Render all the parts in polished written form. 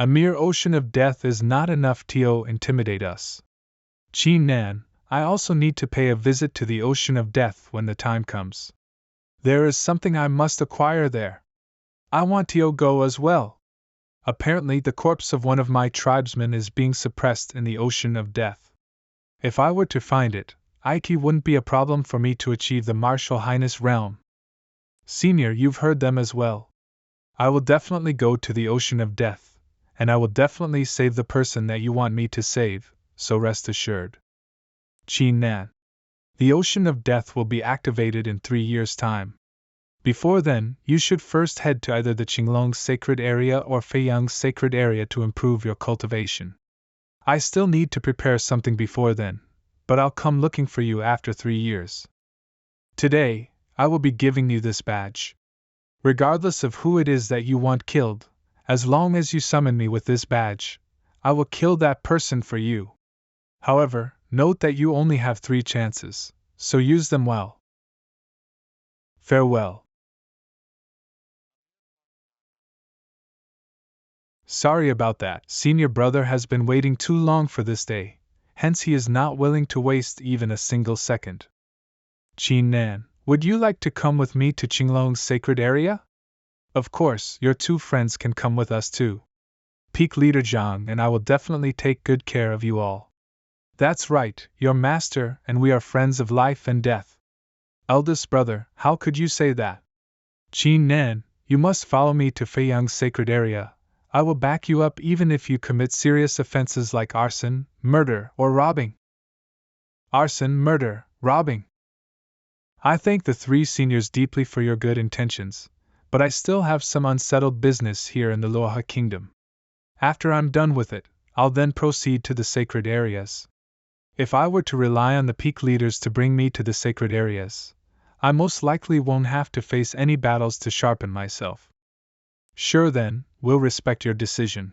A mere ocean of death is not enough to intimidate us. Qin Nan, I also need to pay a visit to the ocean of death when the time comes. There is something I must acquire there. I want to go as well. Apparently, the corpse of one of my tribesmen is being suppressed in the ocean of death. If I were to find it, it wouldn't be a problem for me to achieve the Martial Highness realm. Senior, you've heard them as well. I will definitely go to the ocean of death, and I will definitely save the person that you want me to save, so rest assured. Qin Nan. The ocean of death will be activated in 3 years' time. Before then, you should first head to either the Qinglong Sacred Area or Feiyang Sacred Area to improve your cultivation. I still need to prepare something before then, but I'll come looking for you after 3 years. Today, I will be giving you this badge. Regardless of who it is that you want killed, as long as you summon me with this badge, I will kill that person for you. However, note that you only have 3 chances, so use them well. Farewell. Sorry about that. Senior brother has been waiting too long for this day, hence he is not willing to waste even a single second. Qin Nan, would you like to come with me to Qinglong's sacred area? Of course, your 2 friends can come with us too. Peak Leader Zhang and I will definitely take good care of you all. That's right, your master and we are friends of life and death. Eldest brother, how could you say that? Qin Nan, you must follow me to Feiyang's sacred area. I will back you up even if you commit serious offenses like arson, murder, or robbing. Arson, murder, robbing. I thank the 3 seniors deeply for your good intentions, but I still have some unsettled business here in the Luoha Kingdom. After I'm done with it, I'll then proceed to the sacred areas. If I were to rely on the peak leaders to bring me to the sacred areas, I most likely won't have to face any battles to sharpen myself. Sure then, we'll respect your decision.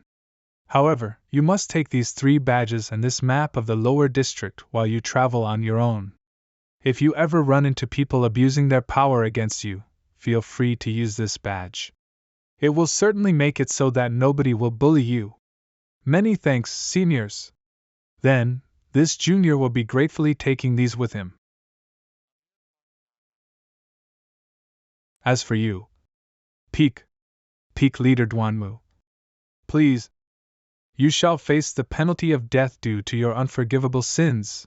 However, you must take these 3 badges and this map of the lower district while you travel on your own. If you ever run into people abusing their power against you, feel free to use this badge. It will certainly make it so that nobody will bully you. Many thanks, seniors. Then, this junior will be gratefully taking these with him. As for you, Peak Leader Duanmu, please, you shall face the penalty of death due to your unforgivable sins.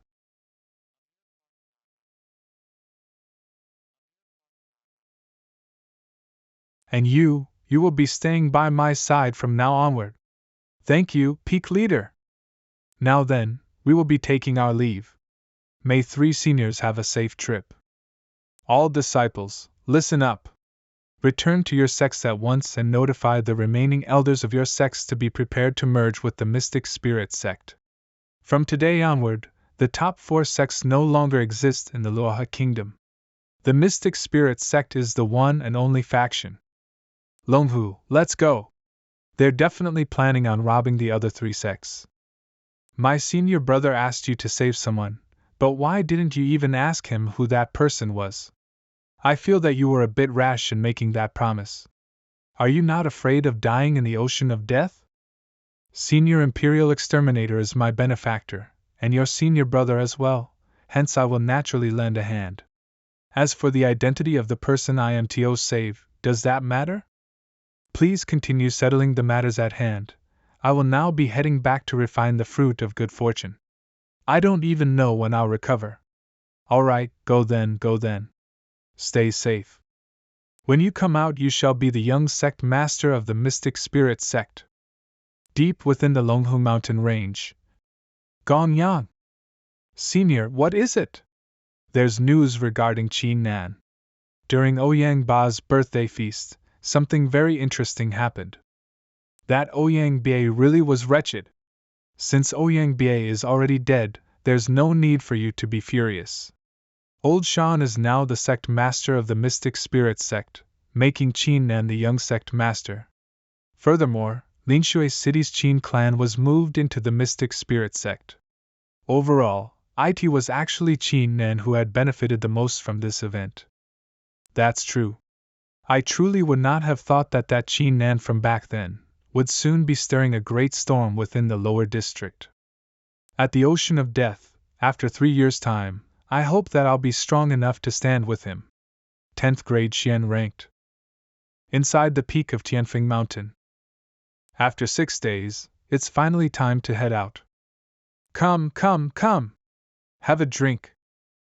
And you will be staying by my side from now onward. Thank you, Peak Leader. Now then, we will be taking our leave. May 3 seniors have a safe trip. All disciples, listen up. Return to your sects at once and notify the remaining elders of your sects to be prepared to merge with the Mystic Spirit sect. From today onward, the top 4 sects no longer exist in the Luoha Kingdom. The Mystic Spirit sect is the one and only faction. Longhu, let's go. They're definitely planning on robbing the other 3 sects. My senior brother asked you to save someone, but why didn't you even ask him who that person was? I feel that you were a bit rash in making that promise. Are you not afraid of dying in the ocean of death? Senior Imperial Exterminator is my benefactor, and your senior brother as well, hence I will naturally lend a hand. As for the identity of the person I am to save, does that matter? Please continue settling the matters at hand. I will now be heading back to refine the fruit of good fortune. I don't even know when I'll recover. Alright, go then. Stay safe. When you come out, you shall be the young sect master of the Mystic Spirit sect. Deep within the Longhu mountain range. Gongyang. Senior, what is it? There's news regarding Qin Nan. During Ouyang Ba's birthday feast, something very interesting happened. That Ouyang Ba really was wretched. Since Ouyang Ba is already dead, there's no need for you to be furious. Old Shan is now the sect master of the Mystic Spirit sect, making Qin Nan the young sect master. Furthermore, Linshui City's Qin clan was moved into the Mystic Spirit sect. Overall, it was actually Qin Nan who had benefited the most from this event. That's true. I truly would not have thought that Qin Nan from back then would soon be stirring a great storm within the lower district. At the ocean of death, after 3 years' time, I hope that I'll be strong enough to stand with him. 10th grade Xian ranked. Inside the peak of Tianfeng Mountain. After 6 days, it's finally time to head out. Come, come, come! Have a drink.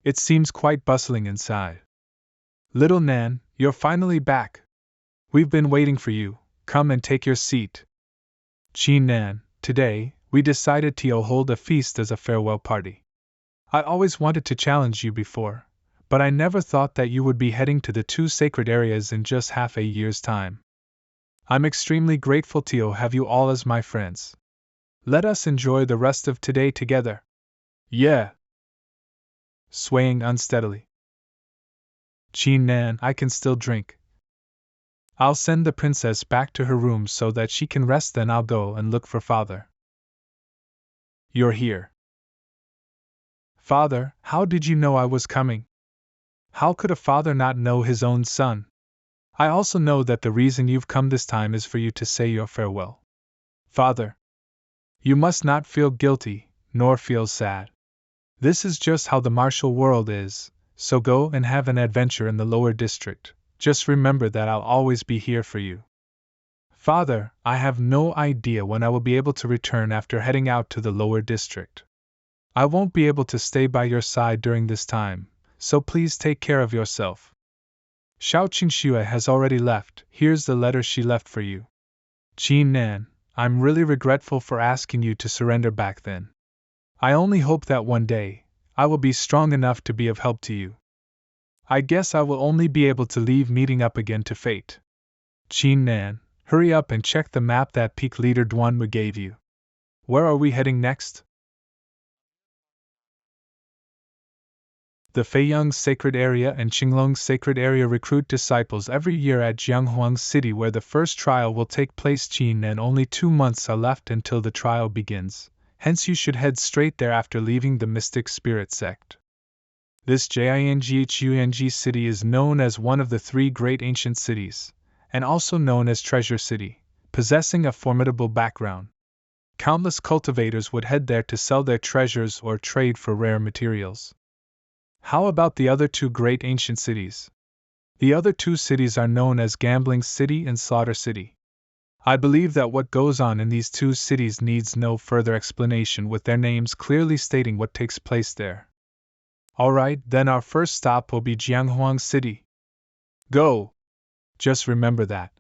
It seems quite bustling inside. Little Nan, you're finally back. We've been waiting for you. Come and take your seat. Qin Nan, today, we decided to hold a feast as a farewell party. I always wanted to challenge you before, but I never thought that you would be heading to the 2 sacred areas in just half a year's time. I'm extremely grateful to have you all as my friends. Let us enjoy the rest of today together. Yeah. Swaying unsteadily. Qin Nan, I can still drink. I'll send the princess back to her room so that she can rest, then I'll go and look for father. You're here. Father, how did you know I was coming? How could a father not know his own son? I also know that the reason you've come this time is for you to say your farewell. Father, you must not feel guilty, nor feel sad. This is just how the martial world is, so go and have an adventure in the lower district. Just remember that I'll always be here for you. Father, I have no idea when I will be able to return after heading out to the lower district. I won't be able to stay by your side during this time, so please take care of yourself. Xiao Qingxue has already left. Here's the letter she left for you. Qin Nan, I'm really regretful for asking you to surrender back then. I only hope that one day, I will be strong enough to be of help to you. I guess I will only be able to leave meeting up again to fate. Qin Nan, hurry up and check the map that peak leader Duanmu gave you. Where are we heading next? The Feiyang Sacred Area and Qinglong Sacred Area recruit disciples every year at Jianghuang City, where the first trial will take place. Qin Nan, only 2 months are left until the trial begins, hence you should head straight there after leaving the Mystic Spirit sect. This Jinghang city is known as one of the 3 great ancient cities, and also known as Treasure City, possessing a formidable background. Countless cultivators would head there to sell their treasures or trade for rare materials. How about the other 2 great ancient cities? The other 2 cities are known as Gambling City and Slaughter City. I believe that what goes on in these 2 cities needs no further explanation, with their names clearly stating what takes place there. Alright, then our first stop will be Jianghuang City. Go! Just remember that.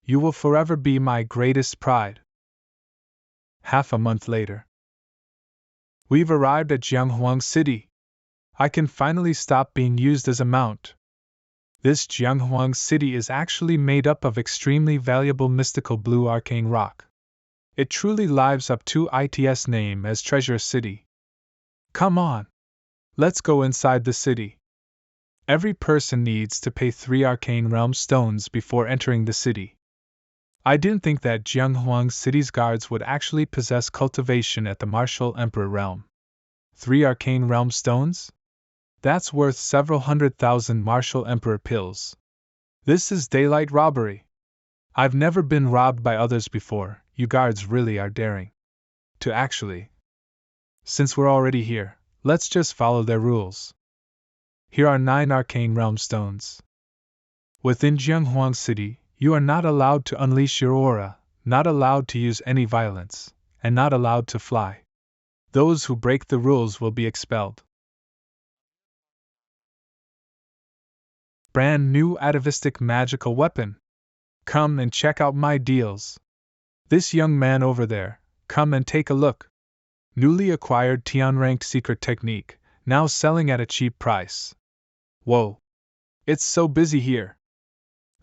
You will forever be my greatest pride. Half a month later. We've arrived at Jianghuang City. I can finally stop being used as a mount. This Jianghuang City is actually made up of extremely valuable mystical blue arcane rock. It truly lives up to its name as Treasure City. Come on! Let's go inside the city. Every person needs to pay 3 arcane realm stones before entering the city. I didn't think that Jianghuang City's guards would actually possess cultivation at the Martial Emperor realm. 3 arcane realm stones? That's worth several 100,000 Martial Emperor pills. This is daylight robbery. I've never been robbed by others before. You guards really are daring. To actually. Since we're already here, let's just follow their rules. Here are 9 arcane realm stones. Within Jianghuang City, you are not allowed to unleash your aura, not allowed to use any violence, and not allowed to fly. Those who break the rules will be expelled. Brand new atavistic magical weapon. Come and check out my deals. This young man over there, come and take a look. Newly acquired Tian-ranked secret technique, now selling at a cheap price. Whoa! It's so busy here.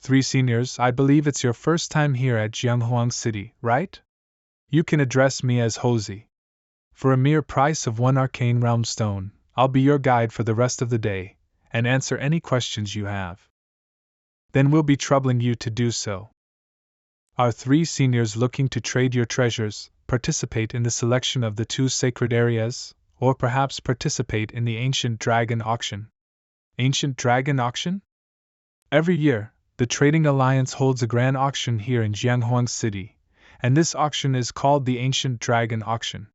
3 seniors, I believe it's your first time here at Jianghuang City, right? You can address me as Hosey. For a mere price of 1 arcane realm stone, I'll be your guide for the rest of the day, and answer any questions you have. Then we'll be troubling you to do so. Are 3 seniors looking to trade your treasures, participate in the selection of the 2 sacred areas, or perhaps participate in the Ancient Dragon Auction? Ancient Dragon Auction? Every year, the Trading Alliance holds a grand auction here in Jianghuang City, and this auction is called the Ancient Dragon Auction.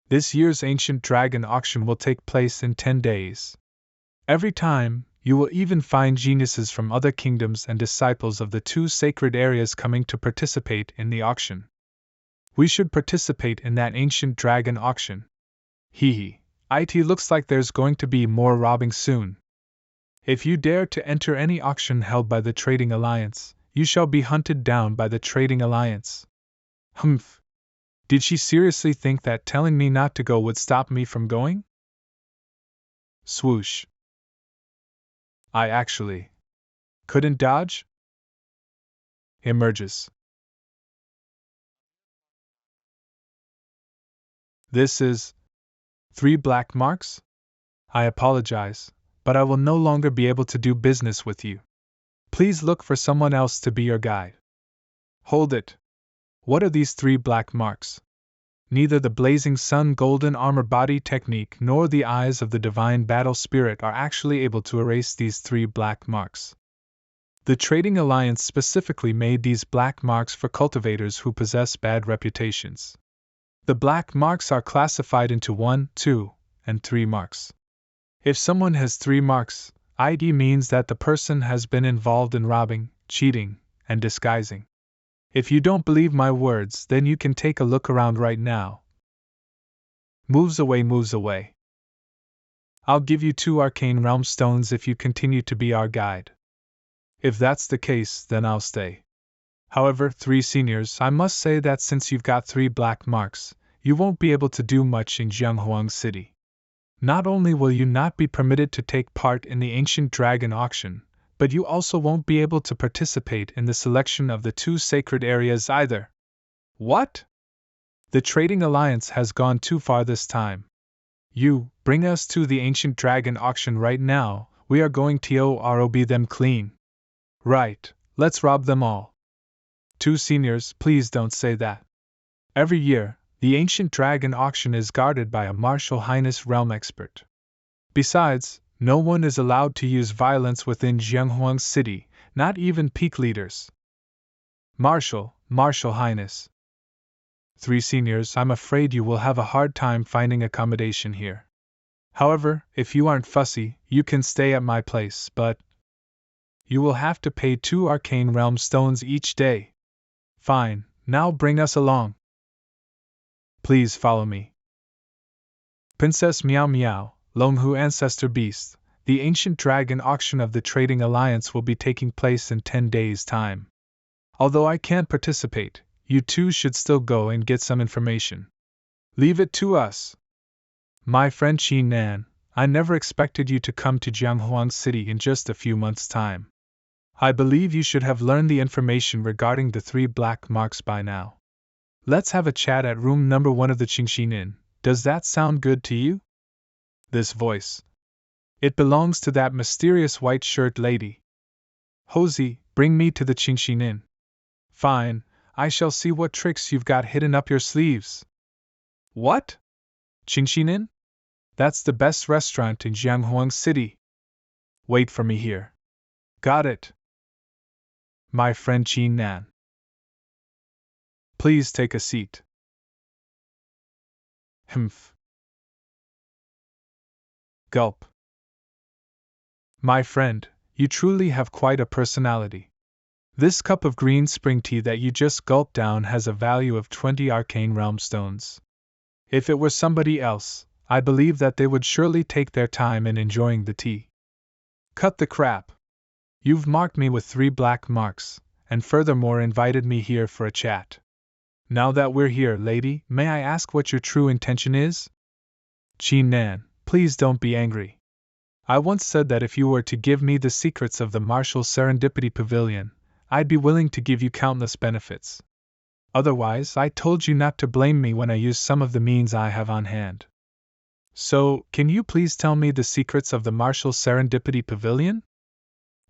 This year's Ancient Dragon Auction will take place in 10 days. Every time, you will even find geniuses from other kingdoms and disciples of the two sacred areas coming to participate in the auction. We should participate in that Ancient Dragon Auction. Hee. It looks like there's going to be more robbing soon. If you dare to enter any auction held by the Trading Alliance, you shall be hunted down by the Trading Alliance. Humph. Did she seriously think that telling me not to go would stop me from going? Swoosh. I actually couldn't dodge? Emerges. This is 3 black marks? I apologize, but I will no longer be able to do business with you. Please look for someone else to be your guide. Hold it. What are these 3 black marks? Neither the blazing sun golden armor body technique nor the eyes of the divine battle spirit are actually able to erase these 3 black marks. The Trading Alliance specifically made these black marks for cultivators who possess bad reputations. The black marks are classified into 1, 2, and 3 marks. If someone has 3 marks, it means that the person has been involved in robbing, cheating, and disguising. If you don't believe my words, then you can take a look around right now. Moves away. I'll give you 2 arcane realm stones if you continue to be our guide. If that's the case, then I'll stay. However, 3 seniors, I must say that since you've got 3 black marks, you won't be able to do much in Jianghuang City. Not only will you not be permitted to take part in the Ancient Dragon Auction, but you also won't be able to participate in the selection of the 2 sacred areas either. What? The Trading Alliance has gone too far this time. You, bring us to the Ancient Dragon Auction right now, we are going to rob them clean. Right, let's rob them all. 2 seniors, please don't say that. Every year, the Ancient Dragon Auction is guarded by a Martial Highness realm expert. Besides, no one is allowed to use violence within Jianghuang City, not even peak leaders. Martial Highness. 3 seniors, I'm afraid you will have a hard time finding accommodation here. However, if you aren't fussy, you can stay at my place, but you will have to pay 2 arcane realm stones each day. Fine, now bring us along. Please follow me. Princess Meow Meow, Longhu Ancestor Beast, the Ancient Dragon Auction of the Trading Alliance will be taking place in 10 days' time. Although I can't participate, you 2 should still go and get some information. Leave it to us. My friend Qin Nan, I never expected you to come to Jianghuang City in just a few months' time. I believe you should have learned the information regarding the 3 black marks by now. Let's have a chat at room number 1 of the Qin Inn. Does that sound good to you? This voice. It belongs to that mysterious white shirt lady. Hosey, bring me to the Qin Inn. Fine, I shall see what tricks you've got hidden up your sleeves. What? Qin Inn? That's the best restaurant in Jianghuang City. Wait for me here. Got it. My friend Qin Nan. Please take a seat. Humph. Gulp. My friend, you truly have quite a personality. This cup of green spring tea that you just gulped down has a value of 20 arcane realm stones. If it were somebody else, I believe that they would surely take their time in enjoying the tea. Cut the crap. You've marked me with 3 black marks, and furthermore invited me here for a chat. Now that we're here, lady, may I ask what your true intention is? Qin Nan, please don't be angry. I once said that if you were to give me the secrets of the Martial Serendipity Pavilion, I'd be willing to give you countless benefits. Otherwise, I told you not to blame me when I use some of the means I have on hand. So, can you please tell me the secrets of the Martial Serendipity Pavilion?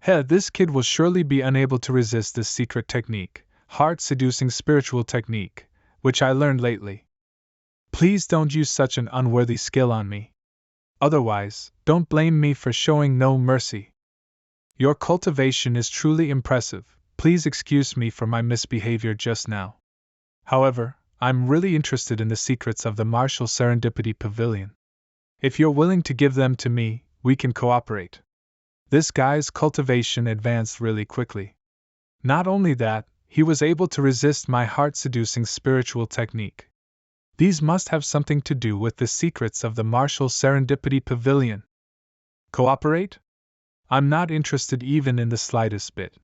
This kid will surely be unable to resist this secret technique, heart-seducing spiritual technique, which I learned lately. Please don't use such an unworthy skill on me. Otherwise, don't blame me for showing no mercy. Your cultivation is truly impressive. Please excuse me for my misbehavior just now. However, I'm really interested in the secrets of the Martial Serendipity Pavilion. If you're willing to give them to me, we can cooperate. This guy's cultivation advanced really quickly. Not only that, he was able to resist my heart-seducing spiritual technique. These must have something to do with the secrets of the Martial Serendipity Pavilion. Cooperate? I'm not interested even in the slightest bit.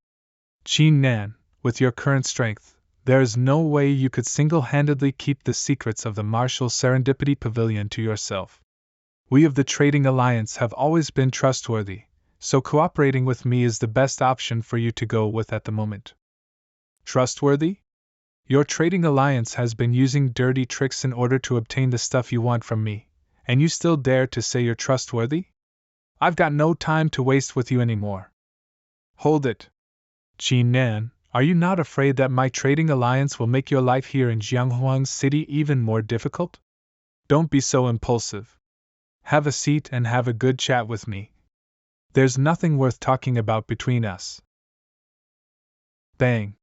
Qin Nan, with your current strength, there is no way you could single-handedly keep the secrets of the Martial Serendipity Pavilion to yourself. We of the Trading Alliance have always been trustworthy, so cooperating with me is the best option for you to go with at the moment. Trustworthy? Your Trading Alliance has been using dirty tricks in order to obtain the stuff you want from me, and you still dare to say you're trustworthy? I've got no time to waste with you anymore. Hold it. Qin Nan, are you not afraid that my Trading Alliance will make your life here in Jianghuang City even more difficult? Don't be so impulsive. Have a seat and have a good chat with me. There's nothing worth talking about between us. Bang.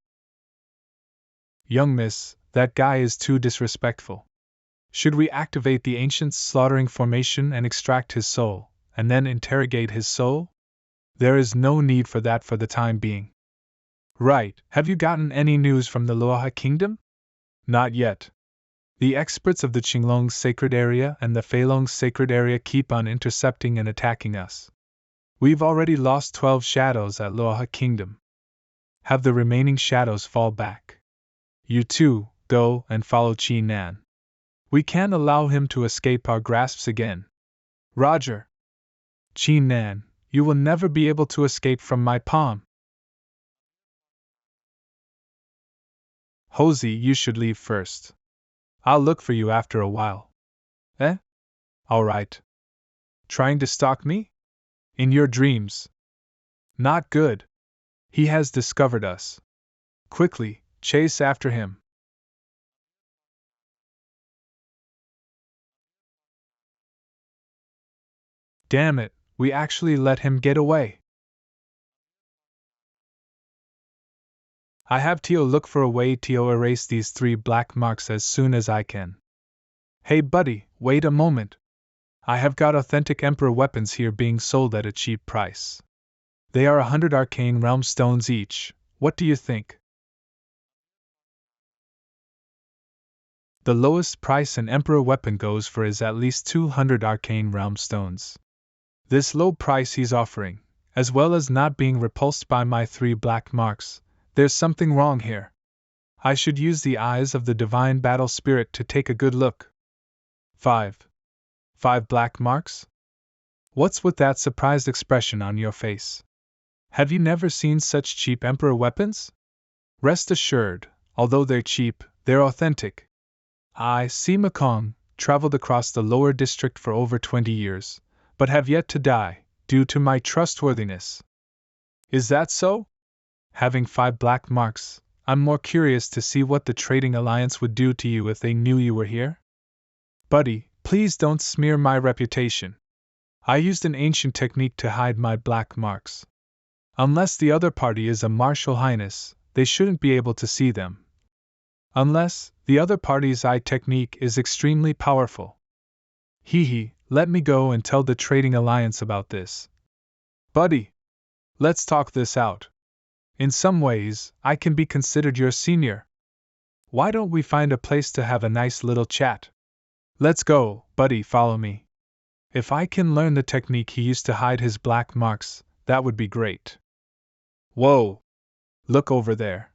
Young miss, that guy is too disrespectful. Should we activate the Ancient's slaughtering formation and extract his soul, and then interrogate his soul? There is no need for that for the time being. Right, have you gotten any news from the Luoha Kingdom? Not yet. The experts of the Qinglong Sacred Area and the Feilong Sacred Area keep on intercepting and attacking us. We've already lost 12 shadows at Luoha Kingdom. Have the remaining shadows fall back. You too, go and follow Qin Nan. We can't allow him to escape our grasps again. Roger. Qin Nan, you will never be able to escape from my palm. Hosey, you should leave first. I'll look for you after a while. Eh? All right. Trying to stalk me? In your dreams. Not good. He has discovered us. Quickly, chase after him. Damn it, we actually let him get away. I have Tio look for a way to erase these 3 black marks as soon as I can. Hey buddy, wait a moment. I have got authentic Emperor weapons here being sold at a cheap price. They are 100 arcane realm stones each. What do you think? The lowest price an Emperor weapon goes for is at least 200 arcane realm stones. This low price he's offering, as well as not being repulsed by my 3 black marks, there's something wrong here. I should use the eyes of the divine battle spirit to take a good look. 5 black marks? What's with that surprised expression on your face? Have you never seen such cheap Emperor weapons? Rest assured, although they're cheap, they're authentic. I, Sima Kong, traveled across the lower district for over 20 years, but have yet to die, due to my trustworthiness. Is that so? Having 5 black marks, I'm more curious to see what the Trading Alliance would do to you if they knew you were here. Buddy, please don't smear my reputation. I used an ancient technique to hide my black marks. Unless the other party is a martial highness, they shouldn't be able to see them. Unless the other party's eye technique is extremely powerful. Hee, let me go and tell the Trading Alliance about this. Buddy, let's talk this out. In some ways, I can be considered your senior. Why don't we find a place to have a nice little chat? Let's go, buddy, follow me. If I can learn the technique he used to hide his black marks, that would be great. Whoa! Look over there.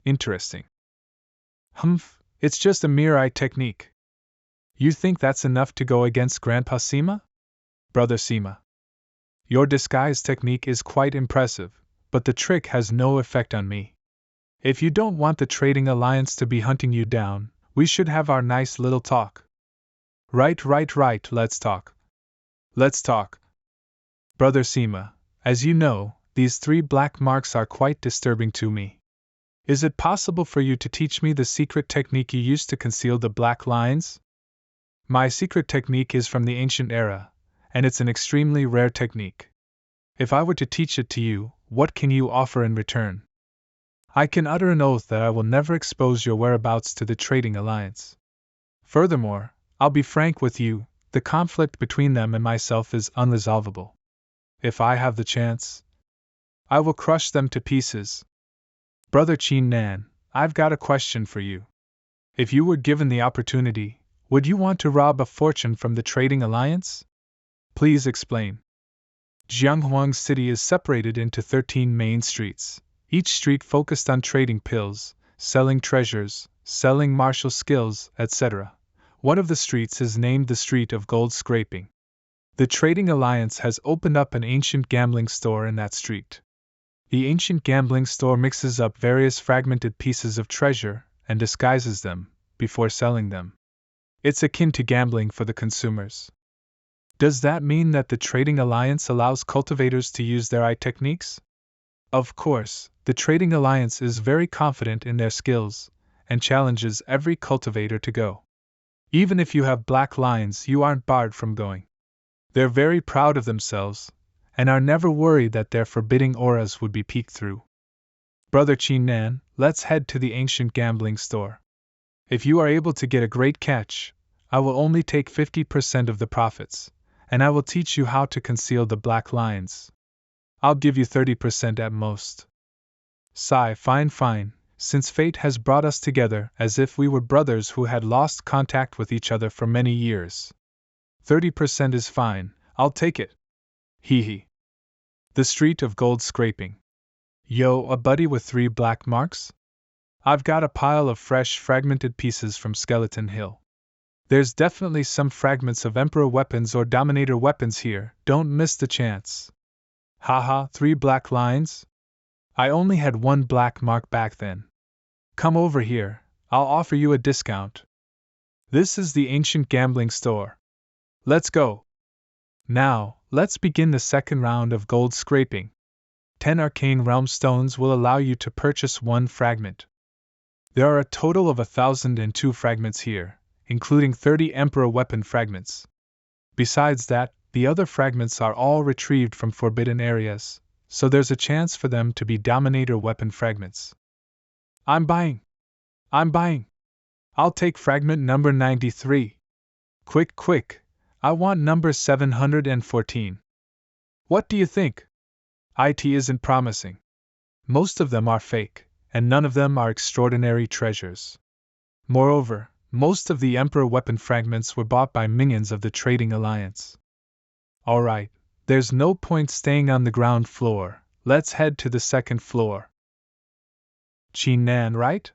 Interesting. Humph, it's just a mere eye technique. You think that's enough to go against Grandpa Sima? Brother Sima. Your disguise technique is quite impressive, but the trick has no effect on me. If you don't want the Trading Alliance to be hunting you down, we should have our nice little talk. Right, let's talk. Let's talk. Brother Sima, as you know, these 3 black marks are quite disturbing to me. Is it possible for you to teach me the secret technique you used to conceal the black lines? My secret technique is from the ancient era, and it's an extremely rare technique. If I were to teach it to you, what can you offer in return? I can utter an oath that I will never expose your whereabouts to the Trading Alliance. Furthermore, I'll be frank with you, the conflict between them and myself is unresolvable. If I have the chance, I will crush them to pieces. Brother Qin Nan, I've got a question for you. If you were given the opportunity, would you want to rob a fortune from the Trading Alliance? Please explain. Jianghuang City is separated into 13 main streets, each street focused on trading pills, selling treasures, selling martial skills, etc. One of the streets is named the Street of Gold Scraping. The Trading Alliance has opened up an ancient gambling store in that street. The ancient gambling store mixes up various fragmented pieces of treasure and disguises them before selling them. It's akin to gambling for the consumers. Does that mean that the Trading Alliance allows cultivators to use their eye techniques? Of course, the Trading Alliance is very confident in their skills and challenges every cultivator to go. Even if you have black lines, you aren't barred from going. They're very proud of themselves and are never worried that their forbidding auras would be peeked through. Brother Qin Nan, let's head to the ancient gambling store. If you are able to get a great catch, I will only take 50% of the profits, and I will teach you how to conceal the black lines. I'll give you 30% at most. Sigh, fine, since fate has brought us together as if we were brothers who had lost contact with each other for many years. 30% is fine, I'll take it. Hee hee. The Street of Gold Scraping. Yo, a buddy with 3 black marks? I've got a pile of fresh, fragmented pieces from Skeleton Hill. There's definitely some fragments of Emperor weapons or Dominator weapons here, don't miss the chance. Haha, 3 black lines? I only had 1 black mark back then. Come over here, I'll offer you a discount. This is the ancient gambling store. Let's go. Now, let's begin the second round of gold scraping. 10 arcane realm stones will allow you to purchase 1 fragment. There are a total of 1,002 fragments here, including 30 Emperor weapon fragments. Besides that, the other fragments are all retrieved from forbidden areas, so there's a chance for them to be Dominator weapon fragments. I'm buying! I'll take fragment number 93. Quick, I want number 714. What do you think? It isn't promising. Most of them are fake, and none of them are extraordinary treasures. Moreover, most of the Emperor weapon fragments were bought by minions of the Trading Alliance. Alright, there's no point staying on the ground floor, let's head to the second floor. Qin Nan, right?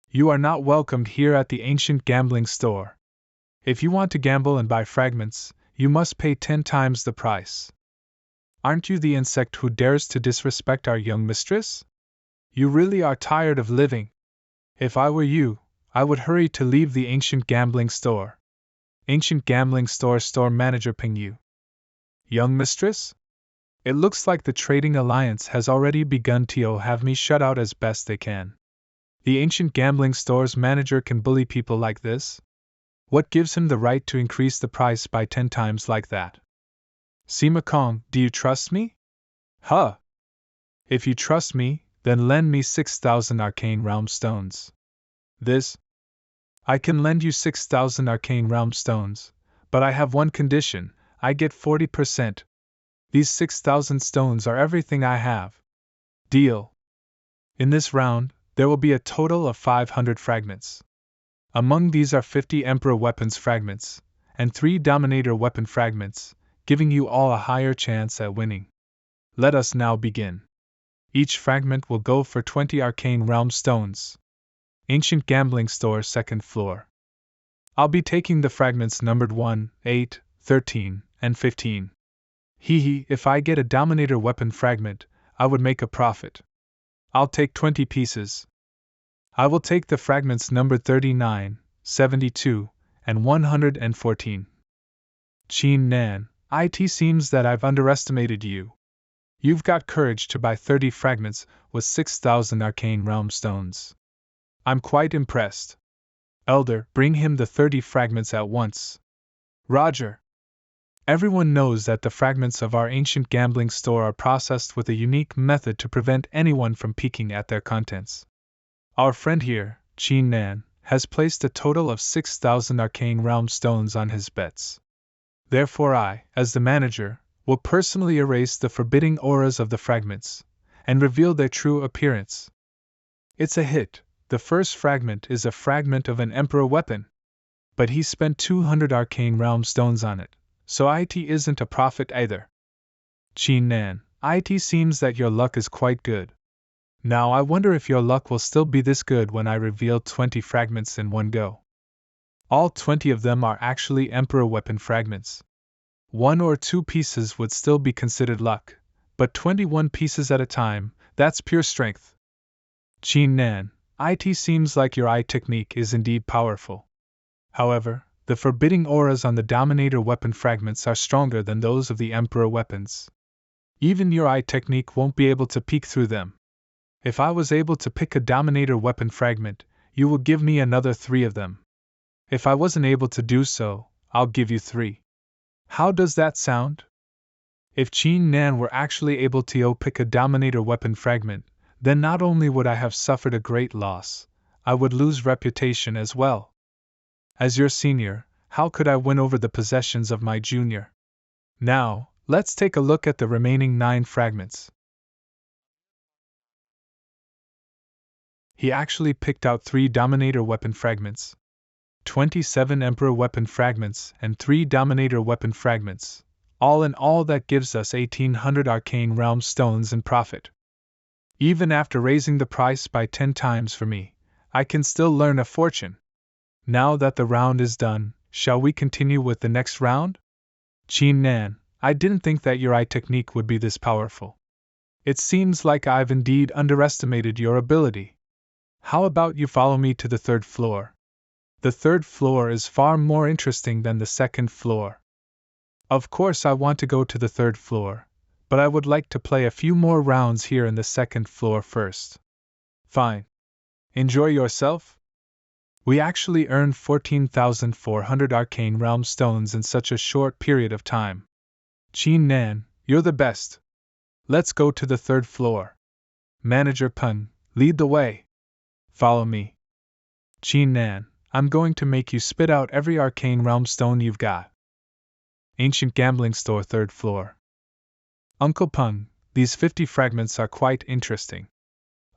You are not welcomed here at the ancient gambling store. If you want to gamble and buy fragments, you must pay 10 times the price. Aren't you the insect who dares to disrespect our young mistress? You really are tired of living. If I were you, I would hurry to leave the ancient gambling store. Ancient gambling store manager ping you. Young mistress? It looks like the Trading Alliance has already begun to have me shut out as best they can. The ancient gambling store's manager can bully people like this? What gives him the right to increase the price by 10 times like that? Sima Kong, do you trust me? Huh! If you trust me, then lend me 6,000 arcane realm stones. This? I can lend you 6,000 arcane realm stones, but I have one condition, I get 40%. These 6,000 stones are everything I have. Deal. In this round, there will be a total of 500 fragments. Among these are 50 Emperor weapons fragments, and 3 Dominator weapon fragments, giving you all a higher chance at winning. Let us now begin. Each fragment will go for 20 arcane realm stones. Ancient gambling store, 2nd floor. I'll be taking the fragments numbered 1, 8, 13, and 15. If I get a Dominator weapon fragment, I would make a profit. I'll take 20 pieces. I will take the fragments numbered 39, 72, and 114. Qin Nan, it seems that I've underestimated you. You've got courage to buy 30 fragments with 6,000 arcane realm stones. I'm quite impressed. Elder, bring him the 30 fragments at once. Roger. Everyone knows that the fragments of our ancient gambling store are processed with a unique method to prevent anyone from peeking at their contents. Our friend here, Qin Nan, has placed a total of 6,000 arcane realm stones on his bets. Therefore I, as the manager, will personally erase the forbidding auras of the fragments, and reveal their true appearance. It's a hit. The first fragment is a fragment of an emperor weapon. But he spent 200 arcane realm stones on it, so it isn't a profit either. Qin Nan, it seems that your luck is quite good. Now I wonder if your luck will still be this good when I reveal 20 fragments in one go. All 20 of them are actually emperor weapon fragments. 1 or 2 pieces would still be considered luck, but 21 pieces at a time, that's pure strength. Qin Nan, it seems like your eye technique is indeed powerful. However, the forbidding auras on the Dominator weapon fragments are stronger than those of the Emperor weapons. Even your eye technique won't be able to peek through them. If I was able to pick a Dominator weapon fragment, you will give me another 3 of them. If I wasn't able to do so, I'll give you 3. How does that sound? If Qin Nan were actually able to pick a Dominator weapon fragment, then not only would I have suffered a great loss, I would lose reputation as well. As your senior, how could I win over the possessions of my junior? Now, let's take a look at the remaining 9 fragments. He actually picked out 3 Dominator weapon fragments, 27 Emperor weapon fragments, and 3 Dominator weapon fragments. All in all, that gives us 1,800 arcane realm stones in profit. Even after raising the price by 10 times for me, I can still learn a fortune. Now that the round is done, shall we continue with the next round? Qin Nan, I didn't think that your eye technique would be this powerful. It seems like I've indeed underestimated your ability. How about you follow me to the 3rd floor? The 3rd floor is far more interesting than the 2nd floor. Of course I want to go to the 3rd floor, but I would like to play a few more rounds here in the 2nd floor first. Fine. Enjoy yourself? We actually earned 14,400 arcane realm stones in such a short period of time. Qin Nan, you're the best. Let's go to the 3rd floor. Manager Pun, lead the way. Follow me. Qin Nan, I'm going to make you spit out every arcane realm stone you've got. Ancient Gambling Store 3rd floor. Uncle Pun, these 50 fragments are quite interesting.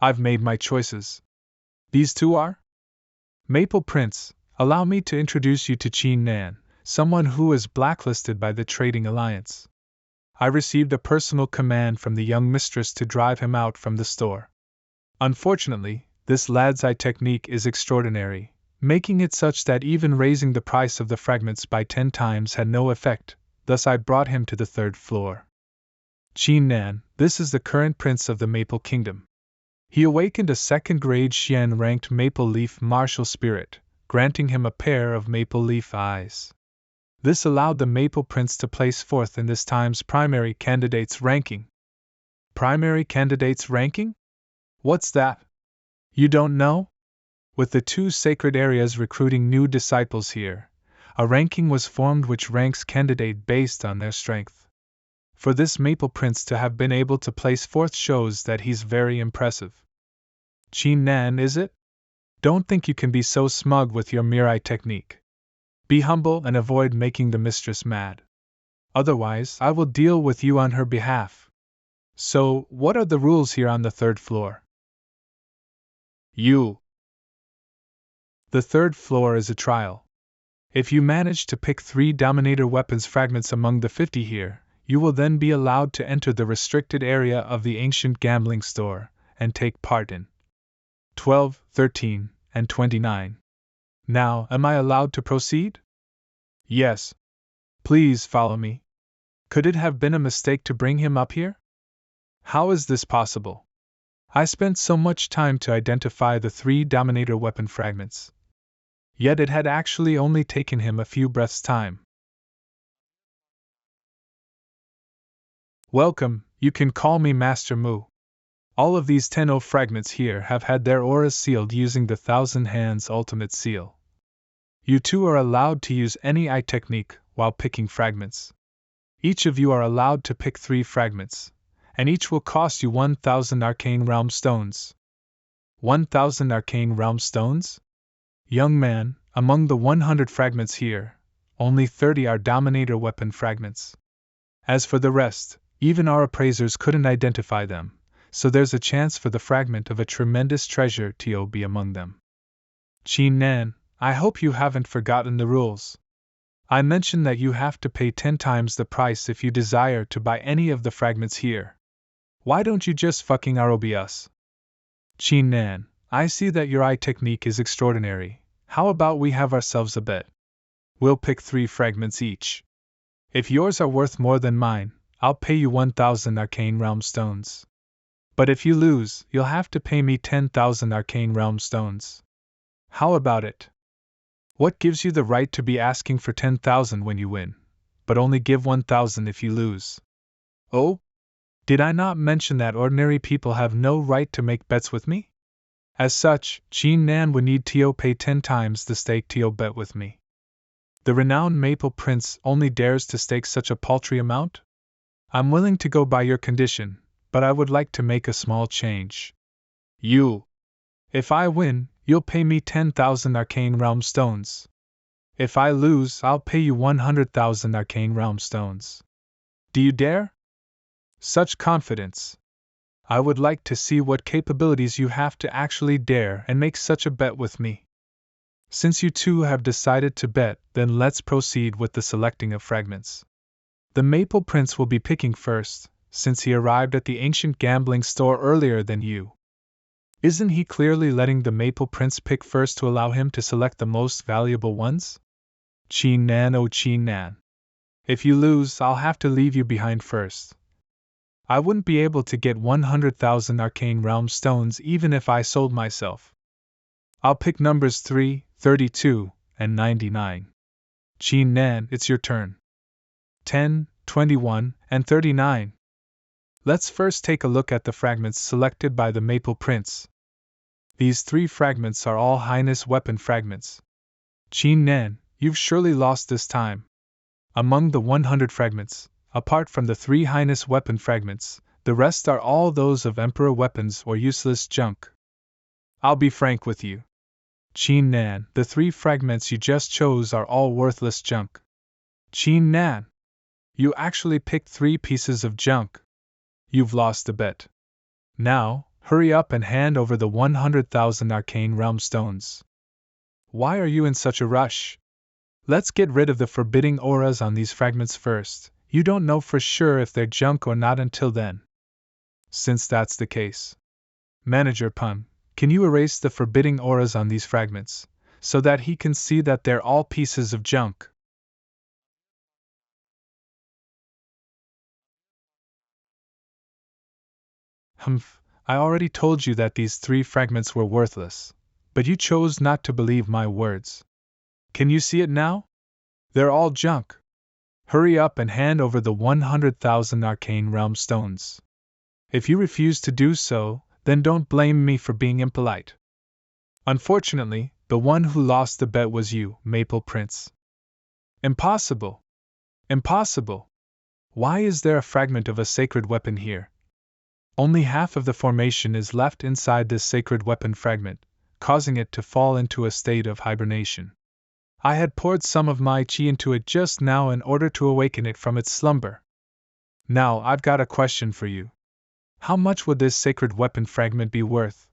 I've made my choices. These 2 are? Maple Prince, allow me to introduce you to Qin Nan, someone who is blacklisted by the Trading Alliance. I received a personal command from the young mistress to drive him out from the store. Unfortunately, this lad's eye technique is extraordinary, making it such that even raising the price of the fragments by 10 times had no effect, thus I brought him to the 3rd floor. Qin Nan, this is the current prince of the Maple Kingdom. He awakened a 2nd-grade Xian-ranked Maple Leaf martial spirit, granting him a pair of Maple Leaf eyes. This allowed the Maple Prince to place 4th in this time's primary candidates ranking. Primary candidates ranking? What's that? You don't know? With the 2 sacred areas recruiting new disciples here, a ranking was formed which ranks candidate based on their strength. For this Maple Prince to have been able to place 4th shows that he's very impressive. Qin Nan, is it? Don't think you can be so smug with your Mirai technique. Be humble and avoid making the mistress mad. Otherwise, I will deal with you on her behalf. So, what are the rules here on the 3rd floor? The 3rd floor is a trial. If you manage to pick 3 Dominator weapons fragments among the 50 here, you will then be allowed to enter the restricted area of the ancient gambling store and take part in 12, 13, and 29. Now, am I allowed to proceed? Yes. Please follow me. Could it have been a mistake to bring him up here? How is this possible? I spent so much time to identify the 3 Dominator weapon fragments. Yet it had actually only taken him a few breaths' time. Welcome, you can call me Master Mu. All of these 10 fragments here have had their auras sealed using the 1,000 Hands Ultimate Seal. You too are allowed to use any eye technique while picking fragments. Each of you are allowed to pick 3 fragments, and each will cost you 1,000 arcane realm stones. 1,000 arcane realm stones? Young man, among the 100 fragments here, only 30 are dominator weapon fragments. As for the rest, even our appraisers couldn't identify them, so there's a chance for the fragment of a tremendous treasure to be among them. Qin Nan, I hope you haven't forgotten the rules. I mentioned that you have to pay 10 times the price if you desire to buy any of the fragments here. Why don't you just fucking rob us? Qin Nan, I see that your eye technique is extraordinary. How about we have ourselves a bet? We'll pick 3 fragments each. If yours are worth more than mine, I'll pay you 1,000 arcane realm stones. But if you lose, you'll have to pay me 10,000 arcane realm stones. How about it? What gives you the right to be asking for 10,000 when you win, but only give 1,000 if you lose? Oh? Did I not mention that ordinary people have no right to make bets with me? As such, Qin Nan would need to pay 10 times the stake to bet with me. The renowned Maple Prince only dares to stake such a paltry amount? I'm willing to go by your condition, but I would like to make a small change. If I win, you'll pay me 10,000 arcane realm stones. If I lose, I'll pay you 100,000 arcane realm stones. Do you dare? Such confidence. I would like to see what capabilities you have to actually dare and make such a bet with me. Since you two have decided to bet, then let's proceed with the selecting of fragments. The Maple Prince will be picking first, since he arrived at the ancient gambling store earlier than you. Isn't he clearly letting the Maple Prince pick first to allow him to select the most valuable ones? Qin Nan, oh Qin Nan. If you lose, I'll have to leave you behind first. I wouldn't be able to get 100,000 arcane realm stones even if I sold myself. I'll pick numbers 3, 32, and 99. Qin Nan, it's your turn. 10, 21, and 39. Let's first take a look at the fragments selected by the Maple Prince. These 3 fragments are all Highness weapon fragments. Qin Nan, you've surely lost this time. Among the 100 fragments, apart from the 3 Highness weapon fragments, the rest are all those of Emperor weapons or useless junk. I'll be frank with you. Qin Nan, the 3 fragments you just chose are all worthless junk. Qin Nan, you actually picked 3 pieces of junk. You've lost the bet. Now, hurry up and hand over the 100,000 arcane realm stones. Why are you in such a rush? Let's get rid of the forbidding auras on these fragments first. You don't know for sure if they're junk or not until then. Since that's the case, Manager Pun, can you erase the forbidding auras on these fragments, so that he can see that they're all pieces of junk? Humph, I already told you that these 3 fragments were worthless, but you chose not to believe my words. Can you see it now? They're all junk. Hurry up and hand over the 100,000 arcane realm stones. If you refuse to do so, then don't blame me for being impolite. Unfortunately, the one who lost the bet was you, Maple Prince. Impossible! Impossible! Why is there a fragment of a sacred weapon here? Only half of the formation is left inside this sacred weapon fragment, causing it to fall into a state of hibernation. I had poured some of my qi into it just now in order to awaken it from its slumber. Now I've got a question for you. How much would this sacred weapon fragment be worth?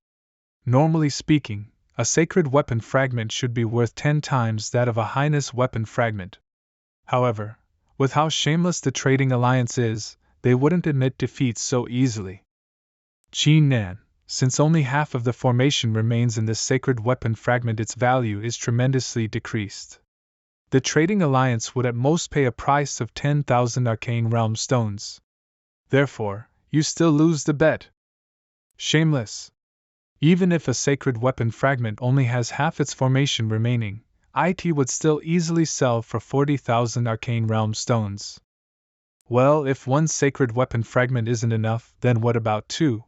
Normally speaking, a sacred weapon fragment should be worth 10 times that of a Highness weapon fragment. However, with how shameless the trading alliance is, they wouldn't admit defeat so easily. Qin Nan, since only half of the formation remains in this sacred weapon fragment, its value is tremendously decreased. The trading alliance would at most pay a price of 10,000 arcane realm stones. Therefore, you still lose the bet. Shameless. Even if a sacred weapon fragment only has half its formation remaining, it would still easily sell for 40,000 arcane realm stones. Well, if 1 sacred weapon fragment isn't enough, then what about 2?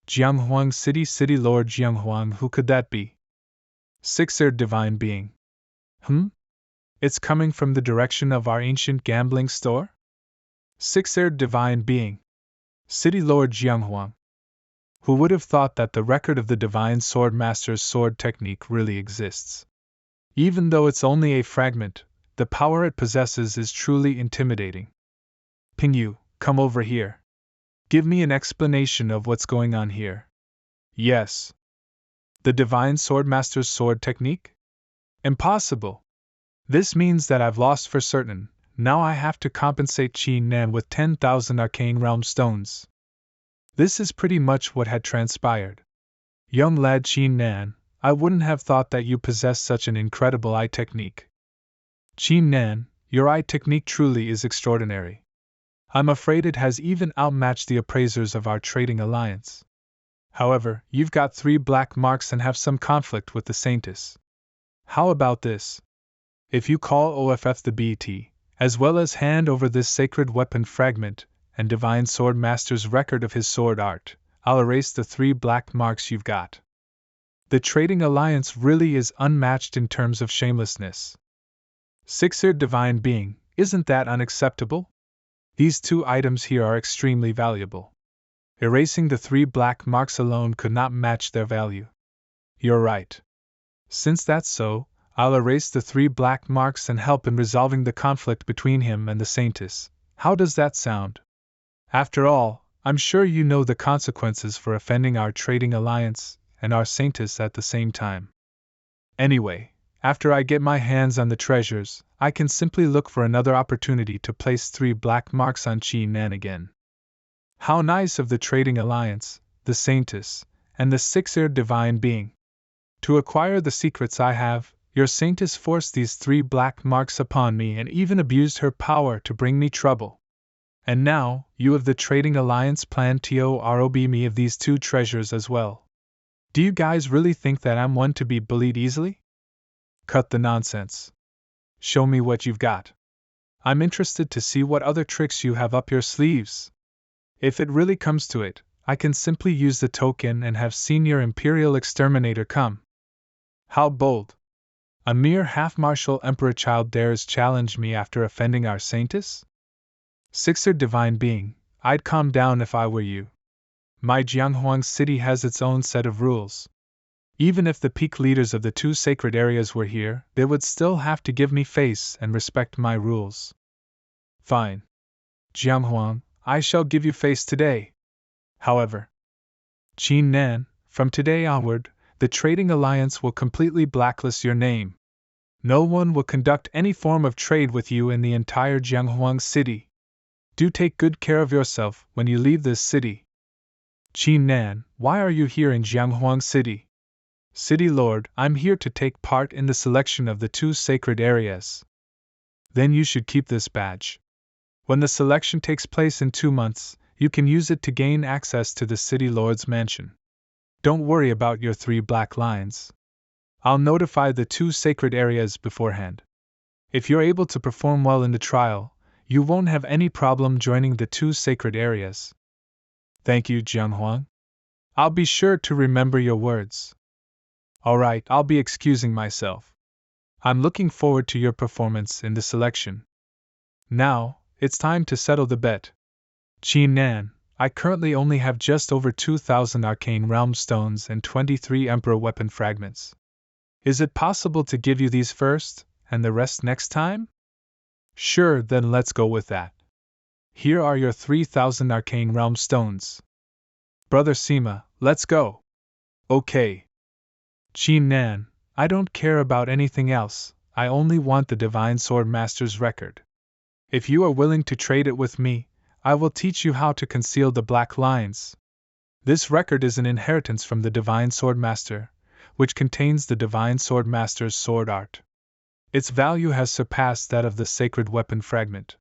Jianghuang City Lord Jianghuang, who could that be? 6th Divine Being. It's coming from the direction of our ancient gambling store? Six-haired divine being. City Lord Jianghuang. Who would have thought that the record of the Divine Sword Master's sword technique really exists? Even though it's only a fragment, the power it possesses is truly intimidating. Pingyu, come over here. Give me an explanation of what's going on here. Yes. The Divine Sword Master's sword technique? Impossible. This means that I've lost for certain. Now I have to compensate Qin Nan with 10,000 arcane realm stones. This is pretty much what had transpired. Young lad Qin Nan, I wouldn't have thought that you possessed such an incredible eye technique. Qin Nan, your eye technique truly is extraordinary. I'm afraid it has even outmatched the appraisers of our trading alliance. However, you've got 3 black marks and have some conflict with the Saintess. How about this? If you call OFF the BT, as well as hand over this sacred weapon fragment and Divine Sword Master's record of his sword art, I'll erase the 3 black marks you've got. The trading alliance really is unmatched in terms of shamelessness. Six-haired divine being, isn't that unacceptable? These 2 items here are extremely valuable. Erasing the 3 black marks alone could not match their value. You're right. Since that's so, I'll erase the 3 black marks and help in resolving the conflict between him and the Saintess. How does that sound? After all, I'm sure you know the consequences for offending our trading alliance and our Saintess at the same time. Anyway, after I get my hands on the treasures, I can simply look for another opportunity to place 3 black marks on Qin Nan again. How nice of the trading alliance, the Saintess, and the six-haired divine being. To acquire the secrets I have, your Saintess forced these 3 black marks upon me and even abused her power to bring me trouble. And now, you of the Trading Alliance plan to rob me of these 2 treasures as well. Do you guys really think that I'm one to be bullied easily? Cut the nonsense. Show me what you've got. I'm interested to see what other tricks you have up your sleeves. If it really comes to it, I can simply use the token and have Senior Imperial Exterminator come. How bold! A mere half-martial emperor child dares challenge me after offending our Saintess? Sixer divine being, I'd calm down if I were you. My Jianghuang city has its own set of rules. Even if the peak leaders of the 2 sacred areas were here, they would still have to give me face and respect my rules. Fine. Jianghuang, I shall give you face today. However, Qin Nan, from today onward, the Trading Alliance will completely blacklist your name. No one will conduct any form of trade with you in the entire Jianghuang city. Do take good care of yourself when you leave this city. Qin Nan, why are you here in Jianghuang City? City Lord, I'm here to take part in the selection of the 2 sacred areas. Then you should keep this badge. When the selection takes place in 2 months, you can use it to gain access to the City Lord's mansion. Don't worry about your 3 black lines. I'll notify the 2 sacred areas beforehand. If you're able to perform well in the trial, you won't have any problem joining the 2 sacred areas. Thank you, Jianghuang. I'll be sure to remember your words. Alright, I'll be excusing myself. I'm looking forward to your performance in the selection. Now, it's time to settle the bet. Qin Nan, I currently only have just over 2,000 arcane realm stones and 23 emperor weapon fragments. Is it possible to give you these first, and the rest next time? Sure, then let's go with that. Here are your 3,000 arcane realm stones. Brother Sima, let's go. Okay. Qin Nan, I don't care about anything else, I only want the Divine Sword Master's record. If you are willing to trade it with me, I will teach you how to conceal the black lines. This record is an inheritance from the Divine Sword Master, which contains the Divine Sword Master's sword art. Its value has surpassed that of the sacred weapon fragment.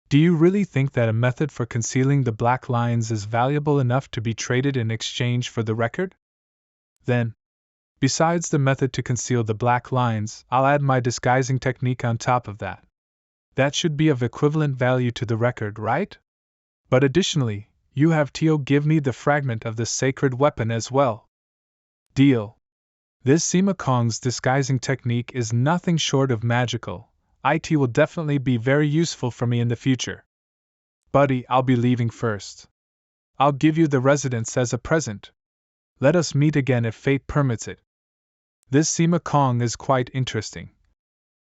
Do you really think that a method for concealing the black lines is valuable enough to be traded in exchange for the record? Then, besides the method to conceal the black lines, I'll add my disguising technique on top of that. That should be of equivalent value to the record, right? But additionally, you have to give me the fragment of the sacred weapon as well. Deal. This Sima Kong's disguising technique is nothing short of magical. IT will definitely be very useful for me in the future. Buddy, I'll be leaving first. I'll give you the residence as a present. Let us meet again if fate permits it. This Sima Kong is quite interesting.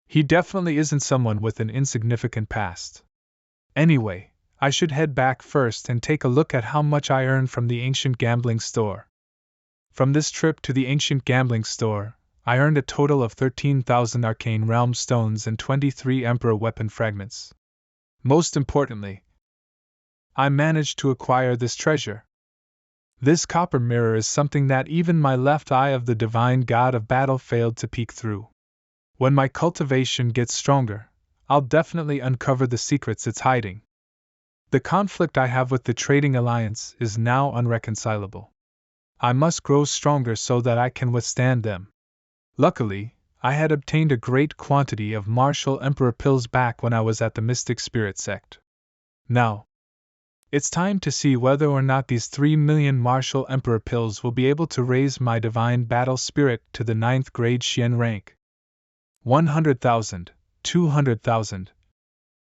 He definitely isn't someone with an insignificant past. Anyway, I should head back first and take a look at how much I earned from the ancient gambling store. From this trip to the ancient gambling store, I earned a total of 13,000 arcane realm stones and 23 emperor weapon fragments. Most importantly, I managed to acquire this treasure. This copper mirror is something that even my left eye of the divine god of battle failed to peek through. When my cultivation gets stronger, I'll definitely uncover the secrets it's hiding. The conflict I have with the trading alliance is now unreconcilable. I must grow stronger so that I can withstand them. Luckily, I had obtained a great quantity of martial emperor pills back when I was at the Mystic Spirit sect. Now, it's time to see whether or not these 3 million martial emperor pills will be able to raise my divine battle spirit to the 9th grade Xian rank. 100,000, 200,000,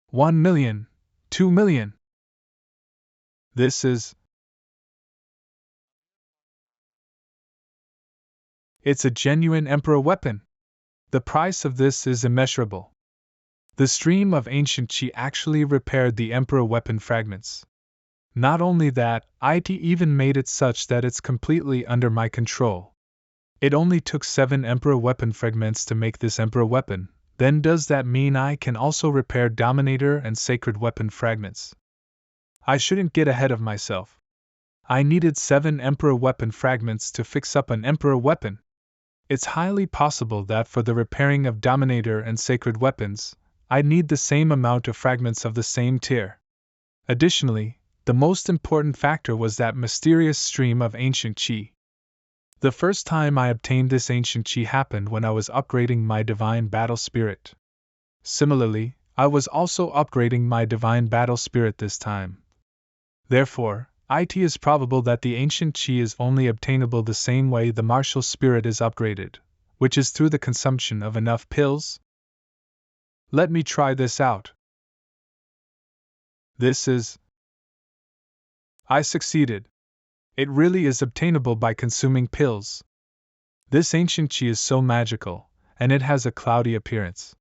1 million, 2 million. This is... It's a genuine emperor weapon. The price of this is immeasurable. The stream of ancient Qi actually repaired the emperor weapon fragments. Not only that, it even made it such that it's completely under my control. It only took 7 emperor weapon fragments to make this emperor weapon. Then does that mean I can also repair dominator and sacred weapon fragments? I shouldn't get ahead of myself. I needed 7 emperor weapon fragments to fix up an emperor weapon. It's highly possible that for the repairing of dominator and sacred weapons, I'd need the same amount of fragments of the same tier. Additionally, the most important factor was that mysterious stream of ancient Qi. The first time I obtained this ancient Qi happened when I was upgrading my divine battle spirit. Similarly, I was also upgrading my divine battle spirit this time. Therefore, it is probable that the ancient Qi is only obtainable the same way the martial spirit is upgraded, which is through the consumption of enough pills. Let me try this out. This is... I succeeded. It really is obtainable by consuming pills. This ancient Qi is so magical, and it has a cloudy appearance.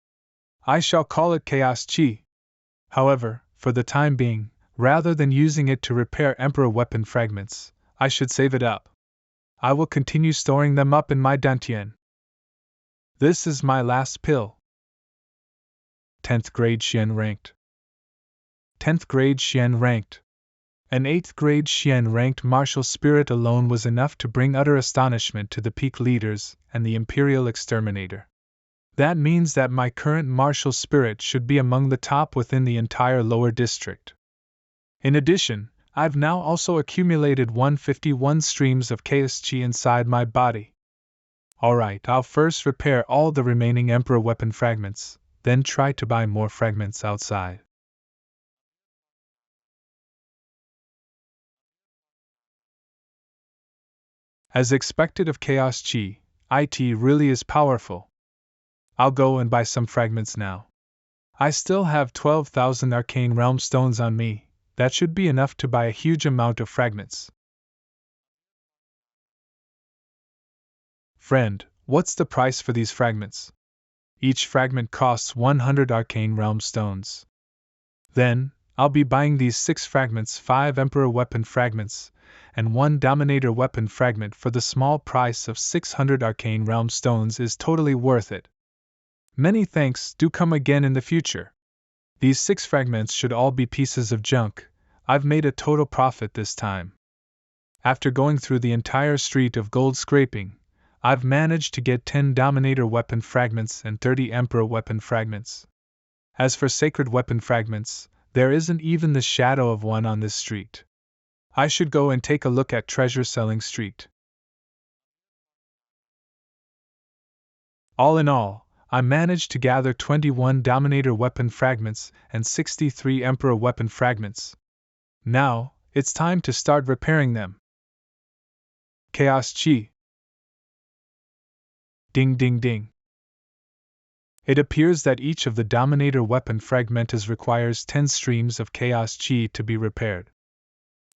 I shall call it Chaos Qi. However, for the time being, rather than using it to repair emperor weapon fragments, I should save it up. I will continue storing them up in my dantian. This is my last pill. 10th grade Xian ranked. 10th grade Xian ranked. An 8th grade Xian ranked martial spirit alone was enough to bring utter astonishment to the peak leaders and the Imperial Exterminator. That means that my current martial spirit should be among the top within the entire lower district. In addition, I've now also accumulated 151 streams of Chaos Qi inside my body. Alright, I'll first repair all the remaining Emperor weapon fragments, then try to buy more fragments outside. As expected of Chaos Qi, it really is powerful. I'll go and buy some fragments now. I still have 12,000 arcane realm stones on me. That should be enough to buy a huge amount of fragments. Friend, what's the price for these fragments? Each fragment costs 100 arcane realm stones. Then, I'll be buying these 6 fragments, 5 Emperor weapon fragments, and 1 Dominator weapon fragment for the small price of 600 arcane realm stones is totally worth it. Many thanks, do come again in the future. These 6 fragments should all be pieces of junk. I've made a total profit this time. After going through the entire street of gold scraping, I've managed to get 10 Dominator weapon fragments and 30 Emperor weapon fragments. As for sacred weapon fragments, there isn't even the shadow of one on this street. I should go and take a look at Treasure Selling Street. All in all, I managed to gather 21 Dominator weapon fragments and 63 Emperor weapon fragments. Now, it's time to start repairing them. Chaos Qi. Ding ding ding. It appears that each of the Dominator weapon fragments requires 10 streams of Chaos Chi to be repaired.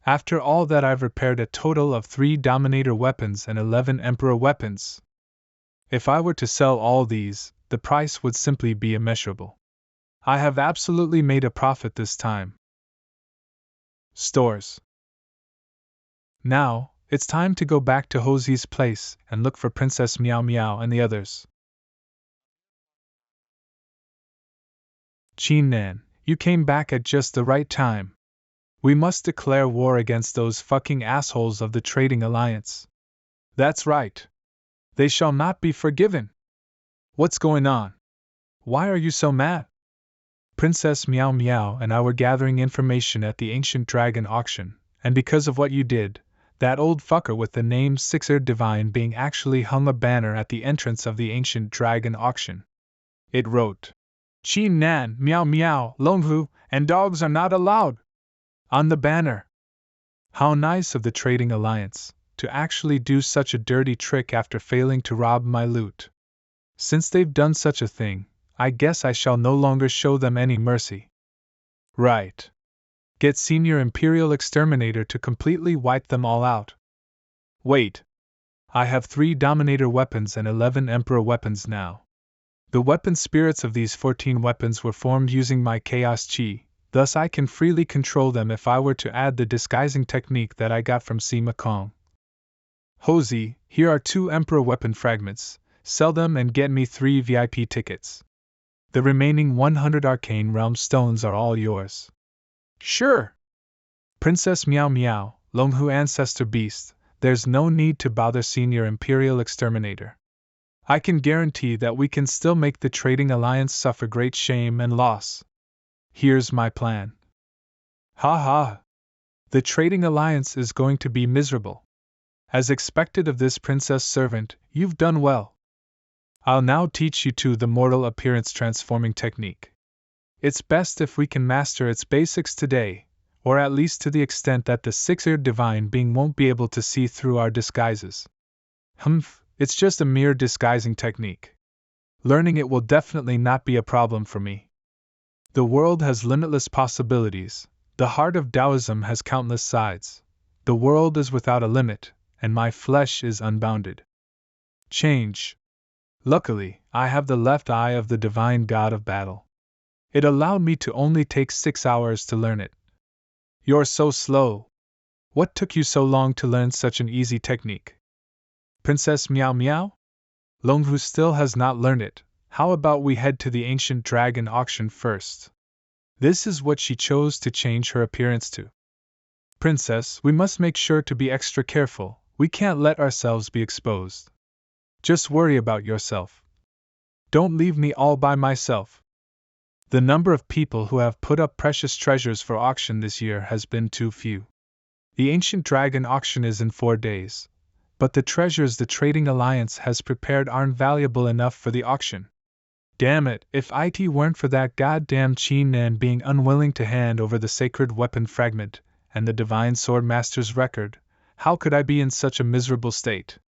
After all that, I've repaired a total of 3 Dominator weapons and 11 Emperor weapons. If I were to sell all these, the price would simply be immeasurable. I have absolutely made a profit this time. Stores. Now, it's time to go back to Hosie's place and look for Princess Meow Meow and the others. Qin Nan, you came back at just the right time. We must declare war against those fucking assholes of the Trading Alliance. That's right. They shall not be forgiven. What's going on? Why are you so mad? Princess Meow Meow and I were gathering information at the Ancient Dragon auction, and because of what you did, that old fucker with the name Six-Eared Divine Being actually hung a banner at the entrance of the Ancient Dragon auction. It wrote, Qin Nan, Meow Meow, Longhu, and dogs are not allowed on the banner. How nice of the Trading Alliance to actually do such a dirty trick after failing to rob my loot. Since they've done such a thing, I guess I shall no longer show them any mercy. Right. Get Senior Imperial Exterminator to completely wipe them all out. Wait. I have 3 Dominator weapons and 11 Emperor weapons now. The weapon spirits of these 14 weapons were formed using my Chaos Chi, thus I can freely control them if I were to add the disguising technique that I got from Sima Kong. Hosie, here are 2 Emperor weapon fragments, sell them and get me 3 VIP tickets. The remaining 100 Arcane Realm stones are all yours. Sure. Princess Meow Meow, Longhu Ancestor Beast, there's no need to bother Senior Imperial Exterminator. I can guarantee that we can still make the Trading Alliance suffer great shame and loss. Here's my plan. Ha ha! The Trading Alliance is going to be miserable. As expected of this princess servant, you've done well. I'll now teach you the mortal appearance transforming technique. It's best if we can master its basics today, or at least to the extent that the Six-Eared Divine Being won't be able to see through our disguises. Humph, it's just a mere disguising technique. Learning it will definitely not be a problem for me. The world has limitless possibilities, the heart of Taoism has countless sides. The world is without a limit, and my flesh is unbounded. Change. Luckily, I have the left eye of the divine god of battle. It allowed me to only take 6 hours to learn it. You're so slow. What took you so long to learn such an easy technique? Princess Meow Meow? Longhu still has not learned it. How about we head to the Ancient Dragon auction first? This is what she chose to change her appearance to. Princess, we must make sure to be extra careful. We can't let ourselves be exposed. Just worry about yourself. Don't leave me all by myself. The number of people who have put up precious treasures for auction this year has been too few. The Ancient Dragon auction is in 4 days, but the treasures the Trading Alliance has prepared aren't valuable enough for the auction. Damn it, if it weren't for that goddamn Qin Nan being unwilling to hand over the sacred weapon fragment and the Divine Sword Master's record, how could I be in such a miserable state?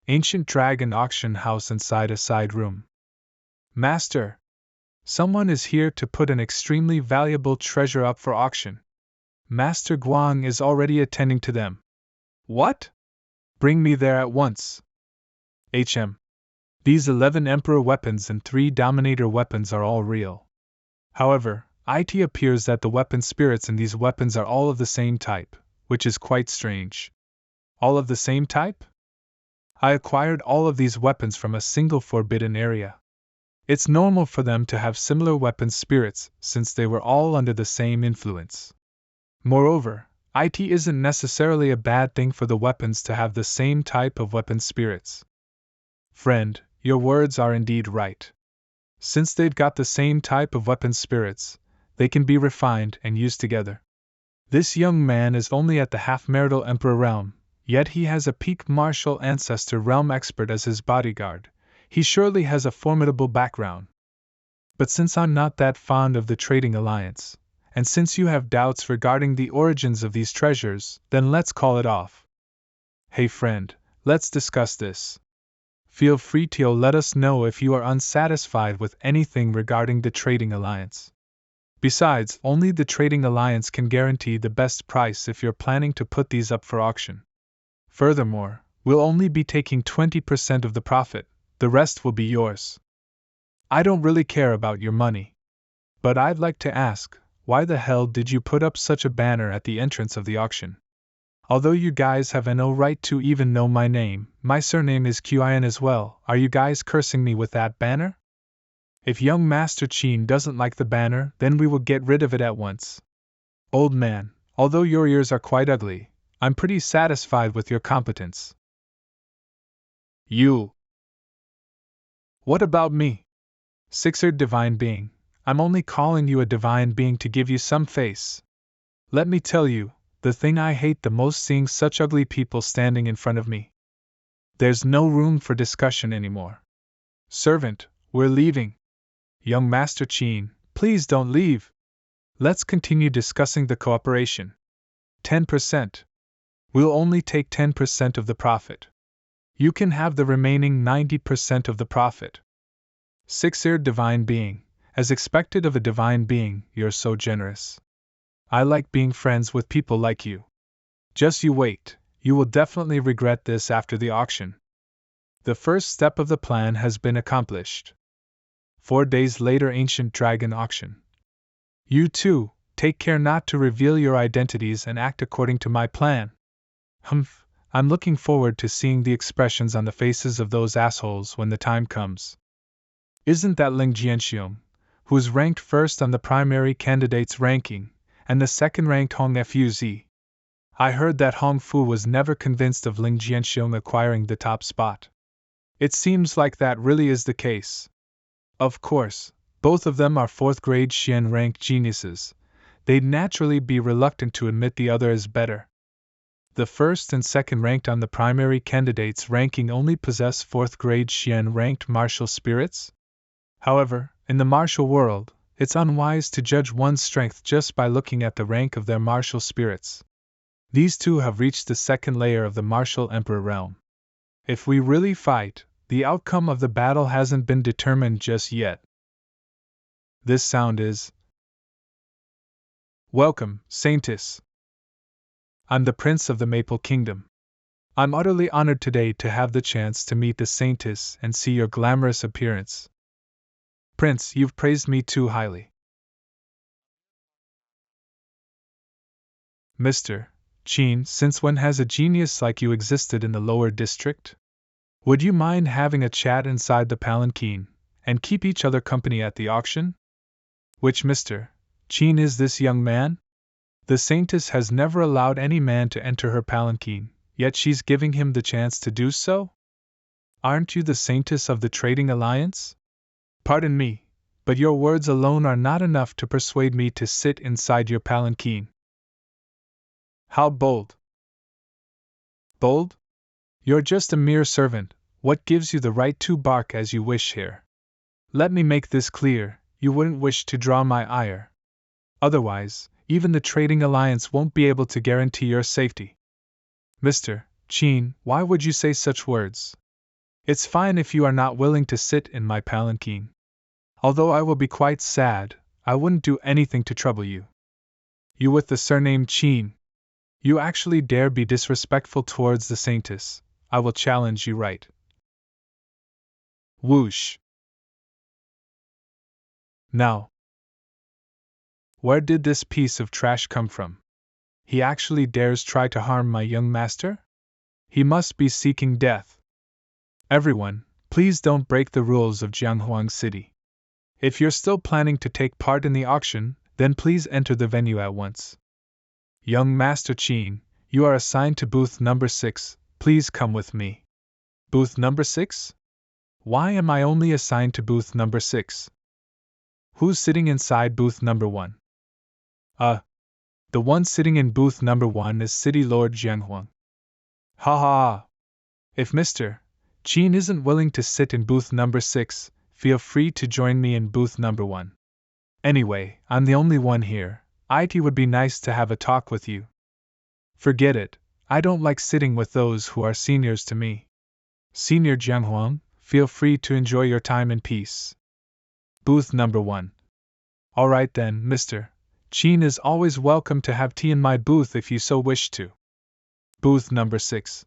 Ancient Dragon auction house inside a side room. Master! Someone is here to put an extremely valuable treasure up for auction. Master Guang is already attending to them. What? Bring me there at once. These 11 Emperor weapons and 3 Dominator weapons are all real. However, it appears that the weapon spirits in these weapons are all of the same type, which is quite strange. All of the same type? I acquired all of these weapons from a single forbidden area. It's normal for them to have similar weapon spirits since they were all under the same influence. Moreover, it isn't necessarily a bad thing for the weapons to have the same type of weapon spirits. Friend, your words are indeed right. Since they've got the same type of weapon spirits, they can be refined and used together. This young man is only at the half-marital Emperor realm, yet he has a peak martial ancestor realm expert as his bodyguard. He surely has a formidable background. But since I'm not that fond of the Trading Alliance, and since you have doubts regarding the origins of these treasures, then let's call it off. Hey friend, let's discuss this. Feel free to let us know if you are unsatisfied with anything regarding the trading alliance. Besides, only the trading alliance can guarantee the best price if you're planning to put these up for auction. Furthermore, we'll only be taking 20% of the profit, the rest will be yours. I don't really care about your money. But I'd like to ask, why the hell did you put up such a banner at the entrance of the auction? Although you guys have no right to even know my name, my surname is Qin as well, are you guys cursing me with that banner? If young Master Qin doesn't like the banner, then we will get rid of it at once. Old man, although your ears are quite ugly, I'm pretty satisfied with your competence. You. What about me? Sixer divine being, I'm only calling you a divine being to give you some face. Let me tell you, the thing I hate the most seeing such ugly people standing in front of me. There's no room for discussion anymore. Servant, we're leaving. Young Master Qin, please don't leave. Let's continue discussing the cooperation. 10%. We'll only take 10% of the profit. You can have the remaining 90% of the profit. Six-eared divine being, as expected of a divine being, you're so generous. I like being friends with people like you. Just you wait, you will definitely regret this after the auction. The first step of the plan has been accomplished. 4 days later, Ancient Dragon Auction. You too, take care not to reveal your identities and act according to my plan. Humph, I'm looking forward to seeing the expressions on the faces of those assholes when the time comes. Isn't that Ling Jianxiong, who's ranked first on the primary candidates ranking, and the second-ranked Hong Fuz? I heard that Hong Fu was never convinced of Ling Jianxiong acquiring the top spot. It seems like that really is the case. Of course, both of them are 4th-grade Xian-ranked geniuses. They'd naturally be reluctant to admit the other is better. The first and second ranked on the primary candidates ranking only possess 4th-grade Xian-ranked martial spirits. However, in the martial world, it's unwise to judge one's strength just by looking at the rank of their martial spirits. These two have reached the second layer of the martial emperor realm. If we really fight, the outcome of the battle hasn't been determined just yet. This sound is... Welcome, Saintess. I'm the Prince of the Maple Kingdom. I'm utterly honored today to have the chance to meet the Saintess and see your glamorous appearance. Prince, you've praised me too highly. Mr. Qin, since when has a genius like you existed in the lower district? Would you mind having a chat inside the palanquin, and keep each other company at the auction? Which Mr. Qin is this young man? The Saintess has never allowed any man to enter her palanquin, yet she's giving him the chance to do so? Aren't you the Saintess of the Trading Alliance? Pardon me, but your words alone are not enough to persuade me to sit inside your palanquin. How bold! Bold? You're just a mere servant. What gives you the right to bark as you wish here? Let me make this clear, you wouldn't wish to draw my ire. Otherwise, even the Trading Alliance won't be able to guarantee your safety. Mr. Qin, why would you say such words? It's fine if you are not willing to sit in my palanquin. Although I will be quite sad, I wouldn't do anything to trouble you. You with the surname Qin. You actually dare be disrespectful towards the Saintess. I will challenge you right. Whoosh. Now, where did this piece of trash come from? He actually dares try to harm my young master? He must be seeking death. Everyone, please don't break the rules of Jianghuang City. If you're still planning to take part in the auction, then please enter the venue at once. Young Master Qin, you are assigned to booth number 6, please come with me. Booth number 6? Why am I only assigned to booth number 6? Who's sitting inside booth number 1? The one sitting in booth number 1 is City Lord Jianghuang. Ha ha ha! If Mr. Qin isn't willing to sit in booth number 6, feel free to join me in booth number 1. Anyway, I'm the only one here. It would be nice to have a talk with you. Forget it, I don't like sitting with those who are seniors to me. Senior Jianghuang, feel free to enjoy your time in peace. Booth number 1. Alright then, Mr. Qin is always welcome to have tea in my booth if you so wish to. Booth number 6.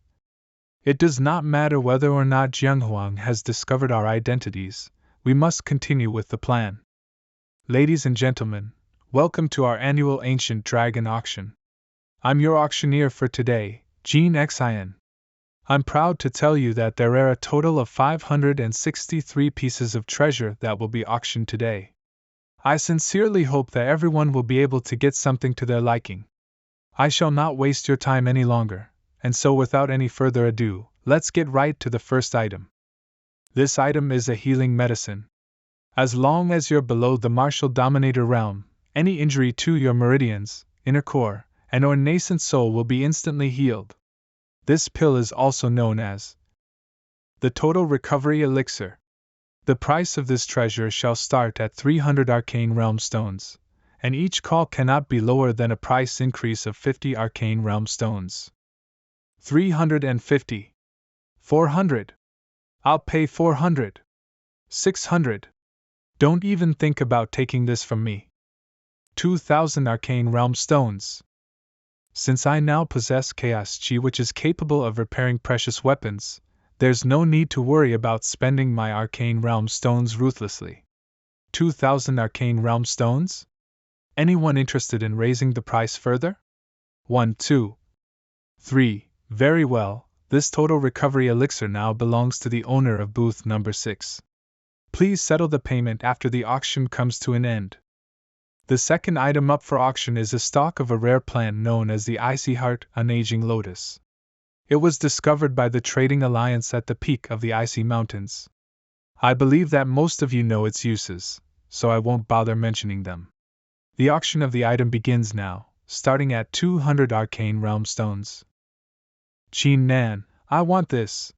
It does not matter whether or not Jianghuang has discovered our identities, we must continue with the plan. Ladies and gentlemen, welcome to our annual Ancient Dragon Auction. I'm your auctioneer for today, Qin Xin. I'm proud to tell you that there are a total of 563 pieces of treasure that will be auctioned today. I sincerely hope that everyone will be able to get something to their liking. I shall not waste your time any longer, and so without any further ado, let's get right to the first item. This item is a healing medicine. As long as you're below the martial dominator realm, any injury to your meridians, inner core, and or nascent soul will be instantly healed. This pill is also known as the Total Recovery Elixir. The price of this treasure shall start at 300 arcane realm stones, and each call cannot be lower than a price increase of 50 arcane realm stones. 350. 400. I'll pay 400. 600. Don't even think about taking this from me. 2,000 arcane realm stones. Since I now possess Chaos Chi, which is capable of repairing precious weapons, there's no need to worry about spending my arcane realm stones ruthlessly. 2,000 arcane realm stones? Anyone interested in raising the price further? 1, 2, 3. Very well, this total recovery elixir now belongs to the owner of booth number 6. Please settle the payment after the auction comes to an end. The second item up for auction is a stalk of a rare plant known as the Icy Heart, an aging lotus. It was discovered by the Trading Alliance at the peak of the Icy Mountains. I believe that most of you know its uses, so I won't bother mentioning them. The auction of the item begins now, starting at 200 arcane realm stones. Qin Nan, I want this.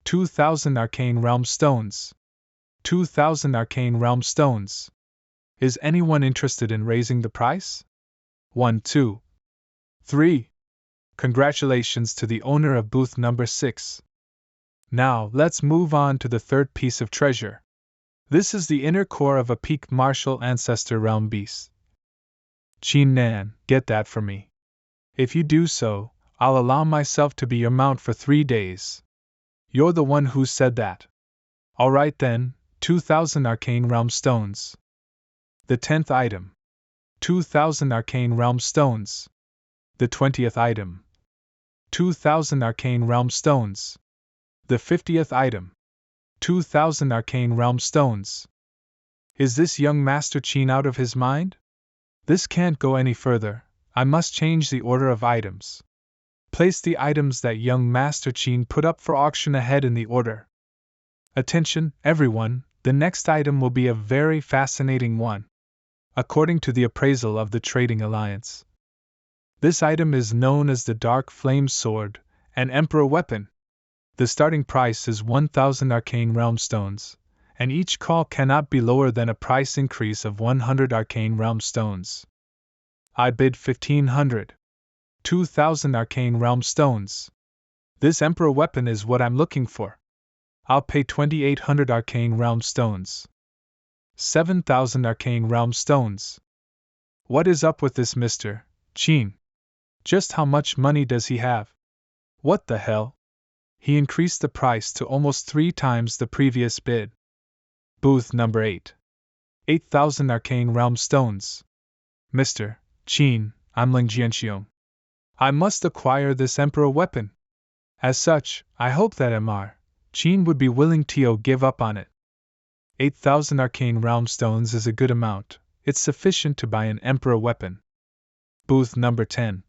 2,000 arcane realm stones. 2,000 arcane realm stones. Is anyone interested in raising the price? 1, 2, 3. Congratulations to the owner of booth number 6. Now, let's move on to the third piece of treasure. This is the inner core of a peak martial ancestor realm beast. Qin Nan, get that for me. If you do so, I'll allow myself to be your mount for 3 days. You're the one who said that. Alright then, 2,000 arcane realm stones. The 10th item. 2,000 arcane realm stones. The 20th item. 2,000 arcane realm stones. The 50th item. 2,000 arcane realm stones. Is this young Master Qin out of his mind? This can't go any further, I must change the order of items. Place the items that young Master Qin put up for auction ahead in the order. Attention, everyone, the next item will be a very fascinating one. According to the appraisal of the Trading Alliance, this item is known as the Dark Flame Sword, an Emperor weapon. The starting price is 1,000 arcane realm stones, and each call cannot be lower than a price increase of 100 arcane realm stones. I bid 1,500. 2,000 arcane realm stones. This Emperor weapon is what I'm looking for. I'll pay 2,800 arcane realm stones. 7,000 arcane realm stones. What is up with this Mr. Qin? Just how much money does he have? What the hell? He increased the price to almost 3 times the previous bid. Booth number 8. 8,000 arcane realm stones. Mr. Qin, I'm Ling Jianxiong. I must acquire this Emperor weapon. As such, I hope that Mr. Qin would be willing to give up on it. 8,000 arcane realm stones is a good amount, it's sufficient to buy an Emperor weapon. Booth number 10.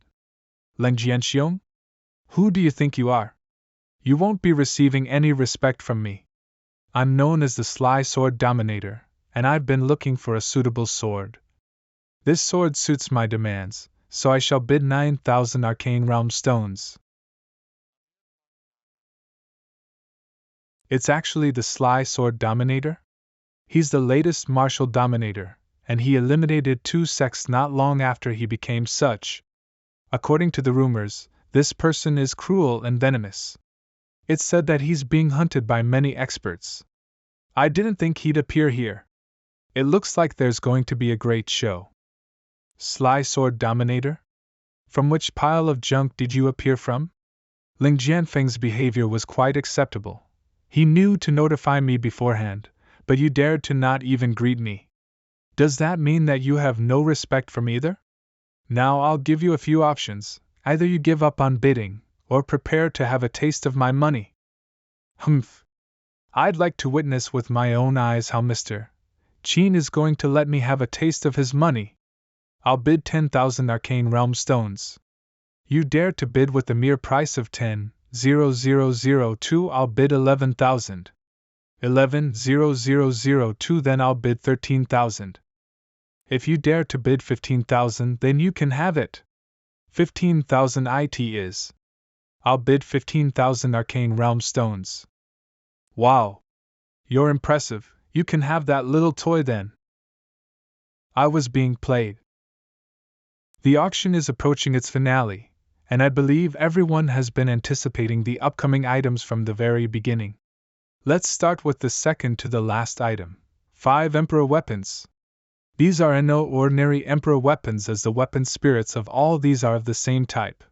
Ling Jianxiong? Who do you think you are? You won't be receiving any respect from me. I'm known as the Sly Sword Dominator, and I've been looking for a suitable sword. This sword suits my demands, so I shall bid 9,000 arcane realm stones. It's actually the Sly Sword Dominator? He's the latest martial dominator, and he eliminated 2 sects not long after he became such. According to the rumors, this person is cruel and venomous. It's said that he's being hunted by many experts. I didn't think he'd appear here. It looks like there's going to be a great show. Sly Sword Dominator? From which pile of junk did you appear from? Ling Jianfeng's behavior was quite acceptable. He knew to notify me beforehand, but you dared to not even greet me. Does that mean that you have no respect for me either? Now I'll give you a few options. Either you give up on bidding, or prepare to have a taste of my money. Humph. I'd like to witness with my own eyes how Mr. Qin is going to let me have a taste of his money. I'll bid 10,000 arcane realm stones. You dare to bid with the mere price of 10,002. I'll bid 11,000. 11,002. Then I'll bid 13,000. If you dare to bid 15,000, then you can have it. 15,000 it is. I'll bid 15,000 arcane realm stones. Wow! You're impressive. You can have that little toy then. I was being played. The auction is approaching its finale, and I believe everyone has been anticipating the upcoming items from the very beginning. Let's start with the second to the last item. 5 Emperor Weapons. These are no ordinary Emperor weapons, as the weapon spirits of all these are of the same type.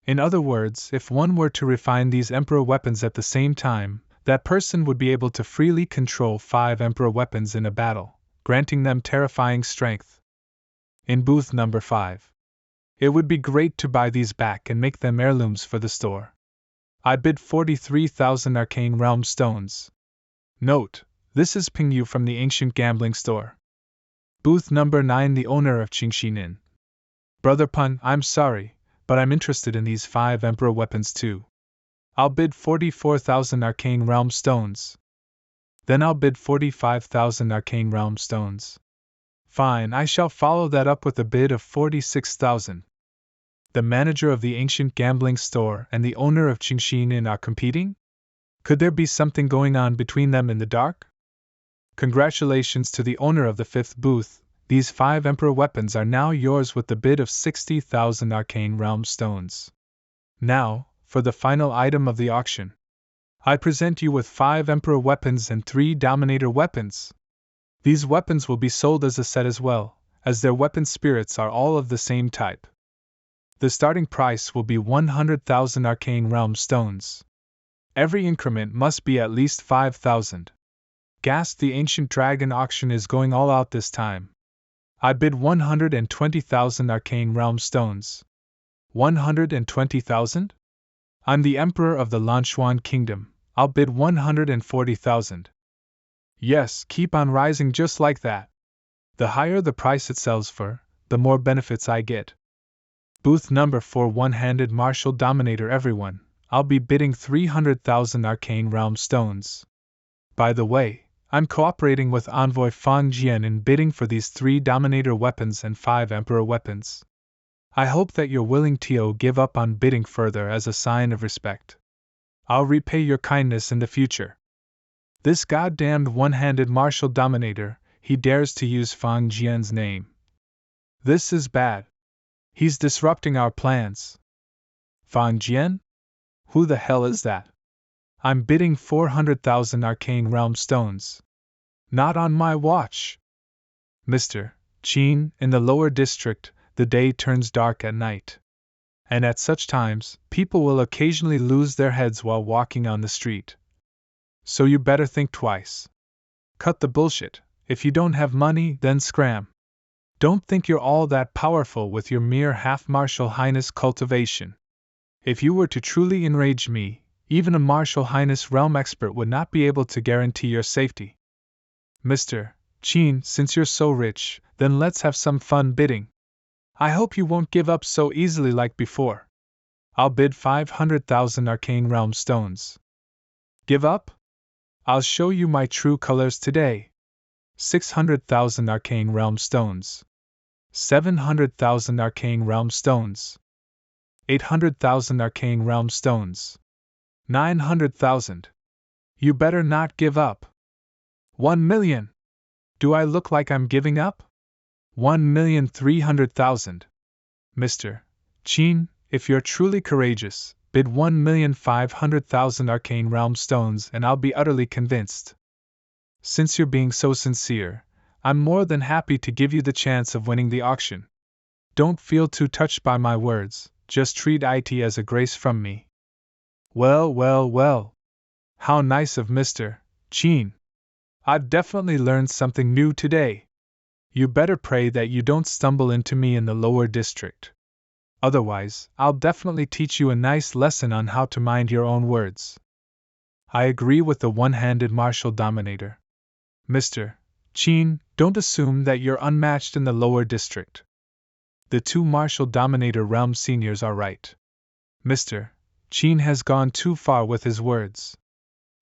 In other words, if one were to refine these Emperor weapons at the same time, that person would be able to freely control 5 Emperor weapons in a battle, granting them terrifying strength. In booth number 5. It would be great to buy these back and make them heirlooms for the store. I bid 43,000 arcane realm stones. Note, this is Pingyu from the ancient gambling store. Booth number 9. The owner of Qin Nan. Brother Pun, I'm sorry, but I'm interested in these 5 Emperor weapons too. I'll bid 44,000 arcane realm stones. Then I'll bid 45,000 arcane realm stones. Fine, I shall follow that up with a bid of 46,000. The manager of the ancient gambling store and the owner of Qin Nan are competing? Could there be something going on between them in the dark? Congratulations to the owner of the 5th booth. These 5 Emperor weapons are now yours with the bid of 60,000 arcane realm stones. Now, for the final item of the auction. I present you with 5 Emperor weapons and 3 Dominator weapons. These weapons will be sold as a set as well, as their weapon spirits are all of the same type. The starting price will be 100,000 arcane realm stones. Every increment must be at least 5,000. Gasped the ancient dragon. Auction is going all out this time. I bid 120,000 arcane realm stones. 120,000? I'm the emperor of the Linshui kingdom. I'll bid 140,000. Yes, keep on rising just like that. The higher the price it sells for, the more benefits I get. Booth number 4. One-handed martial dominator. Everyone, I'll be bidding 300,000 arcane realm stones. By the way, I'm cooperating with Envoy Fang Jian in bidding for these 3 Dominator weapons and 5 Emperor weapons. I hope that you're willing to give up on bidding further as a sign of respect. I'll repay your kindness in the future. This goddamned one-handed martial dominator, he dares to use Fang Jian's name. This is bad. He's disrupting our plans. Fang Jian? Who the hell is that? I'm bidding 400,000 arcane realm stones. Not on my watch. Mr. Qin, in the lower district, the day turns dark at night. And at such times, people will occasionally lose their heads while walking on the street. So you better think twice. Cut the bullshit. If you don't have money, then scram. Don't think you're all that powerful with your mere half-martial highness cultivation. If you were to truly enrage me, even a martial highness realm expert would not be able to guarantee your safety. Mr. Qin, since you're so rich, then let's have some fun bidding. I hope you won't give up so easily like before. I'll bid 500,000 arcane realm stones. Give up? I'll show you my true colors today. 600,000 arcane realm stones. 700,000 arcane realm stones. 800,000 arcane realm stones. 900,000. You better not give up. 1 million. Do I look like I'm giving up? 1,300,000. Mr. Qin, if you're truly courageous, bid 1,500,000 arcane realm stones and I'll be utterly convinced. Since you're being so sincere, I'm more than happy to give you the chance of winning the auction. Don't feel too touched by my words, just treat it as a grace from me. Well, well, well. How nice of Mr. Qin. I've definitely learned something new today. You better pray that you don't stumble into me in the lower district. Otherwise, I'll definitely teach you a nice lesson on how to mind your own words. I agree with the one-handed martial dominator. Mr. Qin, don't assume that you're unmatched in the lower district. The two martial dominator realm seniors are right. Mr. Qin has gone too far with his words.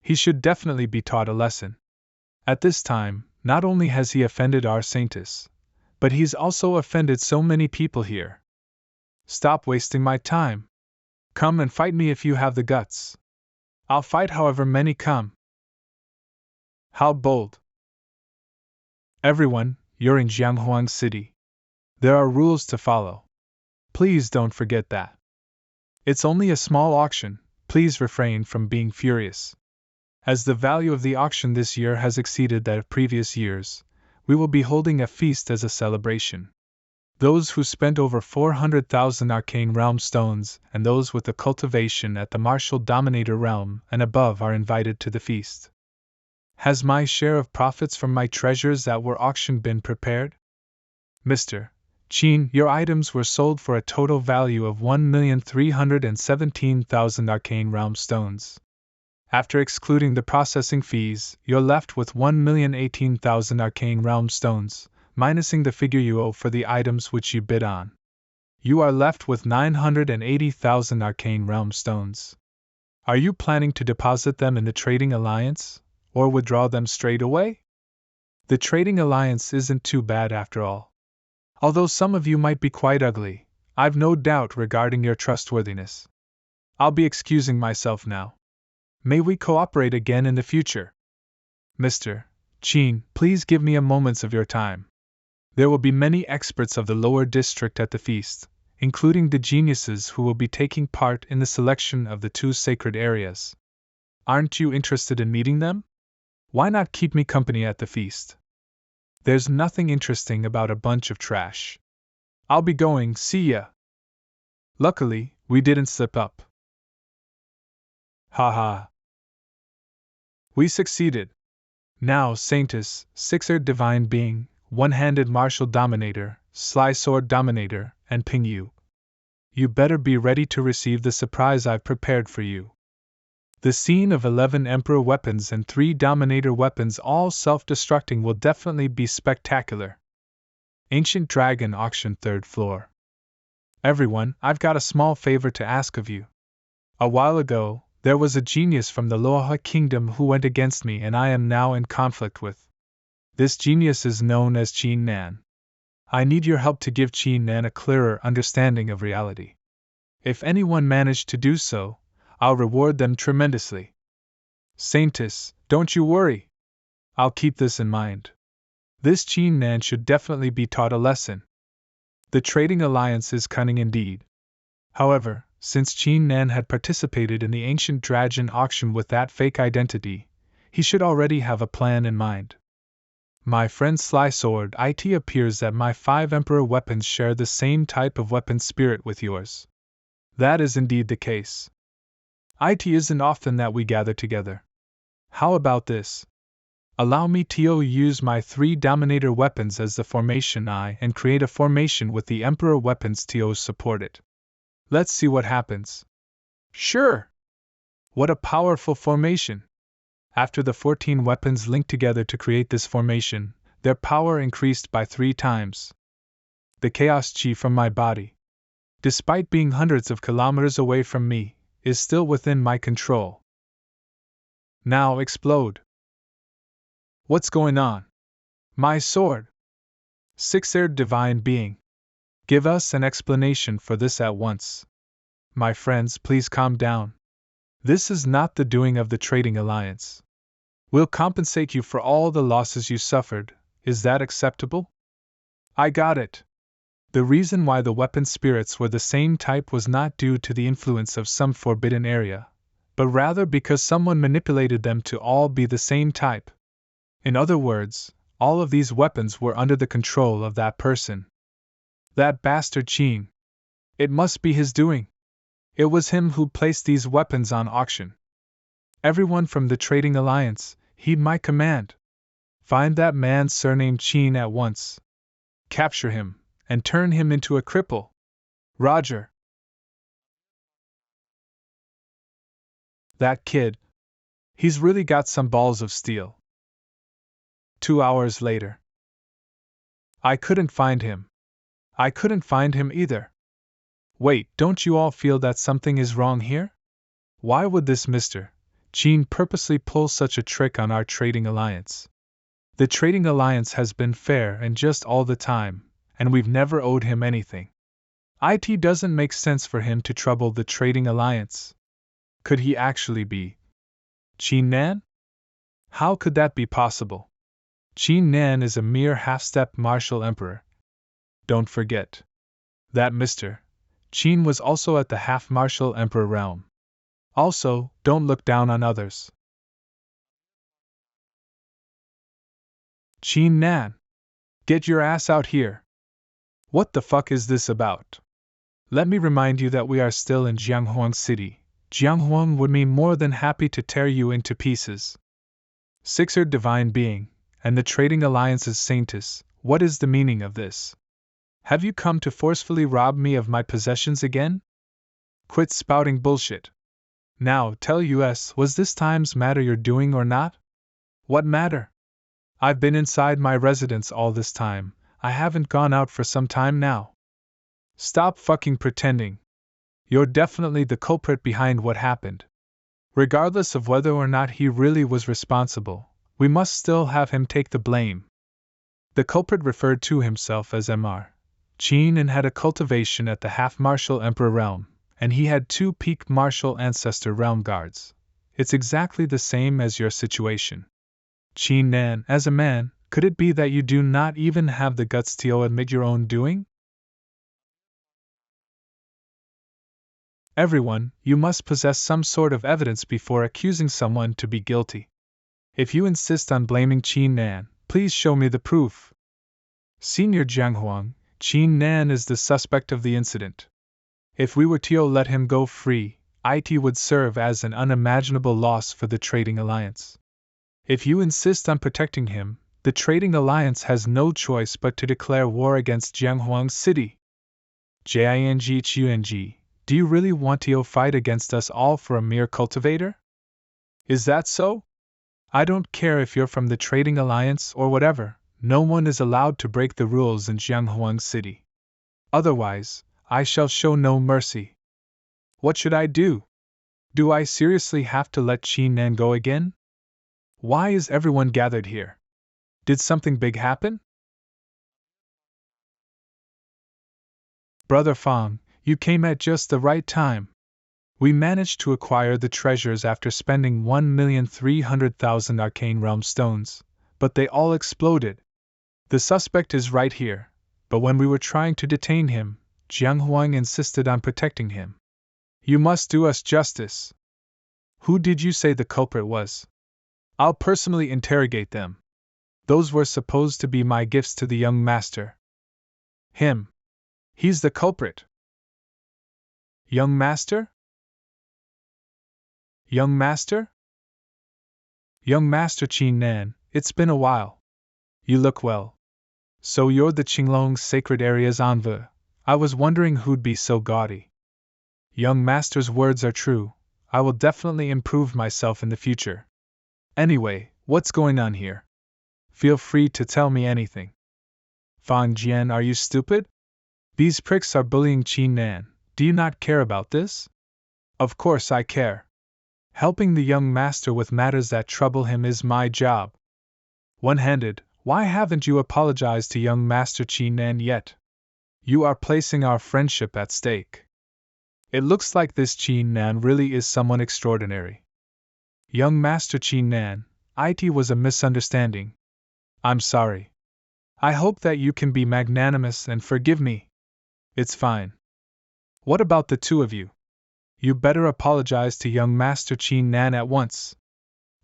He should definitely be taught a lesson. At this time, not only has he offended our saintess, but he's also offended so many people here. Stop wasting my time. Come and fight me if you have the guts. I'll fight however many come. How bold. Everyone, you're in Jianghuang City. There are rules to follow. Please don't forget that. It's only a small auction, please refrain from being furious. As the value of the auction this year has exceeded that of previous years, we will be holding a feast as a celebration. Those who spent over 400,000 arcane realm stones and those with the cultivation at the martial dominator realm and above are invited to the feast. Has my share of profits from my treasures that were auctioned been prepared? Mr. Qin, your items were sold for a total value of 1,317,000 arcane realm stones. After excluding the processing fees, you're left with 1,018,000 arcane realm stones, minusing the figure you owe for the items which you bid on. You are left with 980,000 arcane realm stones. Are you planning to deposit them in the trading alliance, or withdraw them straight away? The trading alliance isn't too bad after all. Although some of you might be quite ugly, I've no doubt regarding your trustworthiness. I'll be excusing myself now. May we cooperate again in the future? Mr. Qin, please give me a moment of your time. There will be many experts of the lower district at the feast, including the geniuses who will be taking part in the selection of the two sacred areas. Aren't you interested in meeting them? Why not keep me company at the feast? There's nothing interesting about a bunch of trash. I'll be going, see ya. Luckily, we didn't slip up. Ha ha. We succeeded. Now, Saintess, Sixer Divine Being, One-Handed Martial Dominator, Sly Sword Dominator, and Ping Yu. You better be ready to receive the surprise I've prepared for you. The scene of 11 Emperor weapons and 3 Dominator weapons all self-destructing will definitely be spectacular. Ancient Dragon Auction 3rd floor. Everyone, I've got a small favor to ask of you. A while ago, there was a genius from the Loha Kingdom who went against me and I am now in conflict with. This genius is known as Qin Nan. I need your help to give Qin Nan a clearer understanding of reality. If anyone managed to do so, I'll reward them tremendously. Saintess, don't you worry. I'll keep this in mind. This Qin Nan should definitely be taught a lesson. The trading alliance is cunning indeed. However, since Qin Nan had participated in the ancient dragon auction with that fake identity, he should already have a plan in mind. My friend Sly Sword, it appears that my 5 Emperor weapons share the same type of weapon spirit with yours. That is indeed the case. It isn't often that we gather together. How about this? Allow me to use my 3 Dominator weapons as the formation and create a formation with the Emperor weapons to support it. Let's see what happens. Sure! What a powerful formation! After the 14 weapons linked together to create this formation, their power increased by 3 times. The chaos chi from my body, despite being hundreds of kilometers away from me, is still within my control. Now explode. What's going on? My sword! Six-haired divine being. Give us an explanation for this at once. My friends, please calm down. This is not the doing of the trading alliance. We'll compensate you for all the losses you suffered, is that acceptable? I got it. The reason why the weapon spirits were the same type was not due to the influence of some forbidden area, but rather because someone manipulated them to all be the same type. In other words, all of these weapons were under the control of that person. That bastard Qin. It must be his doing. It was him who placed these weapons on auction. Everyone from the Trading Alliance, heed my command. Find that man surnamed Qin at once. Capture him, and turn him into a cripple. Roger. That kid. He's really got some balls of steel. 2 hours later. I couldn't find him. I couldn't find him either. Wait, don't you all feel that something is wrong here? Why would this Mr. Qin purposely pull such a trick on our Trading Alliance? The Trading Alliance has been fair and just all the time, and we've never owed him anything. It doesn't make sense for him to trouble the Trading Alliance. Could he actually be Qin Nan? How could that be possible? Qin Nan is a mere half-step martial emperor. Don't forget that Mr. Qin was also at the half-martial emperor realm. Also, don't look down on others. Qin Nan, get your ass out here. What the fuck is this about? Let me remind you that we are still in Jianghuang City. Jianghuang would be more than happy to tear you into pieces. Sixer Divine Being, and the Trading Alliance's Saintess, what is the meaning of this? Have you come to forcefully rob me of my possessions again? Quit spouting bullshit. Now, tell us, was this time's matter you're doing or not? What matter? I've been inside my residence all this time. I haven't gone out for some time now. Stop fucking pretending. You're definitely the culprit behind what happened. Regardless of whether or not he really was responsible, we must still have him take the blame. The culprit referred to himself as Mr. Qin and had a cultivation at the half-martial emperor realm, and he had 2 peak martial ancestor realm guards. It's exactly the same as your situation. Qin Nan, as a man, could it be that you do not even have the guts to admit your own doing? Everyone, you must possess some sort of evidence before accusing someone to be guilty. If you insist on blaming Qin Nan, please show me the proof. Senior Jianghuang, Qin Nan is the suspect of the incident. If we were to let him go free, it would serve as an unimaginable loss for the Trading Alliance. If you insist on protecting him, the Trading Alliance has no choice but to declare war against Jianghuang City. Jingqng, do you really want to fight against us all for a mere cultivator? Is that so? I don't care if you're from the Trading Alliance or whatever, no one is allowed to break the rules in Jianghuang City. Otherwise, I shall show no mercy. What should I do? Do I seriously have to let Qin Nan go again? Why is everyone gathered here? Did something big happen? Brother Fang, you came at just the right time. We managed to acquire the treasures after spending 1,300,000 arcane realm stones, but they all exploded. The suspect is right here, but when we were trying to detain him, Jianghuang insisted on protecting him. You must do us justice. Who did you say the culprit was? I'll personally interrogate them. Those were supposed to be my gifts to the young master. Him. He's the culprit. Young master? Young master? Young master Qin Nan, it's been a while. You look well. So you're the Qinglong's sacred area's envoy. I was wondering who'd be so gaudy. Young master's words are true. I will definitely improve myself in the future. Anyway, what's going on here? Feel free to tell me anything. Fang Jian, are you stupid? These pricks are bullying Qin Nan. Do you not care about this? Of course I care. Helping the young master with matters that trouble him is my job. One-handed, why haven't you apologized to young master Qin Nan yet? You are placing our friendship at stake. It looks like this Qin Nan really is someone extraordinary. Young master Qin Nan, it was a misunderstanding. I'm sorry. I hope that you can be magnanimous and forgive me. It's fine. What about the two of you? You better apologize to young Master Qin Nan at once.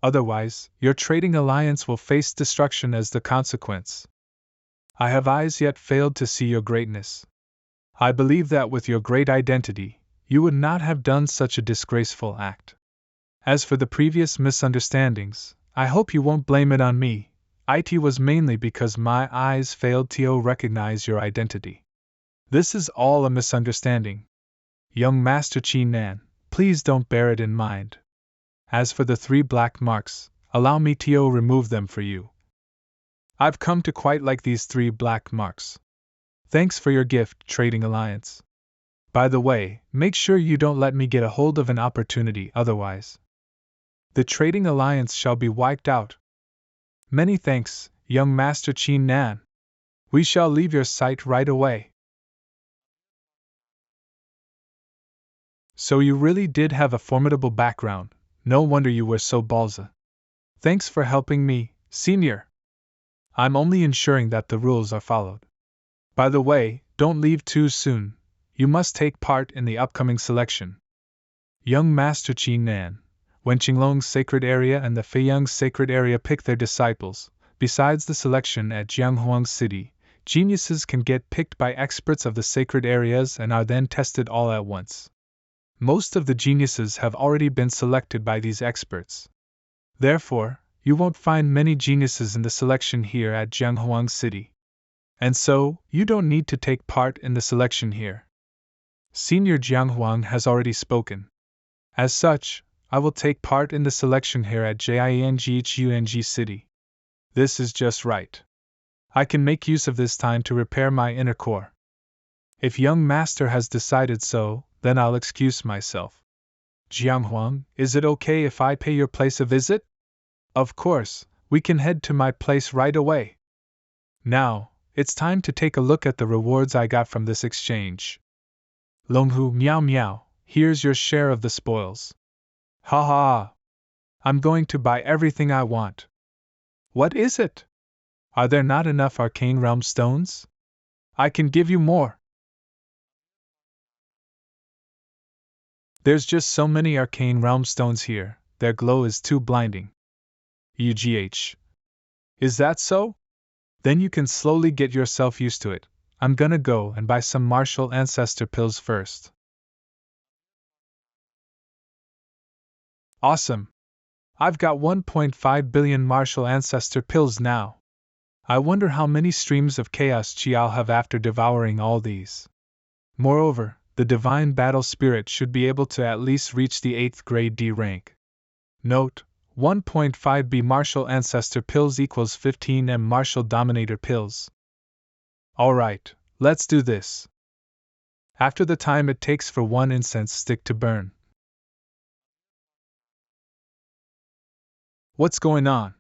Otherwise, your trading alliance will face destruction as the consequence. I have eyes yet failed to see your greatness. I believe that with your great identity, you would not have done such a disgraceful act. As for the previous misunderstandings, I hope you won't blame it on me. It was mainly because my eyes failed to recognize your identity. This is all a misunderstanding. Young Master Qin Nan, please don't bear it in mind. As for the 3 black marks, allow me to remove them for you. I've come to quite like these 3 black marks. Thanks for your gift, Trading Alliance. By the way, make sure you don't let me get a hold of an opportunity otherwise. The Trading Alliance shall be wiped out. Many thanks, young Master Qin Nan. We shall leave your sight right away. So you really did have a formidable background, no wonder you were so ballsy. Thanks for helping me, senior. I'm only ensuring that the rules are followed. By the way, don't leave too soon, you must take part in the upcoming selection. Young Master Qin Nan, when Qinglong's sacred area and the Feiyang's sacred area pick their disciples, besides the selection at Jianghuang City, geniuses can get picked by experts of the sacred areas and are then tested all at once. Most of the geniuses have already been selected by these experts. Therefore, you won't find many geniuses in the selection here at Jianghuang City. And so, you don't need to take part in the selection here. Senior Jianghuang has already spoken. As such, I will take part in the selection here at Jianghuang City. This is just right. I can make use of this time to repair my inner core. If young master has decided so, then I'll excuse myself. Jianghuang, is it okay if I pay your place a visit? Of course, we can head to my place right away. Now, it's time to take a look at the rewards I got from this exchange. Longhu, meow meow, here's your share of the spoils. Ha ha! I'm going to buy everything I want. What is it? Are there not enough arcane realm stones? I can give you more. There's just so many arcane realm stones here, their glow is too blinding. UGH. Is that so? Then you can slowly get yourself used to it. I'm gonna go and buy some martial ancestor pills first. Awesome! I've got 1.5 billion martial ancestor pills now. I wonder how many streams of chaos chi I'll have after devouring all these. Moreover, the divine battle spirit should be able to at least reach the 8th grade D rank. Note, 1.5 B martial ancestor pills equals 15 M martial dominator pills. Alright, let's do this. After the time it takes for one incense stick to burn. What's going on?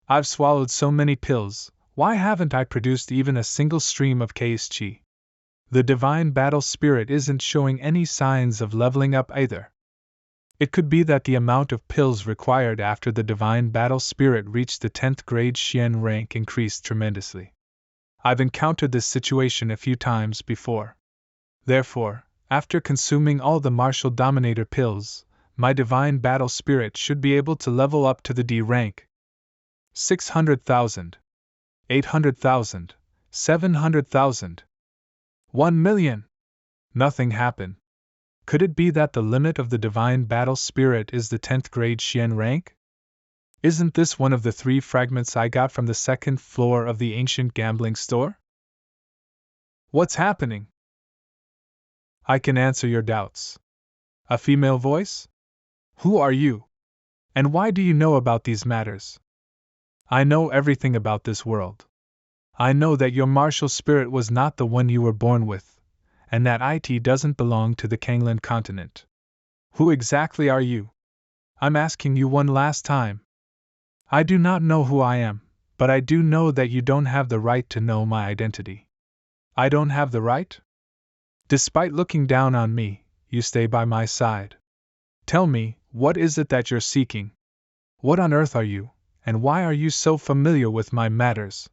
I've swallowed so many pills, why haven't I produced even a single stream of chaos chi? The divine battle spirit isn't showing any signs of leveling up either. It could be that the amount of pills required after the divine battle spirit reached the 10th grade Xian rank increased tremendously. I've encountered this situation a few times before. Therefore, after consuming all the martial dominator pills, my divine battle spirit should be able to level up to the D rank. 600,000, 800,000, 700,000, 1 million. Nothing happened. Could it be that the limit of the divine battle spirit is the 10th grade Xian rank? Isn't this one of the 3 fragments I got from the 2nd floor of the ancient gambling store? What's happening? I can answer your doubts. A female voice? Who are you? And why do you know about these matters? I know everything about this world. I know that your martial spirit was not the one you were born with, and that it doesn't belong to the Canglan Continent. Who exactly are you? I'm asking you one last time. I do not know who I am, but I do know that you don't have the right to know my identity. I don't have the right? Despite looking down on me, you stay by my side. Tell me, what is it that you're seeking? What on earth are you, and why are you so familiar with my matters?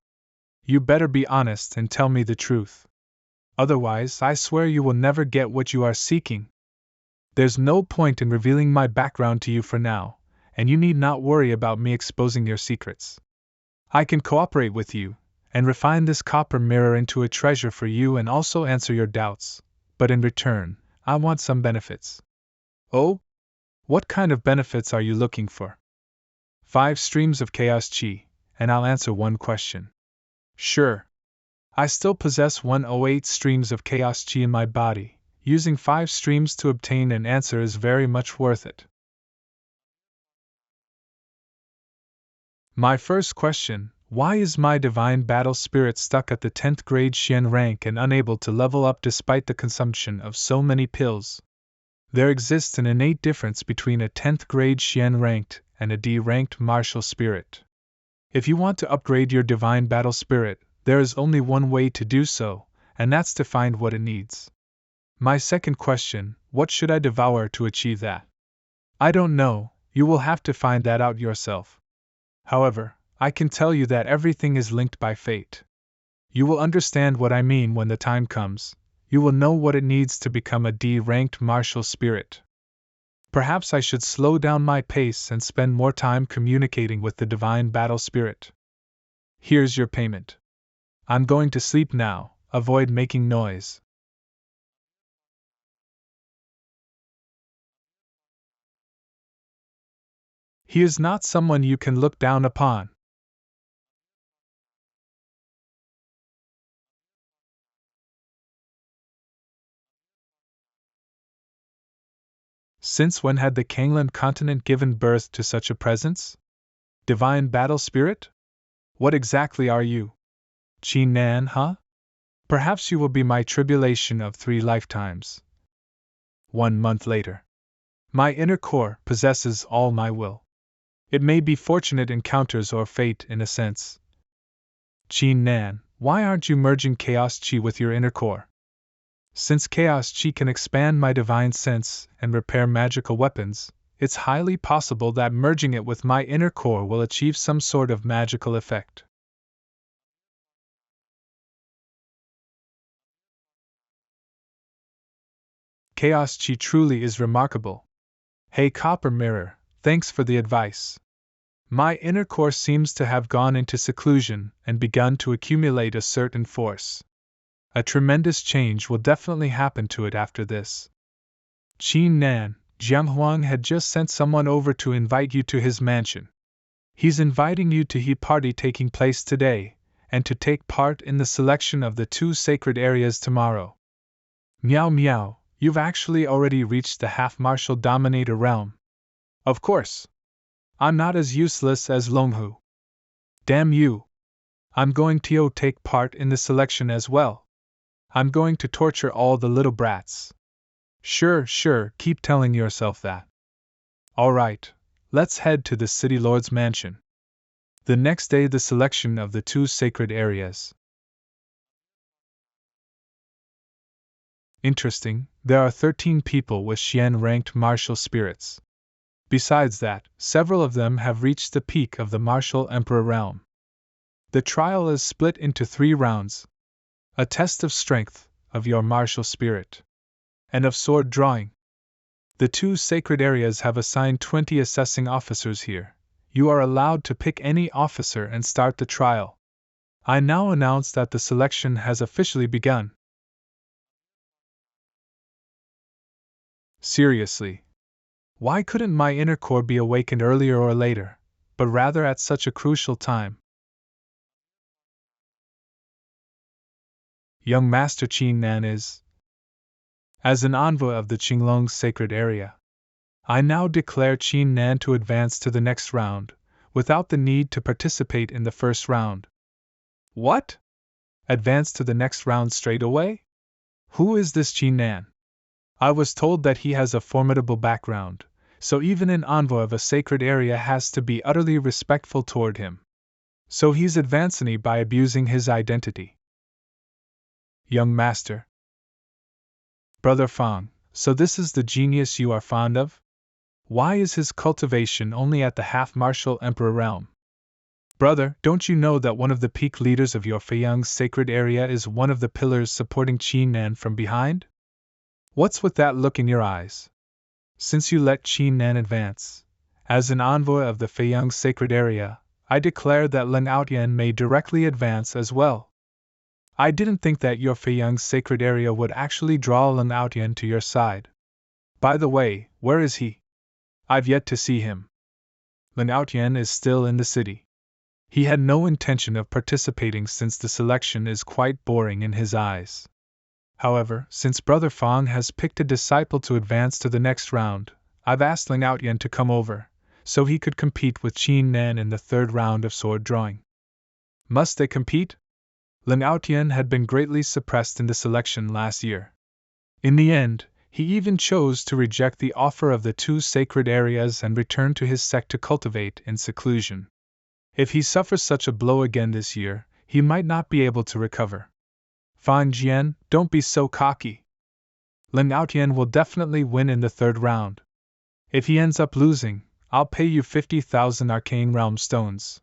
You better be honest and tell me the truth. Otherwise, I swear you will never get what you are seeking. There's no point in revealing my background to you for now, and you need not worry about me exposing your secrets. I can cooperate with you, and refine this copper mirror into a treasure for you and also answer your doubts, but in return, I want some benefits. Oh? What kind of benefits are you looking for? 5 streams of chaos chi, and I'll answer one question. Sure. I still possess 108 streams of chaos chi in my body. Using 5 streams to obtain an answer is very much worth it. My first question: why is my divine battle spirit stuck at the 10th grade Xian rank and unable to level up despite the consumption of so many pills? There exists an innate difference between a 10th grade Xian ranked and a D ranked martial spirit. If you want to upgrade your divine battle spirit, there is only one way to do so, and that's to find what it needs. My second question: what should I devour to achieve that? I don't know, you will have to find that out yourself. However, I can tell you that everything is linked by fate. You will understand what I mean when the time comes. You will know what it needs to become a D-ranked martial spirit. Perhaps I should slow down my pace and spend more time communicating with the divine battle spirit. Here's your payment. I'm going to sleep now, avoid making noise. He is not someone you can look down upon. Since when had the Canglan Continent given birth to such a presence? Divine battle spirit? What exactly are you? Qin Nan, huh? Perhaps you will be my tribulation of 3 lifetimes. 1 month later. My inner core possesses all my will. It may be fortunate encounters or fate in a sense. Qin Nan, why aren't you merging chaos chi with your inner core? Since chaos chi can expand my divine sense and repair magical weapons, it's highly possible that merging it with my inner core will achieve some sort of magical effect. Chaos chi truly is remarkable. Hey Copper Mirror, thanks for the advice. My inner core seems to have gone into seclusion and begun to accumulate a certain force. A tremendous change will definitely happen to it after this. Qin Nan, Jiang Huang had just sent someone over to invite you to his mansion. He's inviting you to a party taking place today, and to take part in the selection of the 2 sacred areas tomorrow. Meow meow, you've actually already reached the half-martial dominator realm. Of course. I'm not as useless as Longhu. Damn you. I'm going to take part in the selection as well. I'm going to torture all the little brats. Sure, keep telling yourself that. Alright, let's head to the city lord's mansion. The next day, the selection of the 2 sacred areas. Interesting, there are 13 people with Xian-ranked martial spirits. Besides that, several of them have reached the peak of the martial emperor realm. The trial is split into 3 rounds. A test of strength, of your martial spirit, and of sword drawing. The 2 sacred areas have assigned 20 assessing officers here. You are allowed to pick any officer and start the trial. I now announce that the selection has officially begun. Seriously. Why couldn't my inner core be awakened earlier or later, but rather at such a crucial time? Young Master Qin Nan is. As an envoy of the Qinglong's sacred area, I now declare Qin Nan to advance to the next round, without the need to participate in the first round. What? Advance to the next round straight away? Who is this Qin Nan? I was told that he has a formidable background, so even an envoy of a sacred area has to be utterly respectful toward him. So he's advancing by abusing his identity. Young Master. Brother Fang, so this is the genius you are fond of? Why is his cultivation only at the half-martial emperor realm? Brother, don't you know that one of the peak leaders of your Feiyang's sacred area is one of the pillars supporting Qin Nan from behind? What's with that look in your eyes? Since you let Qin Nan advance, as an envoy of the Feiyang's sacred area, I declare that Lin Outyan may directly advance as well. I didn't think that your Feiyang's sacred area would actually draw Lin Outyan to your side. By the way, where is he? I've yet to see him. Lin Outyan is still in the city. He had no intention of participating since the selection is quite boring in his eyes. However, since Brother Fang has picked a disciple to advance to the next round, I've asked Lin Outyan to come over, so he could compete with Qin Nan in the third round of sword drawing. Must they compete? Lin Outyan had been greatly suppressed in the selection last year. In the end, he even chose to reject the offer of the 2 sacred areas and return to his sect to cultivate in seclusion. If he suffers such a blow again this year, he might not be able to recover. Fan Jian, don't be so cocky. Lin Outyan will definitely win in the third round. If he ends up losing, I'll pay you 50,000 arcane realm stones.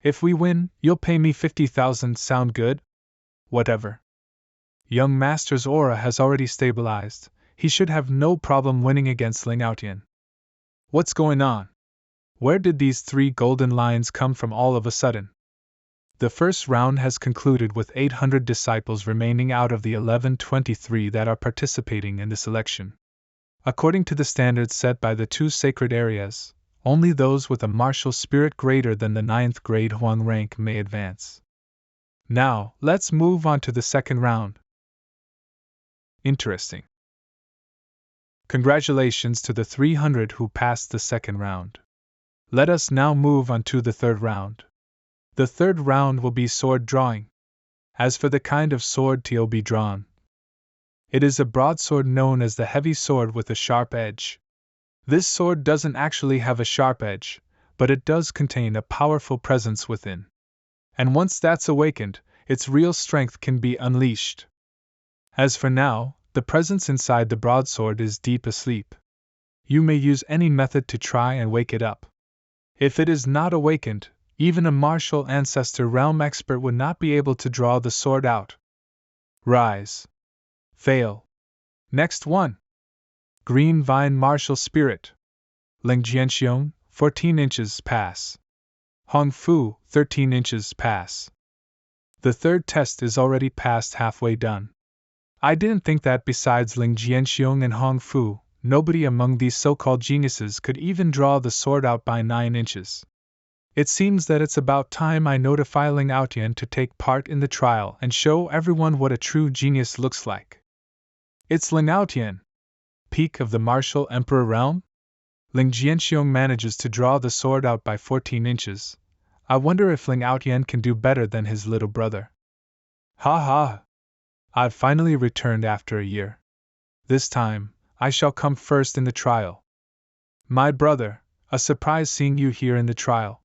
If we win, you'll pay me 50,000. Sound good? Whatever. Young Master's aura has already stabilized. He should have no problem winning against Lin Outyan. What's going on? Where did these 3 golden lions come from all of a sudden? The first round has concluded with 800 disciples remaining out of the 1123 that are participating in the selection. According to the standards set by the 2 sacred areas, only those with a martial spirit greater than the 9th grade Huang rank may advance. Now, let's move on to the second round. Interesting. Congratulations to the 300 who passed the second round. Let us now move on to the third round. The third round will be sword drawing. As for the kind of sword to be drawn, it is a broadsword known as the heavy sword with a sharp edge. This sword doesn't actually have a sharp edge, but it does contain a powerful presence within. And once that's awakened, its real strength can be unleashed. As for now, the presence inside the broadsword is deep asleep. You may use any method to try and wake it up. If it is not awakened, even a martial ancestor realm expert would not be able to draw the sword out. Rise. Fail. Next one. Green Vine Martial Spirit. Ling Jianxiong, 14 inches pass. Hong Fu, 13 inches pass. The third test is already past halfway done. I didn't think that besides Ling Jianxiong and Hong Fu, nobody among these so-called geniuses could even draw the sword out by 9 inches. It seems that it's about time I notify Lin Outyan to take part in the trial and show everyone what a true genius looks like. It's Lin Outyan, peak of the martial emperor realm? Ling Jianxiong manages to draw the sword out by 14 inches. I wonder if Lin Outyan can do better than his little brother. Ha ha! I've finally returned after a year. This time, I shall come first in the trial. My brother, a surprise seeing you here in the trial.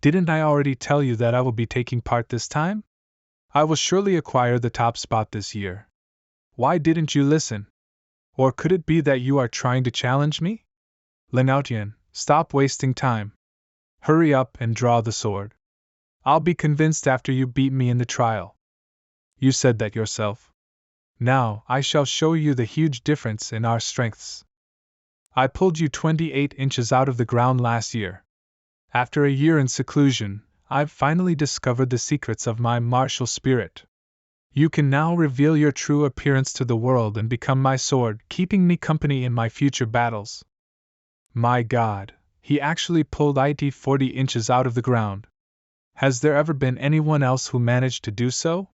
Didn't I already tell you that I will be taking part this time? I will surely acquire the top spot this year. Why didn't you listen? Or could it be that you are trying to challenge me? Lin Outyan, stop wasting time. Hurry up and draw the sword. I'll be convinced after you beat me in the trial. You said that yourself. Now, I shall show you the huge difference in our strengths. I pulled you 28 inches out of the ground last year. After a year in seclusion, I've finally discovered the secrets of my martial spirit. You can now reveal your true appearance to the world and become my sword, keeping me company in my future battles. My God, he actually pulled it 40 inches out of the ground. Has there ever been anyone else who managed to do so?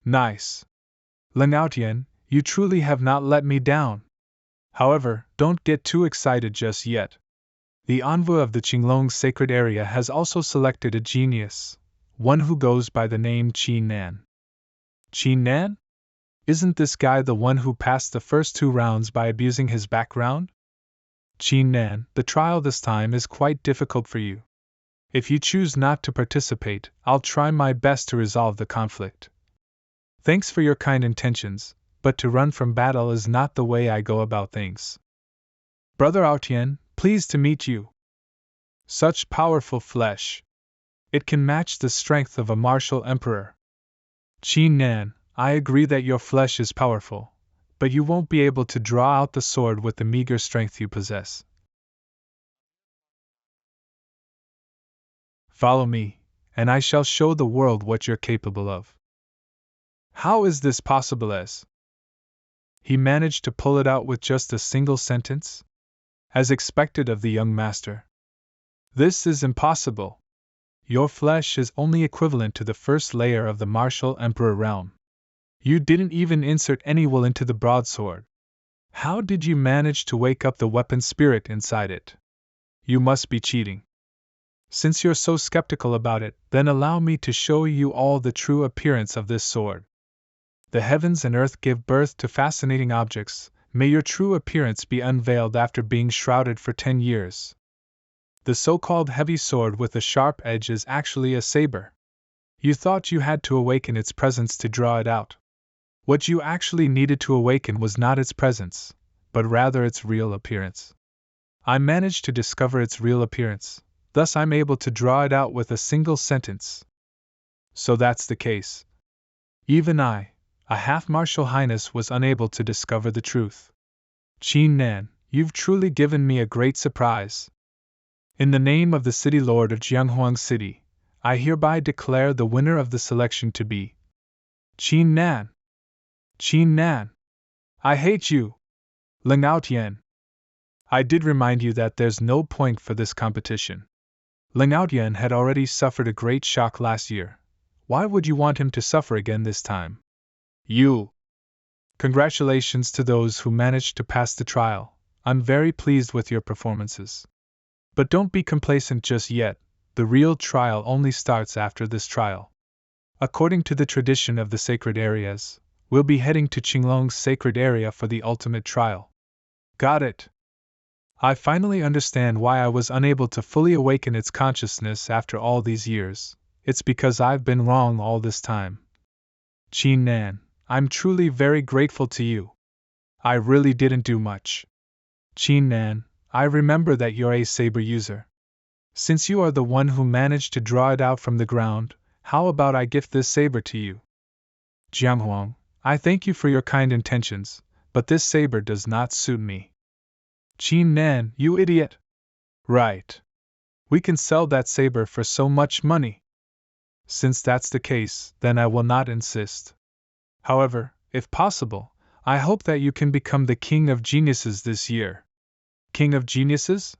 Nice. Lin Outyan, you truly have not let me down. However, don't get too excited just yet. The envoy of the Qinglong sacred area has also selected a genius, one who goes by the name Qin Nan. Qin Nan? Isn't this guy the one who passed the first 2 rounds by abusing his background? Qin Nan, the trial this time is quite difficult for you. If you choose not to participate, I'll try my best to resolve the conflict. Thanks for your kind intentions, but to run from battle is not the way I go about things. Brother Outyan, pleased to meet you. Such powerful flesh. It can match the strength of a martial emperor. Qin Nan, I agree that your flesh is powerful, but you won't be able to draw out the sword with the meager strength you possess. Follow me, and I shall show the world what you're capable of. How is this possible as? He managed to pull it out with just a single sentence? As expected of the young master. This is impossible. Your flesh is only equivalent to the first layer of the martial emperor realm. You didn't even insert any will into the broadsword. How did you manage to wake up the weapon spirit inside it? You must be cheating. Since you're so skeptical about it, then allow me to show you all the true appearance of this sword. The heavens and earth give birth to fascinating objects. May your true appearance be unveiled after being shrouded for 10 years. The so-called heavy sword with a sharp edge is actually a saber. You thought you had to awaken its presence to draw it out. What you actually needed to awaken was not its presence, but rather its real appearance. I managed to discover its real appearance, thus I'm able to draw it out with a single sentence. So that's the case. Even I, a half-martial highness, was unable to discover the truth. Qin Nan, you've truly given me a great surprise. In the name of the City Lord of Jianghuang City, I hereby declare the winner of the selection to be Qin Nan. Qin Nan. I hate you. Ling Tian. I did remind you that there's no point for this competition. Ling Tian had already suffered a great shock last year. Why would you want him to suffer again this time? You. Congratulations to those who managed to pass the trial. I'm very pleased with your performances. But don't be complacent just yet, the real trial only starts after this trial. According to the tradition of the sacred areas, we'll be heading to Qinglong's sacred area for the ultimate trial. Got it. I finally understand why I was unable to fully awaken its consciousness after all these years. It's because I've been wrong all this time. Qin Nan, I'm truly very grateful to you. I really didn't do much. Qin Nan, I remember that you're a saber user. Since you are the one who managed to draw it out from the ground, how about I gift this saber to you? Jianghuang, I thank you for your kind intentions, but this saber does not suit me. Qin Nan, you idiot! Right. We can sell that saber for so much money. Since that's the case, then I will not insist. However, if possible, I hope that you can become the King of Geniuses this year. King of Geniuses?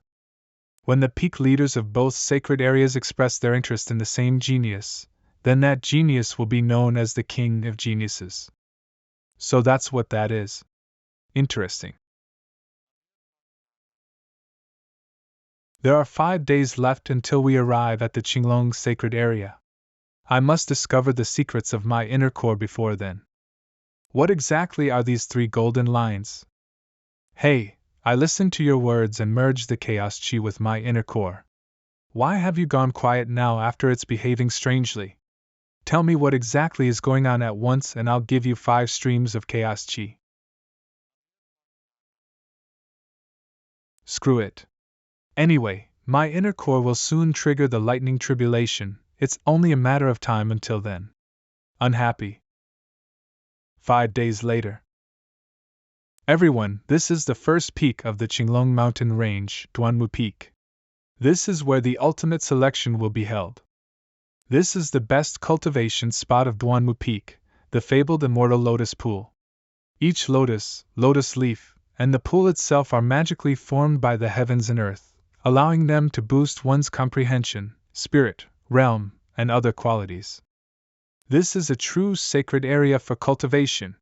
When the peak leaders of both sacred areas express their interest in the same genius, then that genius will be known as the King of Geniuses. So that's what that is. Interesting. There are 5 days left until we arrive at the Qinglong sacred area. I must discover the secrets of my inner core before then. What exactly are these 3 golden lines? Hey, I listened to your words and merged the chaos chi with my inner core. Why have you gone quiet now after it's behaving strangely? Tell me what exactly is going on at once and I'll give you 5 streams of chaos chi. Screw it. Anyway, my inner core will soon trigger the lightning tribulation. It's only a matter of time until then. Unhappy. 5 days later. Everyone, this is the first peak of the Qinglong mountain range, Duanmu Peak. This is where the ultimate selection will be held. This is the best cultivation spot of Duanmu Peak, the fabled immortal lotus pool. Each lotus, lotus leaf, and the pool itself are magically formed by the heavens and earth, allowing them to boost one's comprehension, spirit, realm, and other qualities. This is a true sacred area for cultivation.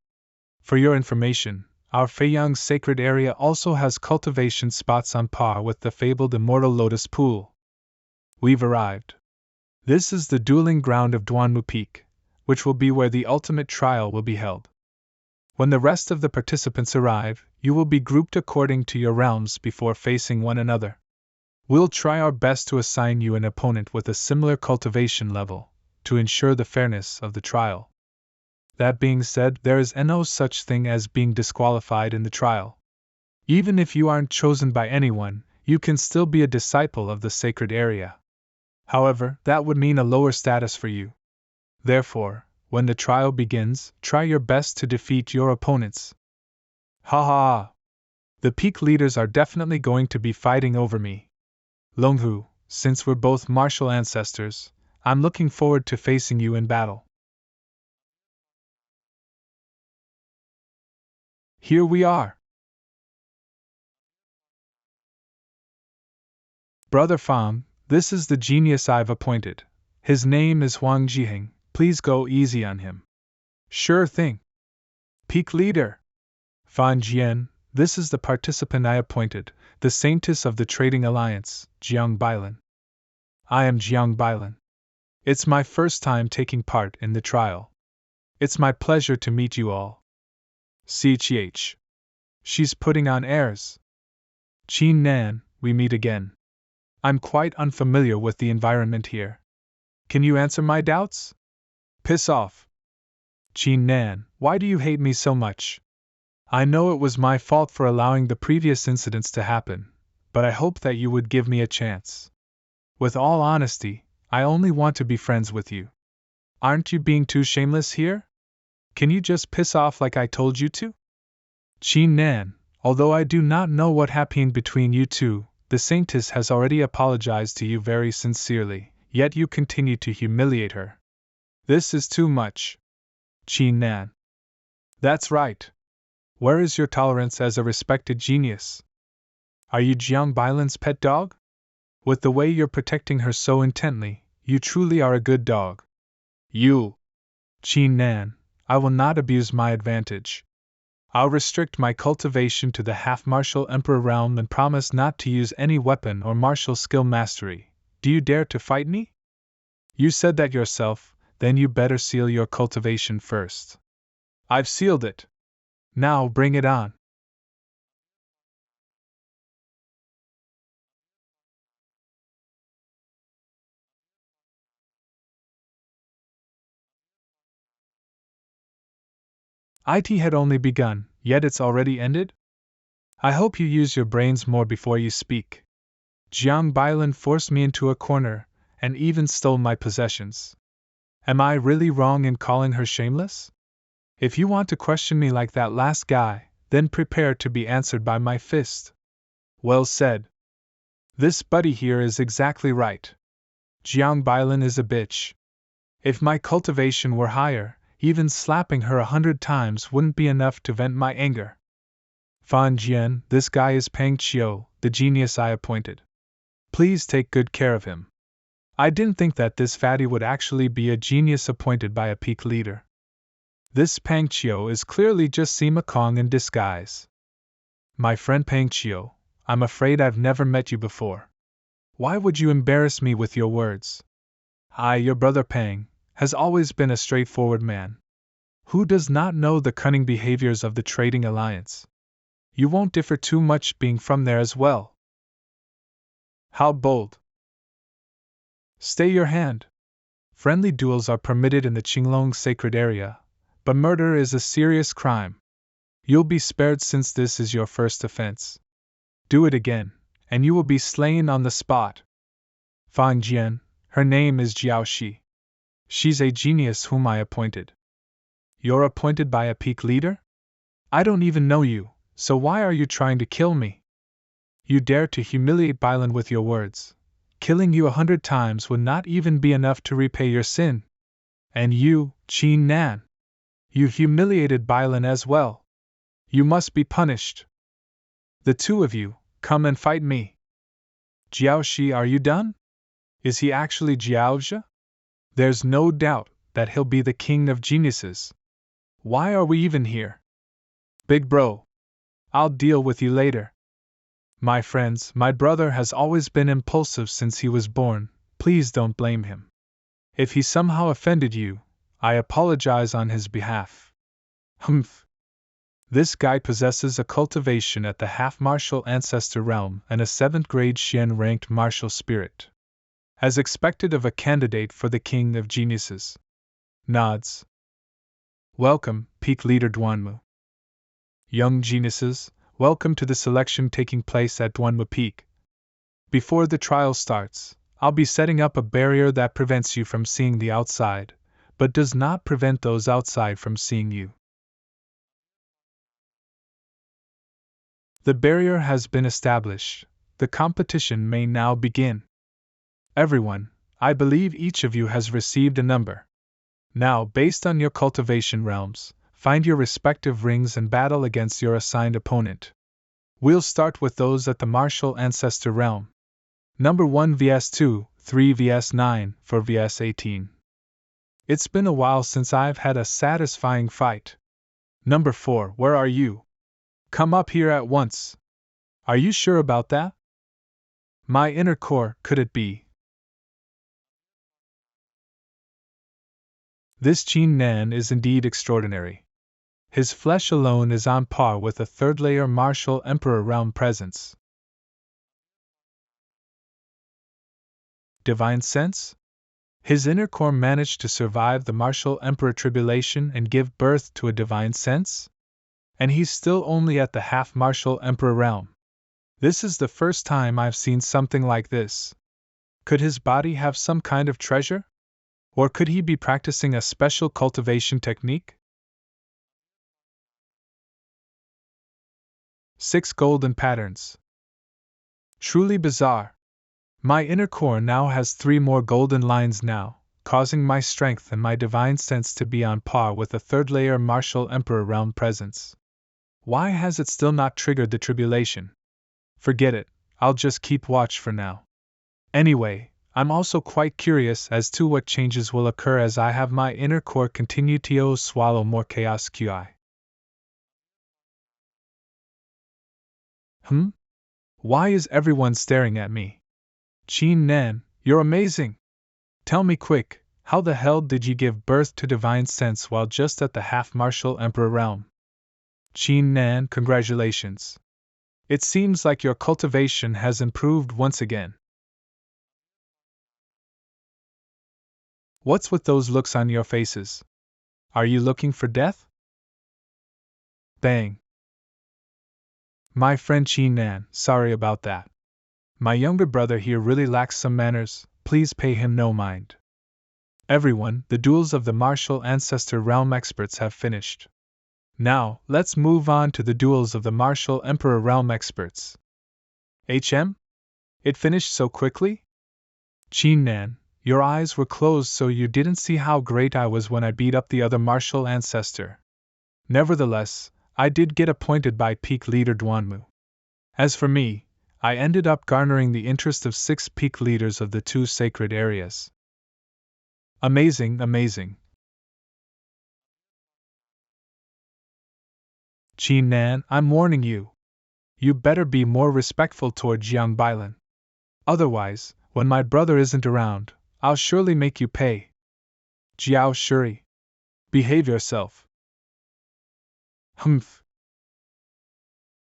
For your information, our Feiyang sacred area also has cultivation spots on par with the fabled immortal lotus pool. We've arrived. This is the dueling ground of Duanmu Peak, which will be where the ultimate trial will be held. When the rest of the participants arrive, you will be grouped according to your realms before facing one another. We'll try our best to assign you an opponent with a similar cultivation level, to ensure the fairness of the trial. That being said, there is no such thing as being disqualified in the trial. Even if you aren't chosen by anyone, you can still be a disciple of the sacred area. However, that would mean a lower status for you. Therefore, when the trial begins, try your best to defeat your opponents. Ha ha ha! The peak leaders are definitely going to be fighting over me. Longhu, since we're both martial ancestors, I'm looking forward to facing you in battle. Here we are. Brother Fang, this is the genius I've appointed. His name is Huang Jiheng. Please go easy on him. Sure thing. Peak leader. Fan Jian, this is the participant I appointed, the saintess of the trading alliance, Jiang Bailan. I am Jiang Bailan. It's my first time taking part in the trial. It's my pleasure to meet you all. CHH. She's putting on airs. Qin Nan, we meet again. I'm quite unfamiliar with the environment here. Can you answer my doubts? Piss off. Qin Nan, why do you hate me so much? I know it was my fault for allowing the previous incidents to happen, but I hope that you would give me a chance. With all honesty, I only want to be friends with you. Aren't you being too shameless here? Can you just piss off like I told you to? Qin Nan, although I do not know what happened between you two, the saintess has already apologized to you very sincerely, yet you continue to humiliate her. This is too much. Qin Nan. That's right. Where is your tolerance as a respected genius? Are you Jiang Bailan's pet dog? With the way you're protecting her so intently, you truly are a good dog. You. Qin Nan, I will not abuse my advantage. I'll restrict my cultivation to the half-martial emperor realm and promise not to use any weapon or martial skill mastery. Do you dare to fight me? You said that yourself, then you better seal your cultivation first. I've sealed it. Now bring it on. IT had only begun, yet it's already ended? I hope you use your brains more before you speak. Jiang Bailan forced me into a corner, and even stole my possessions. Am I really wrong in calling her shameless? If you want to question me like that last guy, then prepare to be answered by my fist. Well said. This buddy here is exactly right. Jiang Bailan is a bitch. If my cultivation were higher, even slapping her 100 times wouldn't be enough to vent my anger. Fan Jian, this guy is Pang Qiu, the genius I appointed. Please take good care of him. I didn't think that this fatty would actually be a genius appointed by a peak leader. This Pang Qiu is clearly just Sima Kong in disguise. My friend Pang Qiu, I'm afraid I've never met you before. Why would you embarrass me with your words? Your brother Pang has always been a straightforward man. Who does not know the cunning behaviors of the trading alliance? You won't differ too much being from there as well. How bold! Stay your hand. Friendly duels are permitted in the Qinglong sacred area, but murder is a serious crime. You'll be spared since this is your first offense. Do it again, and you will be slain on the spot. Fan Jian, her name is Jiao Shi. She's a genius whom I appointed. You're appointed by a peak leader? I don't even know you, so why are you trying to kill me? You dare to humiliate Bailan with your words. Killing you 100 times would not even be enough to repay your sin. And you, Qin Nan. You humiliated Bailan as well. You must be punished. The two of you, come and fight me. Jiao Shi, are you done? Is he actually Jiaozhe? There's no doubt that he'll be the king of geniuses. Why are we even here? Big bro. I'll deal with you later. My friends, my brother has always been impulsive since he was born. Please don't blame him. If he somehow offended you, I apologize on his behalf. Humph. This guy possesses a cultivation at the half-martial ancestor realm and a 7th grade Xian-ranked martial spirit. As expected of a candidate for the king of geniuses. Nods. Welcome, peak leader Duanmu. Young geniuses, welcome to the selection taking place at Duanmu Peak. Before the trial starts, I'll be setting up a barrier that prevents you from seeing the outside, but does not prevent those outside from seeing you. The barrier has been established. The competition may now begin. Everyone, I believe each of you has received a number. Now, based on your cultivation realms, find your respective rings and battle against your assigned opponent. We'll start with those at the martial ancestor realm. Number 1 vs 2, 3 vs 9, 4 vs 18. It's been a while since I've had a satisfying fight. Number 4, where are you? Come up here at once. Are you sure about that? My inner core, could it be? This Qin Nan is indeed extraordinary. His flesh alone is on par with a third-layer martial emperor realm presence. Divine sense? His inner core managed to survive the martial emperor tribulation and give birth to a divine sense? And he's still only at the half-martial emperor realm. This is the first time I've seen something like this. Could his body have some kind of treasure? Or could he be practicing a special cultivation technique? 6 golden patterns. Truly bizarre. My inner core now has 3 more golden lines now, causing my strength and my divine sense to be on par with a third-layer martial emperor realm presence. Why has it still not triggered the tribulation? Forget it, I'll just keep watch for now. Anyway, I'm also quite curious as to what changes will occur as I have my inner core continue to swallow more chaos QI. Why is everyone staring at me? Qin Nan, you're amazing! Tell me quick, how the hell did you give birth to divine sense while just at the half-martial emperor realm? Qin Nan, congratulations. It seems like your cultivation has improved once again. What's with those looks on your faces? Are you looking for death? Bang. My friend Qin Nan, sorry about that. My younger brother here really lacks some manners, please pay him no mind. Everyone, the duels of the martial ancestor realm experts have finished. Now, let's move on to the duels of the martial emperor realm experts. HM? It finished so quickly? Qin Nan, your eyes were closed so you didn't see how great I was when I beat up the other martial ancestor. Nevertheless, I did get appointed by peak leader Duanmu. As for me, I ended up garnering the interest of 6 peak leaders of the 2 sacred areas. Amazing, amazing. Qin Nan, I'm warning you. You better be more respectful toward Jiang Bailan. Otherwise, when my brother isn't around, I'll surely make you pay. Jiao Shuri. Behave yourself. Humph.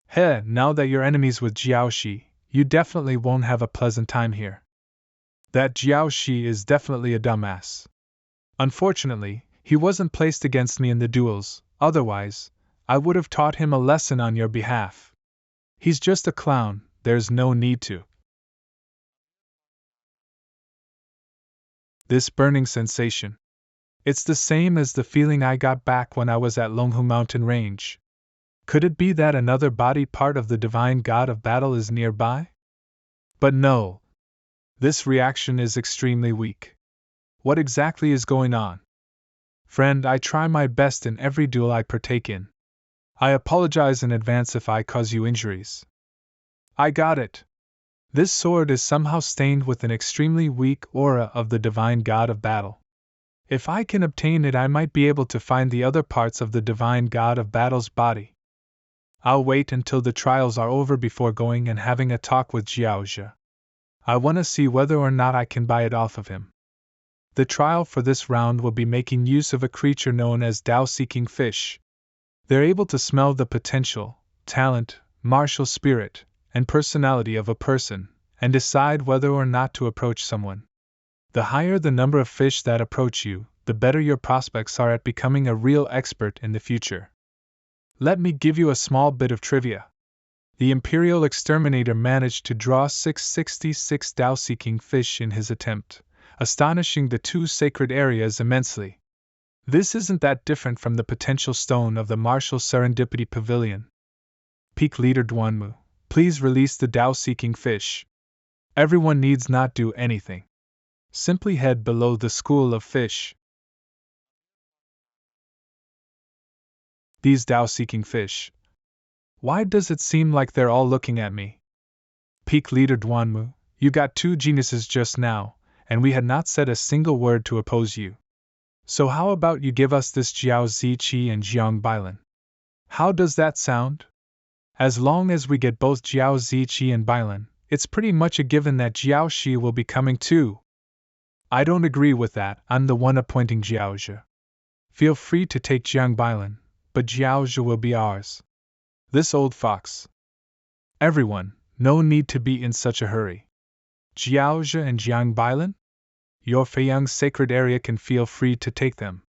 Heh, now that you're enemies with Jiao Shi, you definitely won't have a pleasant time here. That Jiao Shi is definitely a dumbass. Unfortunately, he wasn't placed against me in the duels, otherwise, I would have taught him a lesson on your behalf. He's just a clown, there's no need to. This burning sensation. It's the same as the feeling I got back when I was at Longhu Mountain Range. Could it be that another body part of the divine god of battle is nearby? But no. This reaction is extremely weak. What exactly is going on? Friend, I try my best in every duel I partake in. I apologize in advance if I cause you injuries. I got it. This sword is somehow stained with an extremely weak aura of the divine god of battle. If I can obtain it, I might be able to find the other parts of the divine god of battle's body. I'll wait until the trials are over before going and having a talk with Jiaozhe. I want to see whether or not I can buy it off of him. The trial for this round will be making use of a creature known as Tao-seeking fish. They're able to smell the potential, talent, martial spirit, and personality of a person, and decide whether or not to approach someone. The higher the number of fish that approach you, the better your prospects are at becoming a real expert in the future. Let me give you a small bit of trivia. The Imperial Exterminator managed to draw 666 Dao-seeking fish in his attempt, astonishing the two sacred areas immensely. This isn't that different from the potential stone of the Martial Serendipity Pavilion. Peak Leader Duanmu, please release the Dao-seeking fish. Everyone needs not do anything. Simply head below the school of fish. These Dao-seeking fish. Why does it seem like they're all looking at me? Peak Leader Duanmu, you got two geniuses just now, and we had not said a single word to oppose you. So how about you give us this Jiao Ziqi and Jiang Bailan? How does that sound? As long as we get both Jiao Ziqi and Bailan, it's pretty much a given that Jiao Shi will be coming too. I don't agree with that, I'm the one appointing Jiao Zhe. Feel free to take Jiang Bailan, but Jiao Zhe will be ours. This old fox. Everyone, no need to be in such a hurry. Jiao Zhe and Jiang Bailan? Your Feiyang's sacred area can feel free to take them.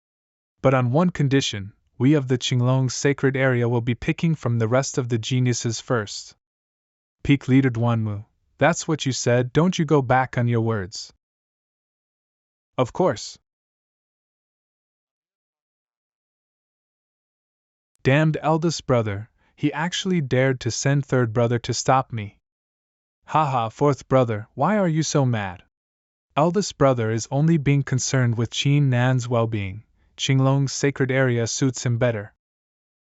But on one condition, we of the Qinglong's sacred area will be picking from the rest of the geniuses first. Peak Leader Duanmu, that's what you said, don't you go back on your words. Of course. Damned eldest brother, he actually dared to send third brother to stop me. Haha, fourth brother, why are you so mad? Eldest brother is only being concerned with Qin Nan's well-being. Qinglong's sacred area suits him better.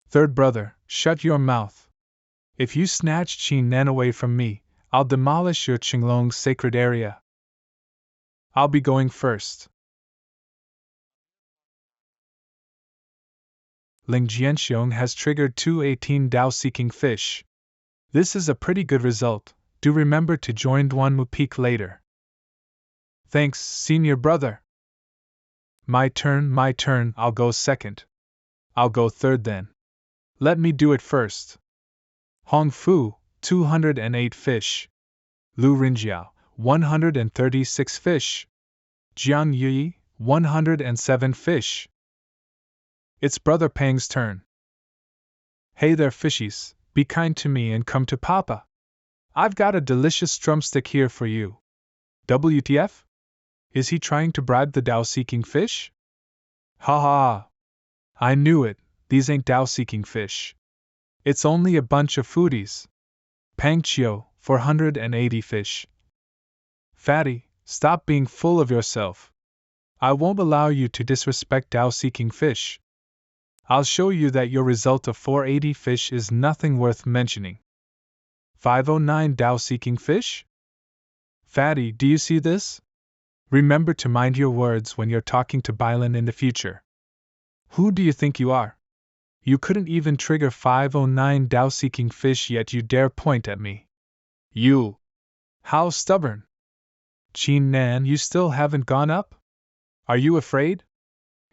Third brother, shut your mouth. If you snatch Qin Nan away from me, I'll demolish your Qinglong's sacred area. I'll be going first. Ling Jianxiong has triggered 218 Dao-seeking fish. This is a pretty good result. Do remember to join Duanmu Peak later. Thanks, senior brother. My turn, I'll go second. I'll go third then. Let me do it first. Hong Fu, 208 fish. Lu Rinjiao, 136 fish. Jiang Yi, 107 fish. It's Brother Pang's turn. Hey there, fishies, be kind to me and come to Papa. I've got a delicious drumstick here for you. WTF? Is he trying to bribe the Dao-seeking fish? Ha ha! I knew it, these ain't Dao-seeking fish. It's only a bunch of foodies. Pang Chio, 480 fish. Fatty, stop being full of yourself. I won't allow you to disrespect Dao-seeking fish. I'll show you that your result of 480 fish is nothing worth mentioning. 509 Dao-seeking fish? Fatty, do you see this? Remember to mind your words when you're talking to Bailan in the future. Who do you think you are? You couldn't even trigger 509 Dao-seeking fish yet you dare point at me. You! How stubborn! Qin Nan, you still haven't gone up? Are you afraid?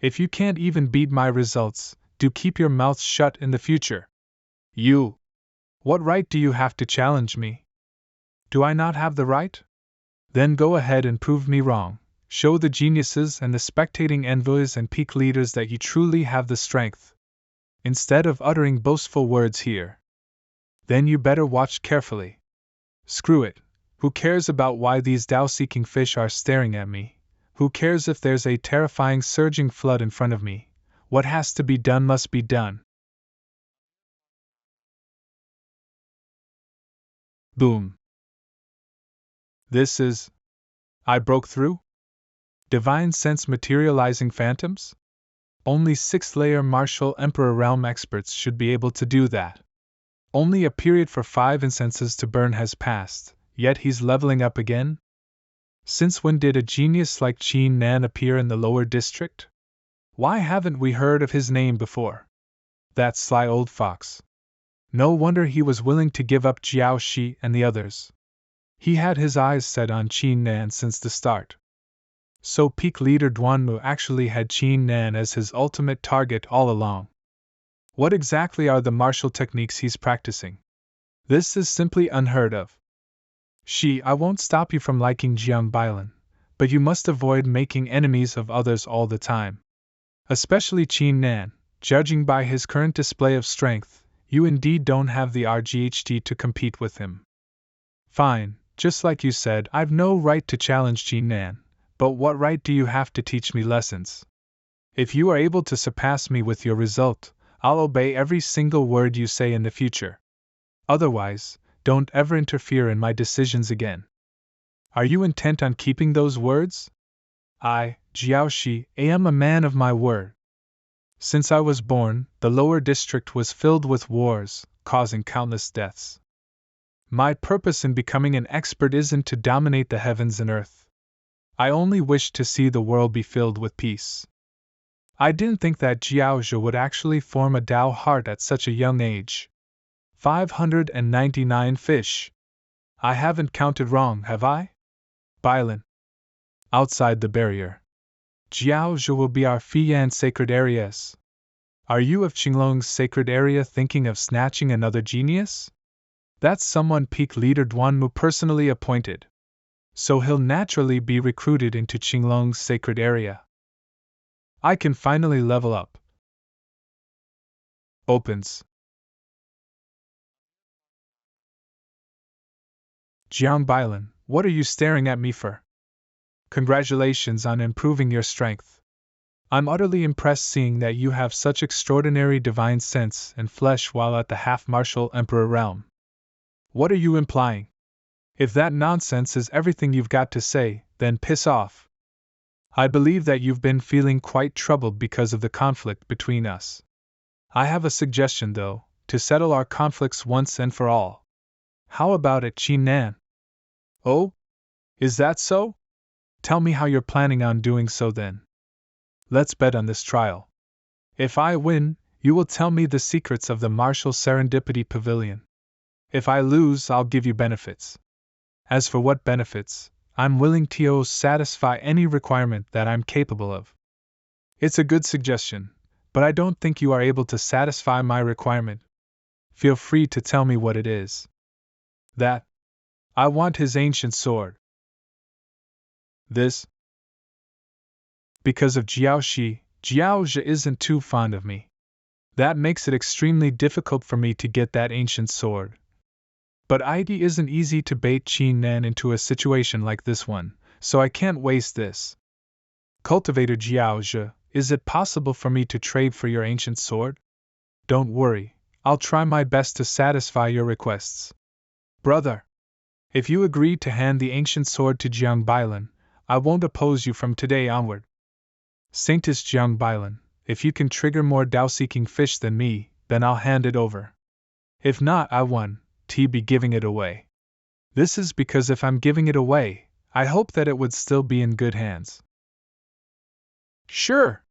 If you can't even beat my results, do keep your mouth shut in the future. You! What right do you have to challenge me? Do I not have the right? Then go ahead and prove me wrong. Show the geniuses and the spectating envoys and peak leaders that you truly have the strength. Instead of uttering boastful words here. Then you better watch carefully. Screw it. Who cares about why these Dao-seeking fish are staring at me? Who cares if there's a terrifying surging flood in front of me? What has to be done must be done. Boom. This is... I broke through? Divine sense materializing phantoms? Only 6th-layer martial Emperor realm experts should be able to do that. Only a period for 5 incenses to burn has passed, yet he's leveling up again? Since when did a genius like Qin Nan appear in the lower district? Why haven't we heard of his name before? That sly old fox. No wonder he was willing to give up Jiao Shi and the others. He had his eyes set on Qin Nan since the start. So Peak Leader Duanmu actually had Qin Nan as his ultimate target all along. What exactly are the martial techniques he's practicing? This is simply unheard of. I won't stop you from liking Jiang Bailan, but you must avoid making enemies of others all the time. Especially Qin Nan, judging by his current display of strength, you indeed don't have the RGHD to compete with him. Fine, just like you said, I've no right to challenge Qin Nan, but what right do you have to teach me lessons? If you are able to surpass me with your result, I'll obey every single word you say in the future. Otherwise, don't ever interfere in my decisions again. Are you intent on keeping those words? I, Jiaoshi, am a man of my word. Since I was born, the lower district was filled with wars, causing countless deaths. My purpose in becoming an expert isn't to dominate the heavens and earth. I only wish to see the world be filled with peace. I didn't think that Jiaozhe would actually form a Tao heart at such a young age. 599 fish. I haven't counted wrong, have I? Bailan. Outside the barrier. Jiaozhe will be our Fiyan sacred areas. Are you of Qinglong's sacred area thinking of snatching another genius? That's someone Peak Leader Duanmu personally appointed. So he'll naturally be recruited into Qinglong's sacred area. I can finally level up. Opens. Jiang Bailan, what are you staring at me for? Congratulations on improving your strength. I'm utterly impressed seeing that you have such extraordinary divine sense and flesh while at the half-martial emperor realm. What are you implying? If that nonsense is everything you've got to say, then piss off. I believe that you've been feeling quite troubled because of the conflict between us. I have a suggestion, though, to settle our conflicts once and for all. How about it, Qin Nan? Oh? Is that so? Tell me how you're planning on doing so then. Let's bet on this trial. If I win, you will tell me the secrets of the Martial Serendipity Pavilion. If I lose, I'll give you benefits. As for what benefits, I'm willing to satisfy any requirement that I'm capable of. It's a good suggestion, but I don't think you are able to satisfy my requirement. Feel free to tell me what it is. That. I want his ancient sword. This. Because of Jiaoshi, Jiaozhe isn't too fond of me. That makes it extremely difficult for me to get that ancient sword. But it isn't easy to bait Qin Nan into a situation like this one, so I can't waste this. Cultivator Jiaozhe, is it possible for me to trade for your ancient sword? Don't worry, I'll try my best to satisfy your requests. Brother, if you agree to hand the ancient sword to Jiang Bailan, I won't oppose you from today onward. Saintess Jiang Bailan, if you can trigger more Tao-seeking fish than me, then I'll hand it over. If not, I won. Be giving it away. This is because if I'm giving it away, I hope that it would still be in good hands. Sure.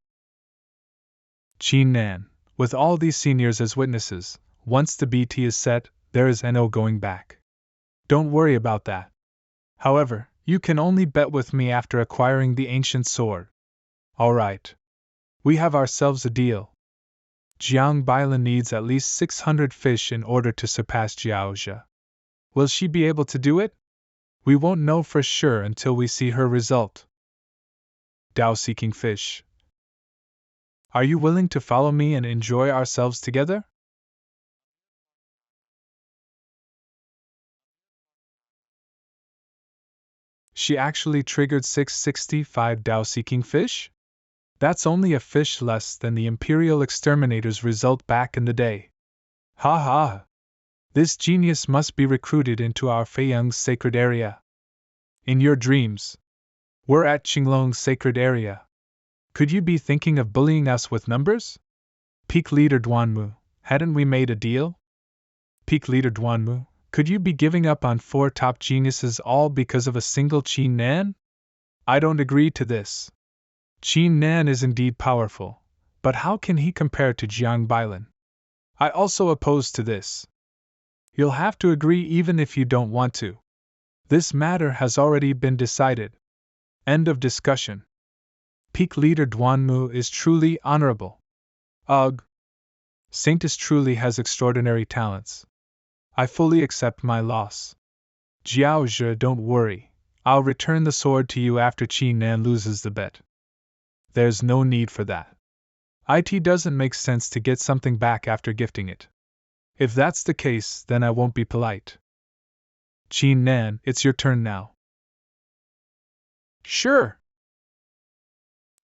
Qin Nan, with all these seniors as witnesses, once the BT is set, there is no going back. Don't worry about that. However, you can only bet with me after acquiring the ancient sword. All right. We have ourselves a deal. Jiang Bailan needs at least 600 fish in order to surpass Jiaozhe. Will she be able to do it? We won't know for sure until we see her result. Tao-seeking fish. Are you willing to follow me and enjoy ourselves together? She actually triggered 665 Tao-seeking fish? That's only a fish less than the Imperial Exterminator's result back in the day. Ha ha! This genius must be recruited into our Feiyang's sacred area. In your dreams. We're at Qinglong's sacred area. Could you be thinking of bullying us with numbers? Peak Leader Duanmu, hadn't we made a deal? Peak Leader Duanmu, could you be giving up on 4 top geniuses all because of a single Qin Nan? I don't agree to this. Qin Nan is indeed powerful, but how can he compare to Jiang Bailan? I also oppose to this. You'll have to agree even if you don't want to. This matter has already been decided. End of discussion. Peak Leader Duanmu is truly honorable. Ugh. Saintess truly has extraordinary talents. I fully accept my loss. Jiaozhe, don't worry. I'll return the sword to you after Qin Nan loses the bet. There's no need for that. It doesn't make sense to get something back after gifting it. If that's the case, then I won't be polite. Qin Nan, it's your turn now. Sure.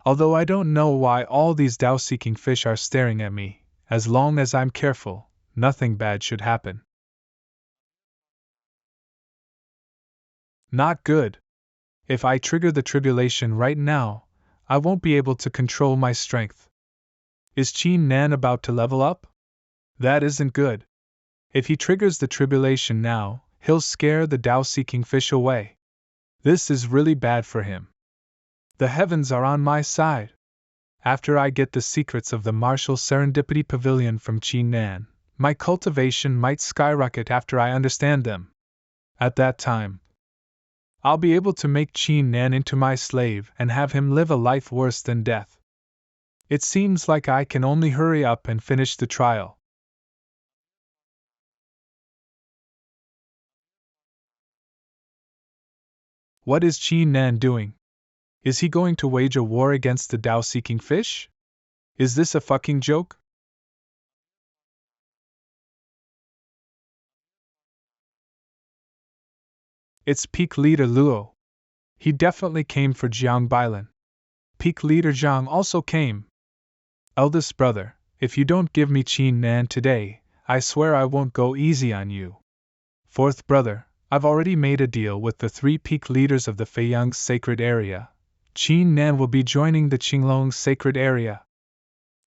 Although I don't know why all these Tao-seeking fish are staring at me, as long as I'm careful, nothing bad should happen. Not good. If I trigger the tribulation right now, I won't be able to control my strength. Is Qin Nan about to level up? That isn't good. If he triggers the tribulation now, he'll scare the Tao-seeking fish away. This is really bad for him. The heavens are on my side. After I get the secrets of the martial serendipity pavilion from Qin Nan, my cultivation might skyrocket after I understand them. At that time, I'll be able to make Qin Nan into my slave and have him live a life worse than death. It seems like I can only hurry up and finish the trial. What is Qin Nan doing? Is he going to wage a war against the Tao-seeking fish? Is this a fucking joke? It's Peak Leader Luo. He definitely came for Jiang Bailan. Peak Leader Jiang also came. Eldest brother, if you don't give me Qin Nan today, I swear I won't go easy on you. Fourth brother, I've already made a deal with the 3 peak leaders of the Feiyang's sacred area. Qin Nan will be joining the Qinglong's sacred area.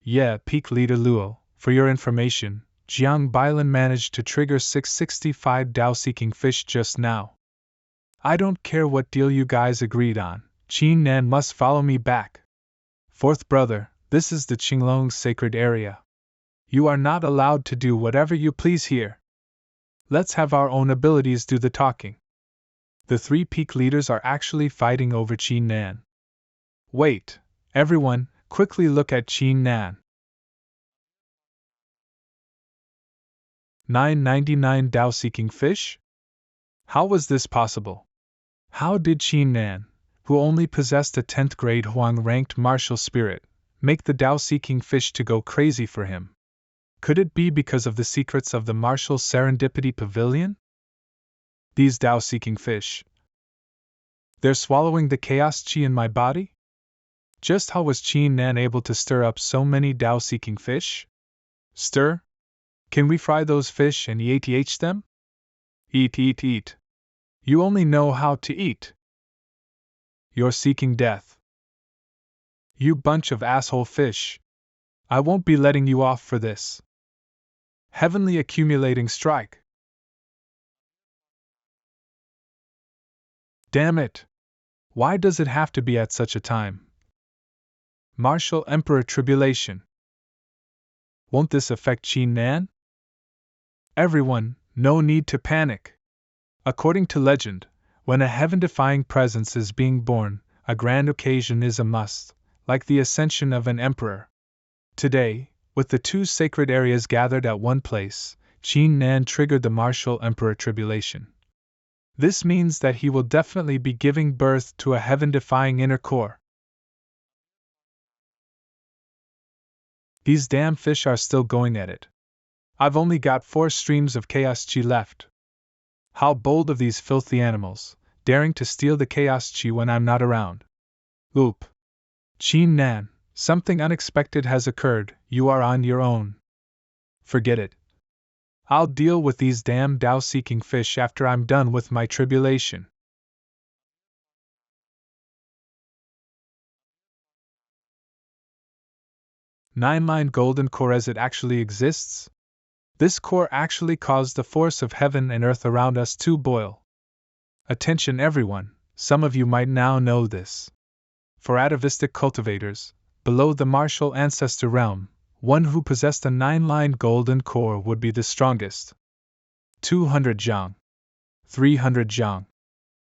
Yeah, Peak Leader Luo, for your information, Jiang Bailan managed to trigger 665 Tao-seeking fish just now. I don't care what deal you guys agreed on, Qin Nan must follow me back. Fourth brother, this is the Qinglong's sacred area. You are not allowed to do whatever you please here. Let's have our own abilities do the talking. The 3 peak leaders are actually fighting over Qin Nan. Wait, everyone, quickly look at Qin Nan. 999 Tao-seeking fish? How was this possible? How did Qin Nan, who only possessed a 10th grade Huang-ranked martial spirit, make the Tao-seeking fish to go crazy for him? Could it be because of the secrets of the martial serendipity pavilion? These Tao-seeking fish. They're swallowing the chaos chi in my body? Just how was Qin Nan able to stir up so many Tao-seeking fish? Stir? Can we fry those fish and eat them? Eat. You only know how to eat. You're seeking death. You bunch of asshole fish. I won't be letting you off for this. Heavenly accumulating strike. Damn it! Why does it have to be at such a time? Martial Emperor Tribulation. Won't this affect Qin Nan? Everyone, no need to panic. According to legend, when a heaven-defying presence is being born, a grand occasion is a must, like the ascension of an emperor. Today, with the 2 sacred areas gathered at one place, Qin Nan triggered the martial Emperor Tribulation. This means that he will definitely be giving birth to a heaven-defying inner core. These damn fish are still going at it. I've only got 4 streams of chaos chi left. How bold of these filthy animals, daring to steal the chaos chi when I'm not around. Oop. Qin Nan, something unexpected has occurred, you are on your own. Forget it. I'll deal with these damn Tao-seeking fish after I'm done with my tribulation. Nine-line golden core as it actually exists? This core actually caused the force of heaven and earth around us to boil. Attention everyone, some of you might now know this. For atavistic cultivators, below the martial ancestor realm, one who possessed a 9-line golden core would be the strongest. 200 zhang. 300 zhang.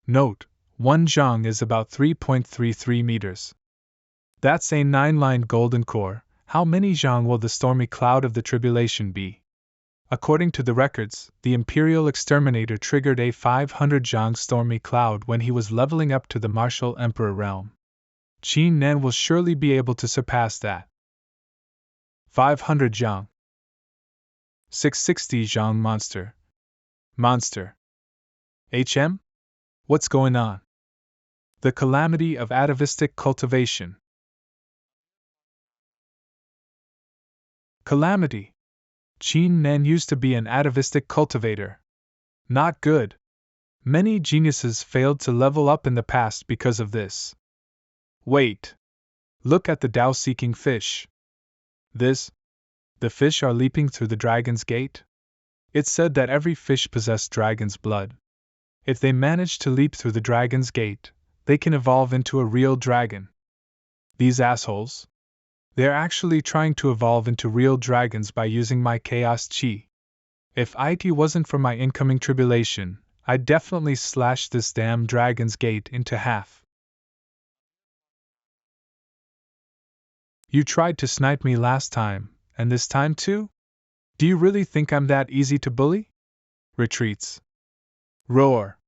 Note, 1 zhang is about 3.33 meters. That's a 9-line golden core. How many zhang will the stormy cloud of the tribulation be? According to the records, the Imperial Exterminator triggered a 500 zhang stormy cloud when he was leveling up to the martial emperor realm. Qin Nan will surely be able to surpass that. 500 zhang. 660 Zhang Monster. Monster. HM? What's going on? The calamity of atavistic cultivation. Calamity. Qin Nan used to be an atavistic cultivator. Not good. Many geniuses failed to level up in the past because of this. Wait. Look at the Tao-seeking fish. The fish are leaping through the dragon's gate? It's said that every fish possessed dragon's blood. If they manage to leap through the dragon's gate, they can evolve into a real dragon. These assholes? They're actually trying to evolve into real dragons by using my chaos chi. If it wasn't for my incoming tribulation, I'd definitely slash this damn dragon's gate into half. You tried to snipe me last time, and this time too? Do you really think I'm that easy to bully? Retreats. Roar.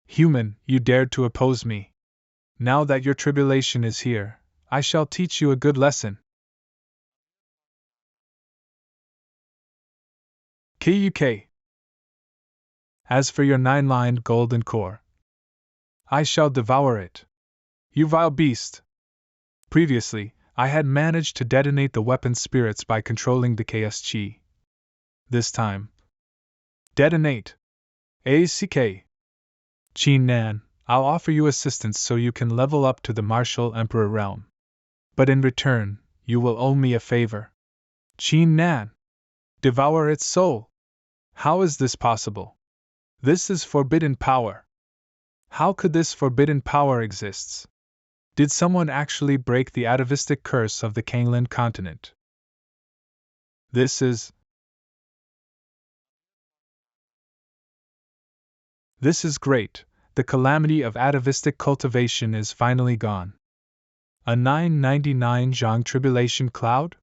Human, you dared to oppose me. Now that your tribulation is here, I shall teach you a good lesson. KUK. As for your 9-lined golden core, I shall devour it. You vile beast. Previously, I had managed to detonate the weapon spirits by controlling the chaos chi. This time. Detonate. ACK. Qin Nan, I'll offer you assistance so you can level up to the martial emperor realm. But in return, you will owe me a favor. Qin Nan. Devour its soul. How is this possible? This is forbidden power. How could this forbidden power exist? Did someone actually break the atavistic curse of the Canglan Continent? This is great. The calamity of atavistic cultivation is finally gone. A 999 Zhang tribulation cloud?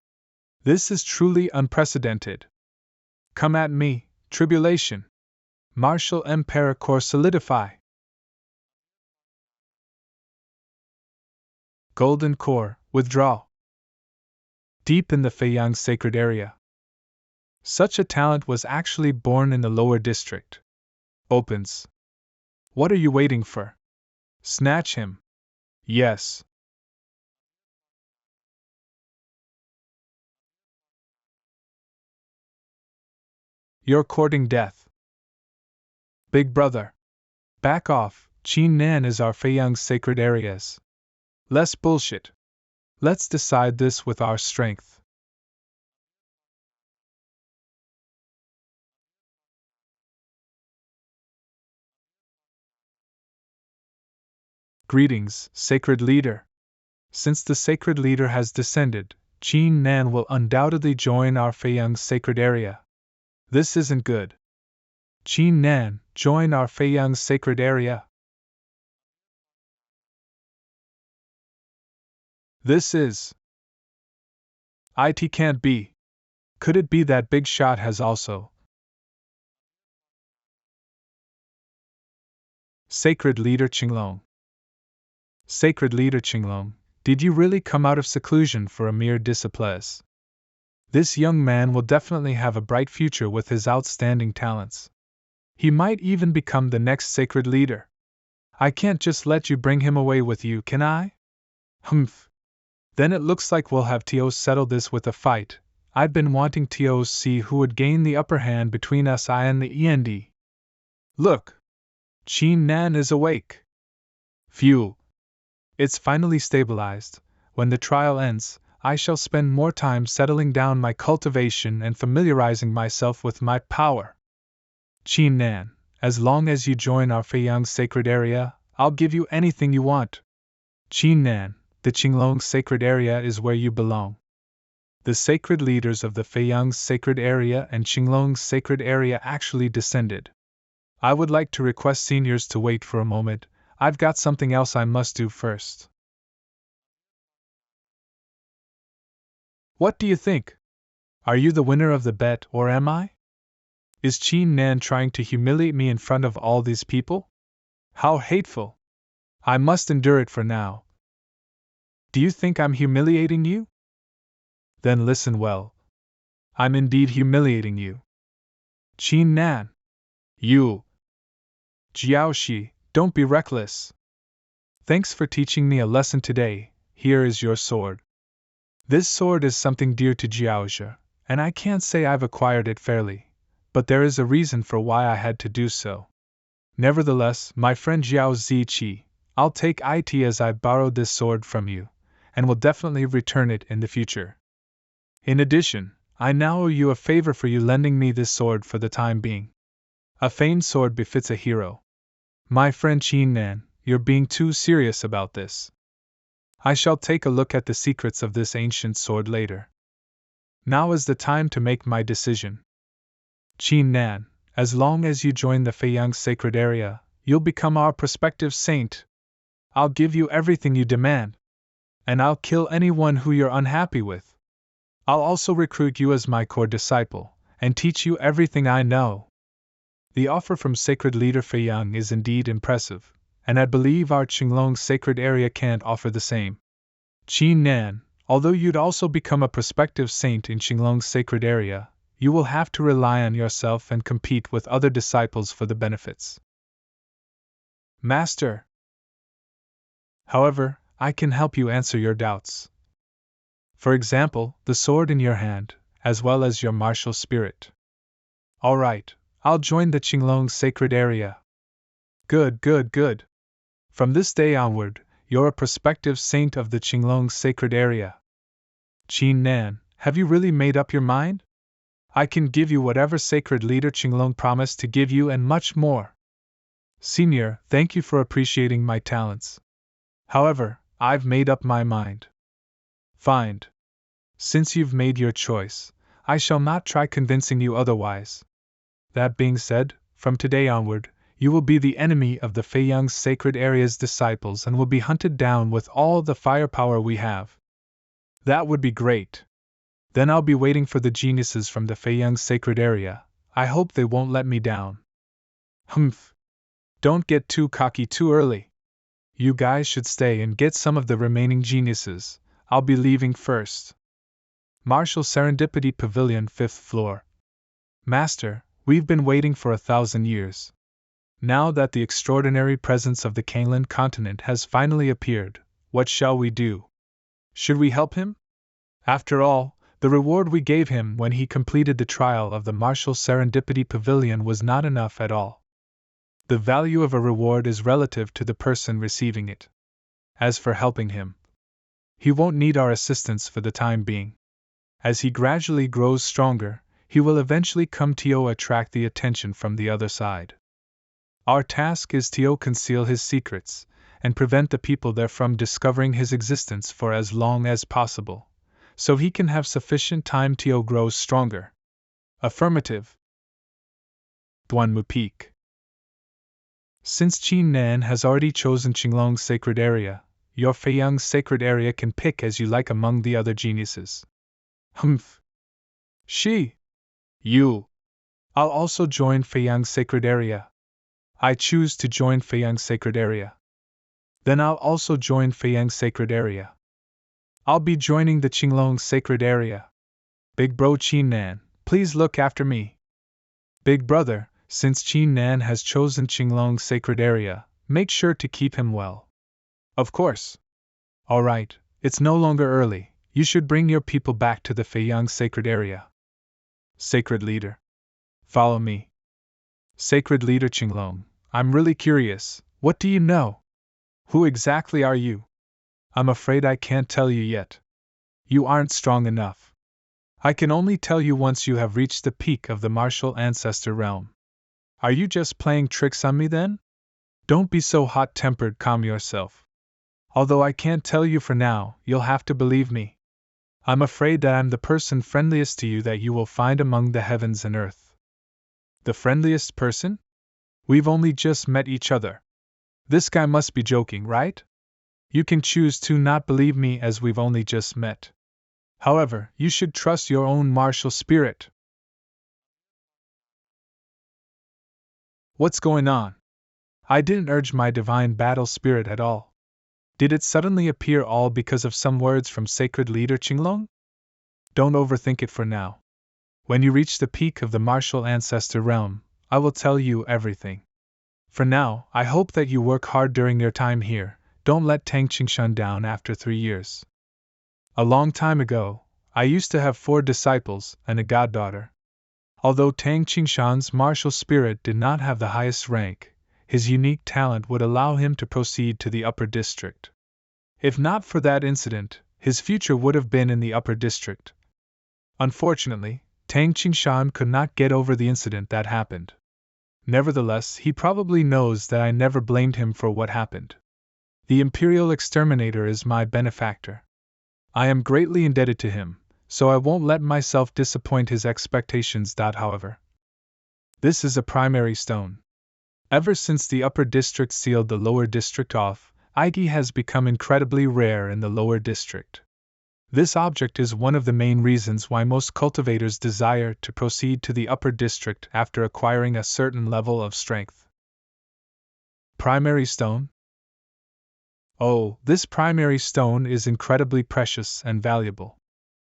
This is truly unprecedented. Come at me, tribulation. Martial Emperor Core solidify. Golden Core, withdraw. Deep in the Feiyang sacred area. Such a talent was actually born in the lower district. Opens. What are you waiting for? Snatch him. Yes. You're courting death. Big brother. Back off, Qin Nan is our Feiyang sacred areas. Less bullshit. Let's decide this with our strength. Greetings, sacred leader. Since the sacred leader has descended, Qin Nan will undoubtedly join our Feiyang sacred area. This isn't good. Qin Nan, join our Feiyang sacred area. This is. It can't be. Could it be that big shot has also? Sacred leader Qinglong. Sacred leader Qinglong, did you really come out of seclusion for a mere disciples? This young man will definitely have a bright future with his outstanding talents. He might even become the next sacred leader. I can't just let you bring him away with you, can I? Humph. Then it looks like we'll have TOs settle this with a fight. I'd been wanting TOs see who would gain the upper hand between us and the END. Look! Qin Nan is awake. Phew. It's finally stabilized. When the trial ends, I shall spend more time settling down my cultivation and familiarizing myself with my power. Qin Nan, as long as you join our Feiyang sacred area, I'll give you anything you want. Qin Nan, the Qinglong sacred area is where you belong. The sacred leaders of the Feiyang sacred area and Qinglong sacred area actually descended. I would like to request seniors to wait for a moment. I've got something else I must do first. What do you think? Are you the winner of the bet, or am I? Is Qin Nan trying to humiliate me in front of all these people? How hateful! I must endure it for now. Do you think I'm humiliating you? Then listen well. I'm indeed humiliating you. Qin Nan. You. Jiaoshi, don't be reckless. Thanks for teaching me a lesson today. Here is your sword. This sword is something dear to Jiaoshi, and I can't say I've acquired it fairly, but there is a reason for why I had to do so. Nevertheless, my friend Jiao Ziqi, I'll take it as I borrowed this sword from you, and will definitely return it in the future. In addition, I now owe you a favor for you lending me this sword for the time being. A famed sword befits a hero. My friend Qin Nan, you're being too serious about this. I shall take a look at the secrets of this ancient sword later. Now is the time to make my decision. Qin Nan, as long as you join the Feiyang sacred area, you'll become our prospective saint. I'll give you everything you demand. And I'll kill anyone who you're unhappy with. I'll also recruit you as my core disciple, and teach you everything I know. The offer from sacred leader Feiyang is indeed impressive, and I believe our Qinglong sacred area can't offer the same. Qin Nan, although you'd also become a prospective saint in Qinglong's sacred area, you will have to rely on yourself and compete with other disciples for the benefits. Master. However, I can help you answer your doubts. For example, the sword in your hand, as well as your martial spirit. All right, I'll join the Qinglong sacred area. Good. From this day onward, you're a prospective saint of the Qinglong sacred area. Qin Nan, have you really made up your mind? I can give you whatever sacred leader Qinglong promised to give you and much more. Senior, thank you for appreciating my talents. However, I've made up my mind. Fine. Since you've made your choice, I shall not try convincing you otherwise. That being said, from today onward, you will be the enemy of the Feiyang sacred area's disciples and will be hunted down with all the firepower we have. That would be great. Then I'll be waiting for the geniuses from the Feiyang sacred area. I hope they won't let me down. Humph. Don't get too cocky too early. You guys should stay and get some of the remaining geniuses. I'll be leaving first. Martial Serendipity Pavilion, 5th floor. Master, we've been waiting for 1,000 years. Now that the extraordinary presence of the Canglan Continent has finally appeared, what shall we do? Should we help him? After all, the reward we gave him when he completed the trial of the Martial Serendipity Pavilion was not enough at all. The value of a reward is relative to the person receiving it. As for helping him, he won't need our assistance for the time being. As he gradually grows stronger, he will eventually come to attract the attention from the other side. Our task is to conceal his secrets, and prevent the people there from discovering his existence for as long as possible, so he can have sufficient time to grow stronger. Affirmative. Duanmu Peak. Since Qin Nan has already chosen Qinglong's sacred area, your Feiyang's sacred area can pick as you like among the other geniuses. Humph. You. I'll also join Feiyang's sacred area. I choose to join Feiyang's sacred area. Then I'll also join Feiyang's sacred area. I'll be joining the Qinglong sacred area. Big bro Qin Nan, please look after me. Big brother, since Qin Nan has chosen Qinglong's sacred area, make sure to keep him well. Of course. All right, it's no longer early. You should bring your people back to the Feiyang sacred area. Sacred leader. Follow me. Sacred leader Qinglong, I'm really curious, what do you know? Who exactly are you? I'm afraid I can't tell you yet. You aren't strong enough. I can only tell you once you have reached the peak of the martial ancestor realm. Are you just playing tricks on me then? Don't be so hot-tempered, calm yourself. Although I can't tell you for now, you'll have to believe me. I'm afraid that I'm the person friendliest to you that you will find among the heavens and earth. The friendliest person? We've only just met each other. This guy must be joking, right? You can choose to not believe me as we've only just met. However, you should trust your own martial spirit. What's going on? I didn't urge my divine battle spirit at all. Did it suddenly appear all because of some words from sacred leader Qinglong? Don't overthink it for now. When you reach the peak of the martial ancestor realm, I will tell you everything. For now, I hope that you work hard during your time here. Don't let Tang Qingshan down after 3 years. A long time ago, I used to have 4 disciples and a goddaughter. Although Tang Qingshan's martial spirit did not have the highest rank, his unique talent would allow him to proceed to the upper district. If not for that incident, his future would have been in the upper district. Unfortunately, Tang Qingshan could not get over the incident that happened. Nevertheless, he probably knows that I never blamed him for what happened. The Imperial Exterminator is my benefactor. I am greatly indebted to him, so I won't let myself disappoint his expectations. However, this is a primary stone. Ever since the upper district sealed the lower district off, Igi has become incredibly rare in the lower district. This object is one of the main reasons why most cultivators desire to proceed to the upper district after acquiring a certain level of strength. Primary stone? Oh, this primary stone is incredibly precious and valuable.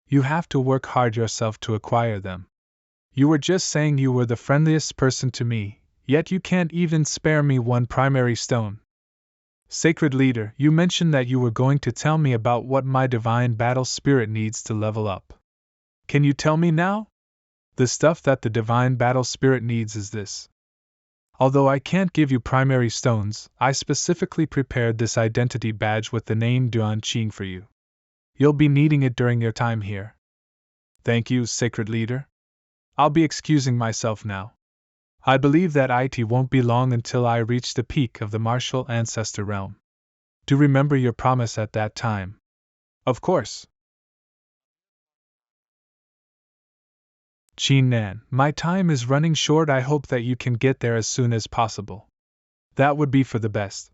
You have to work hard yourself to acquire them. You were just saying you were the friendliest person to me, yet you can't even spare me 1 primary stone. Sacred Leader, you mentioned that you were going to tell me about what my divine battle spirit needs to level up. Can you tell me now? The stuff that the divine battle spirit needs is this. Although I can't give you primary stones, I specifically prepared this identity badge with the name Duan Qing for you. You'll be needing it during your time here. Thank you, Sacred Leader. I'll be excusing myself now. I believe that it won't be long until I reach the peak of the martial ancestor realm. Do remember your promise at that time. Of course. Qin Nan, my time is running short. I hope that you can get there as soon as possible. That would be for the best.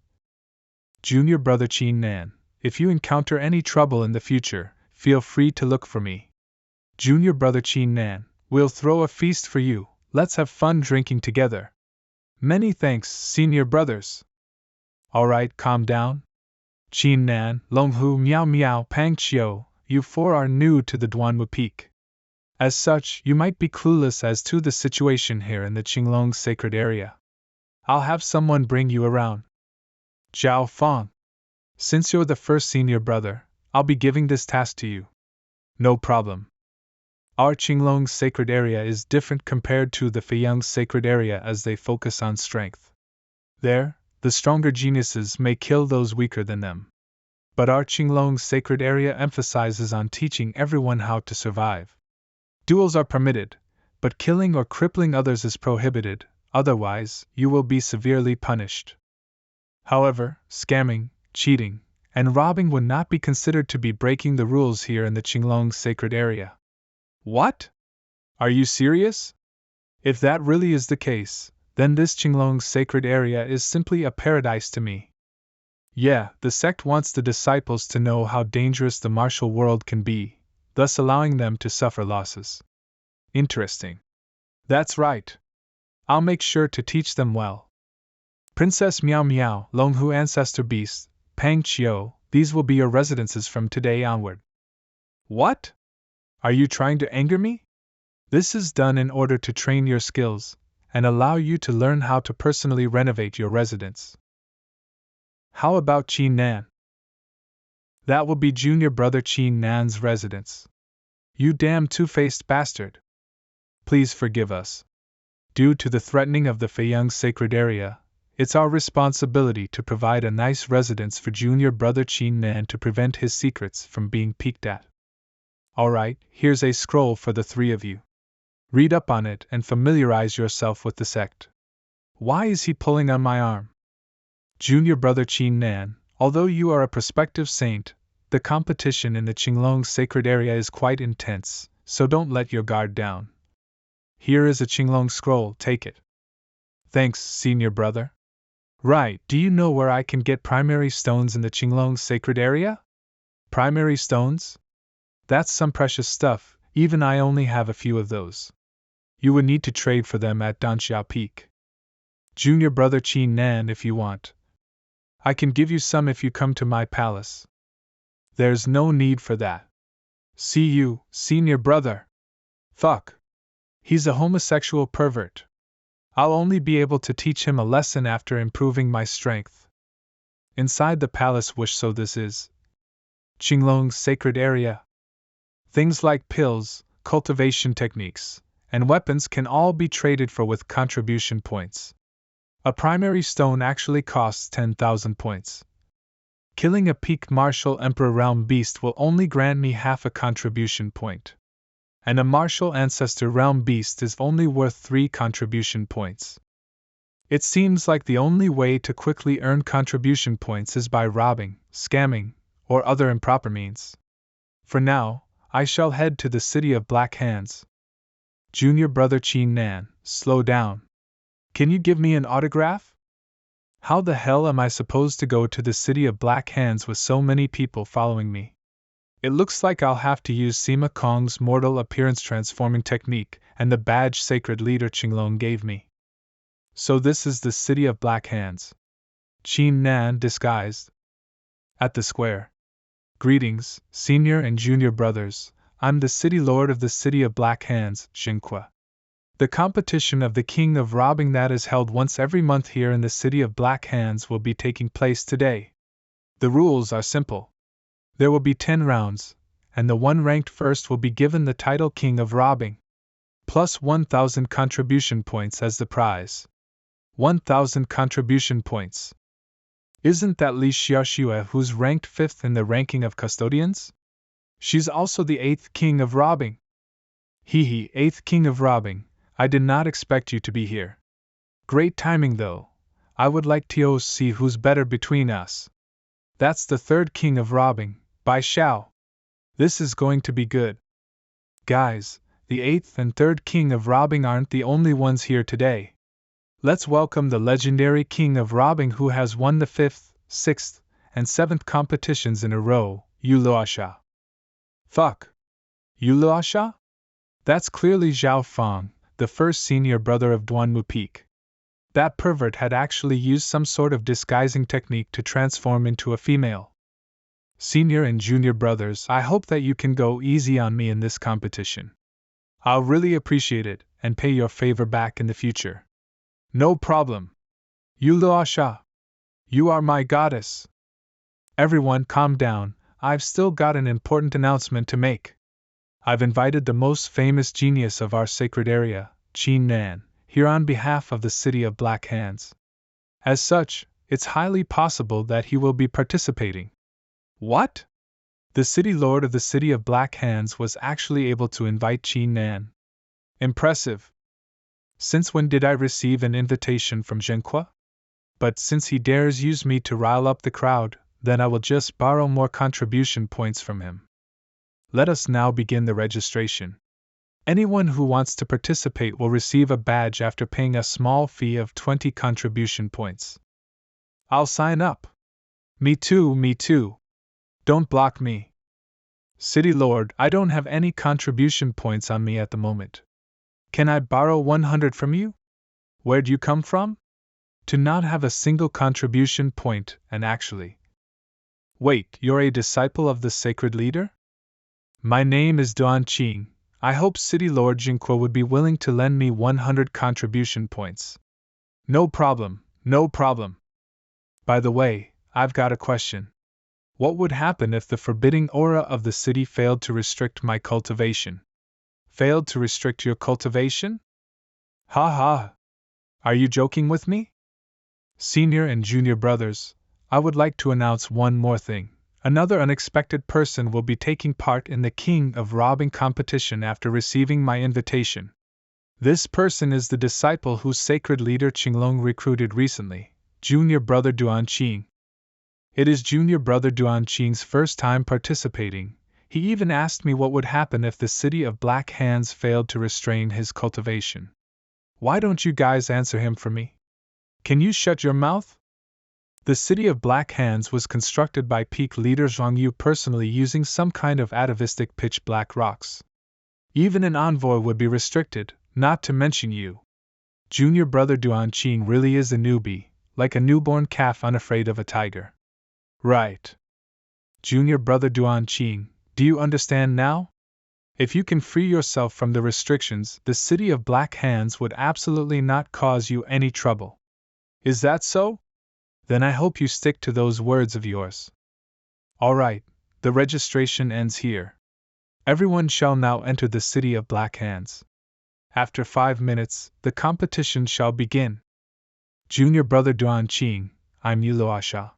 Junior brother Qin Nan, if you encounter any trouble in the future, feel free to look for me. Junior brother Qin Nan, we'll throw a feast for you. Let's have fun drinking together. Many thanks, senior brothers. Alright, calm down. Qin Nan, Longhu, Miao Miao, Pang Qiu, you 4 are new to the Duanwu Peak. As such, you might be clueless as to the situation here in the Qinglong sacred area. I'll have someone bring you around. Zhao Fang. Since you're the first senior brother, I'll be giving this task to you. No problem. Our Qinglong sacred area is different compared to the Feiyang sacred area as they focus on strength. There, the stronger geniuses may kill those weaker than them. But our Qinglong sacred area emphasizes on teaching everyone how to survive. Duels are permitted, but killing or crippling others is prohibited, otherwise, you will be severely punished. However, scamming, cheating, and robbing would not be considered to be breaking the rules here in the Qinglong sacred area. What? Are you serious? If that really is the case, then this Qinglong sacred area is simply a paradise to me. Yeah, the sect wants the disciples to know how dangerous the martial world can be, thus allowing them to suffer losses. Interesting. That's right. I'll make sure to teach them well. Princess Miao Miao, Longhu Ancestor Beast, Pang Qiu, these will be your residences from today onward. What? Are you trying to anger me? This is done in order to train your skills, and allow you to learn how to personally renovate your residence. How about Qin Nan? That will be junior brother Qin Nan's residence. You damn two-faced bastard. Please forgive us. Due to the threatening of the Feiyang sacred area, it's our responsibility to provide a nice residence for junior brother Qin Nan to prevent his secrets from being peeked at. Alright, here's a scroll for the 3 of you. Read up on it and familiarize yourself with the sect. Why is he pulling on my arm? Junior brother Qin Nan, although you are a prospective saint, the competition in the Qinglong sacred area is quite intense, so don't let your guard down. Here is a Qinglong scroll, take it. Thanks, senior brother. Right, do you know where I can get primary stones in the Qinglong sacred area? Primary stones? That's some precious stuff, even I only have a few of those. You would need to trade for them at Danxiao Peak. Junior brother Qin Nan if you want. I can give you some if you come to my palace. There's no need for that. See you, senior brother. Fuck. He's a homosexual pervert. I'll only be able to teach him a lesson after improving my strength. Inside the palace wish so this is Qinglong's sacred area. Things like pills, cultivation techniques, and weapons can all be traded for with contribution points. A primary stone actually costs 10,000 points. Killing a peak martial emperor realm beast will only grant me half a contribution point. And a martial ancestor realm beast is only worth 3 contribution points. It seems like the only way to quickly earn contribution points is by robbing, scamming, or other improper means. For now, I shall head to the City of Black Hands. Junior brother Qin Nan, slow down. Can you give me an autograph? How the hell am I supposed to go to the City of Black Hands with so many people following me? It looks like I'll have to use Sima Kong's mortal appearance transforming technique and the badge sacred leader Qinglong gave me. So this is the City of Black Hands. Qin Nan disguised. At the square. Greetings, senior and junior brothers, I'm the city lord of the City of Black Hands, Xinhua. The competition of the King of Robbing that is held once every month here in the City of Black Hands will be taking place today. The rules are simple. There will be 10 rounds, and the one ranked first will be given the title King of Robbing, plus 1,000 contribution points as the prize. 1,000 contribution points. Isn't that Li Xiaoxue who's ranked 5th in the ranking of custodians? She's also the 8th King of Robbing. Hee 8th King of Robbing, I did not expect you to be here. Great timing though. I would like to see who's better between us. That's the 3rd King of Robbing, Bai Xiao. This is going to be good. Guys, the 8th and 3rd King of Robbing aren't the only ones here today. Let's welcome the legendary King of Robbing who has won the 5th, 6th, and 7th competitions in a row, Yu Luosha. Fuck. Yu Luosha? That's clearly Zhao Fang, the first senior brother of Duanmu Peak. That pervert had actually used some sort of disguising technique to transform into a female. Senior and junior brothers, I hope that you can go easy on me in this competition. I'll really appreciate it, and pay your favor back in the future. No problem. Yu Luosha. You are my goddess. Everyone calm down, I've still got an important announcement to make. I've invited the most famous genius of our sacred area, Qin Nan, here on behalf of the City of Black Hands. As such, it's highly possible that he will be participating. What? The city lord of the City of Black Hands was actually able to invite Qin Nan. Impressive. Since when did I receive an invitation from Zhenhua? But since he dares use me to rile up the crowd, then I will just borrow more contribution points from him. Let us now begin the registration. Anyone who wants to participate will receive a badge after paying a small fee of 20 contribution points. I'll sign up. Me too. Don't block me. City Lord, I don't have any contribution points on me at the moment. Can I borrow 100 from you? Where'd you come from? To not have a single contribution point, and actually. Wait, you're a disciple of the sacred leader? My name is Duan Qing. I hope City Lord Jinhua would be willing to lend me 100 contribution points. No problem. By the way, I've got a question. What would happen if the forbidding aura of the city failed to restrict my cultivation? Failed to restrict your cultivation? Ha. Are you joking with me? Senior and junior brothers, I would like to announce one more thing. Another unexpected person will be taking part in the King of Robbing competition after receiving my invitation. This person is the disciple whose sacred leader Qinglong recruited recently, junior brother Duan Qing. It is junior brother Duan Qing's first time participating. He even asked me what would happen if the City of Black Hands failed to restrain his cultivation. Why don't you guys answer him for me? Can you shut your mouth? The City of Black Hands was constructed by peak leader Zhang Yu personally using some kind of atavistic pitch black rocks. Even an envoy would be restricted, not to mention you. Junior brother Duan Qing really is a newbie, like a newborn calf unafraid of a tiger. Right. Junior brother Duan Qing, do you understand now? If you can free yourself from the restrictions, the City of Black Hands would absolutely not cause you any trouble. Is that so? Then I hope you stick to those words of yours. Alright, the registration ends here. Everyone shall now enter the City of Black Hands. After 5 minutes, the competition shall begin. Junior brother Duan Qing, I'm Yuloasha.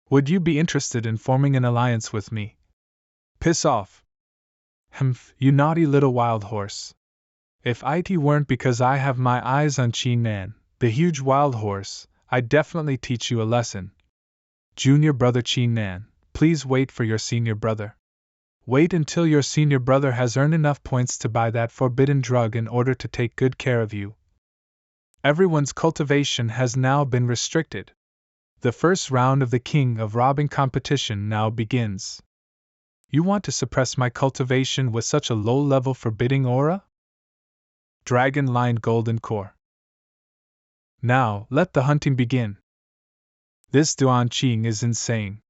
Would you be interested in forming an alliance with me? Piss off. Humph, you naughty little wild horse. If it weren't because I have my eyes on Qin Nan, the huge wild horse, I'd definitely teach you a lesson. Junior brother Qin Nan, please wait for your senior brother. Wait until your senior brother has earned enough points to buy that forbidden drug in order to take good care of you. Everyone's cultivation has now been restricted. The first round of the King of Robbing competition now begins. You want to suppress my cultivation with such a low-level forbidding aura? Dragon-lined golden core. Now, let the hunting begin. This Duan Qing is insane.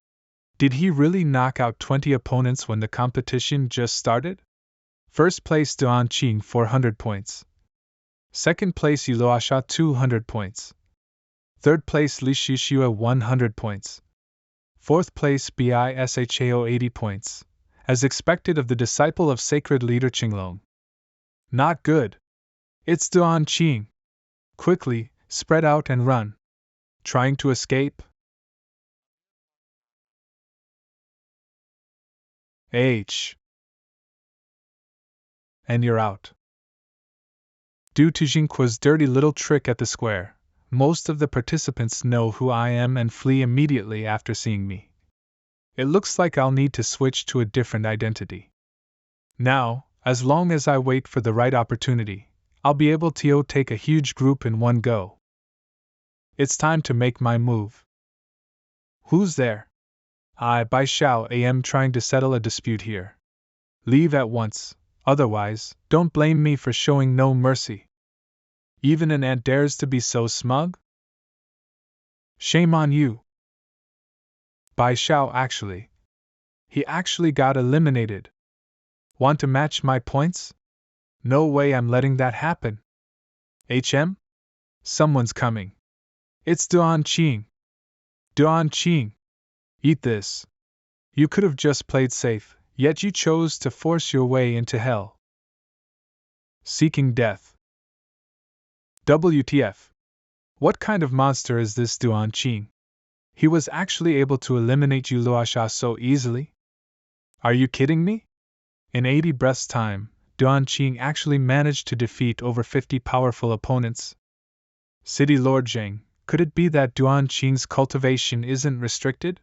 Did he really knock out 20 opponents when the competition just started? First place Duan Qing 400 points. Second place Yuloasha 200 points. Third place Linshui City 100 points. Fourth place Bishao 80 points. As expected of the disciple of sacred leader Qinglong. Not good. It's Duan Qing. Quickly, spread out and run. Trying to escape? And you're out. Due to Jinqua's dirty little trick at the square, most of the participants know who I am and flee immediately after seeing me. It looks like I'll need to switch to a different identity. Now, as long as I wait for the right opportunity, I'll be able to take a huge group in one go. It's time to make my move. Who's there? I, Bai Xiao, am trying to settle a dispute here. Leave at once, otherwise, don't blame me for showing no mercy. Even an ant dares to be so smug? Shame on you. Bai Xiao actually. He actually got eliminated. Want to match my points? No way I'm letting that happen. Someone's coming. It's Duan Qing. Duan Qing. Eat this. You could have just played safe, yet you chose to force your way into hell. Seeking death. WTF. What kind of monster is this Duan Qing? He was actually able to eliminate Yuloasha so easily? Are you kidding me? In 80 breaths' time, Duan Qing actually managed to defeat over 50 powerful opponents. City Lord Zheng, could it be that Duan Qing's cultivation isn't restricted?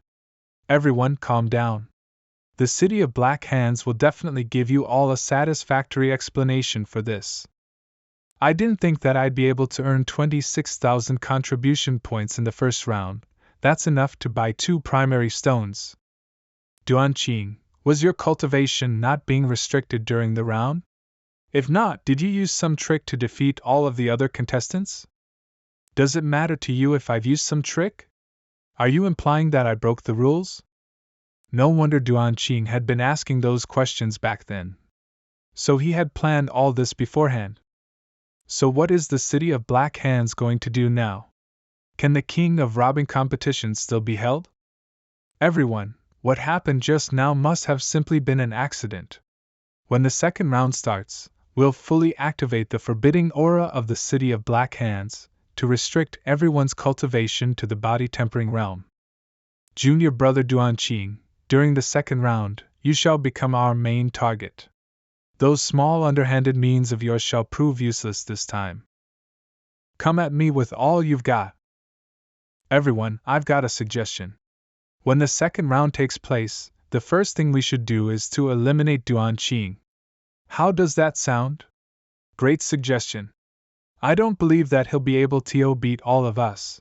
Everyone calm down. The City of Black Hands will definitely give you all a satisfactory explanation for this. I didn't think that I'd be able to earn 26,000 contribution points in the first round. That's enough to buy 2 primary stones. Duan Qing, was your cultivation not being restricted during the round? If not, did you use some trick to defeat all of the other contestants? Does it matter to you if I've used some trick? Are you implying that I broke the rules? No wonder Duan Qing had been asking those questions back then. So he had planned all this beforehand. So what is the City of Black Hands going to do now? Can the King of Robbing competition still be held? Everyone, what happened just now must have simply been an accident. When the second round starts, we'll fully activate the forbidding aura of the City of Black Hands to restrict everyone's cultivation to the body-tempering realm. Junior brother Duan Qing, during the second round, you shall become our main target. Those small underhanded means of yours shall prove useless this time. Come at me with all you've got. Everyone, I've got a suggestion. When the second round takes place, the first thing we should do is to eliminate Duan Qing. How does that sound? Great suggestion. I don't believe that he'll be able to beat all of us.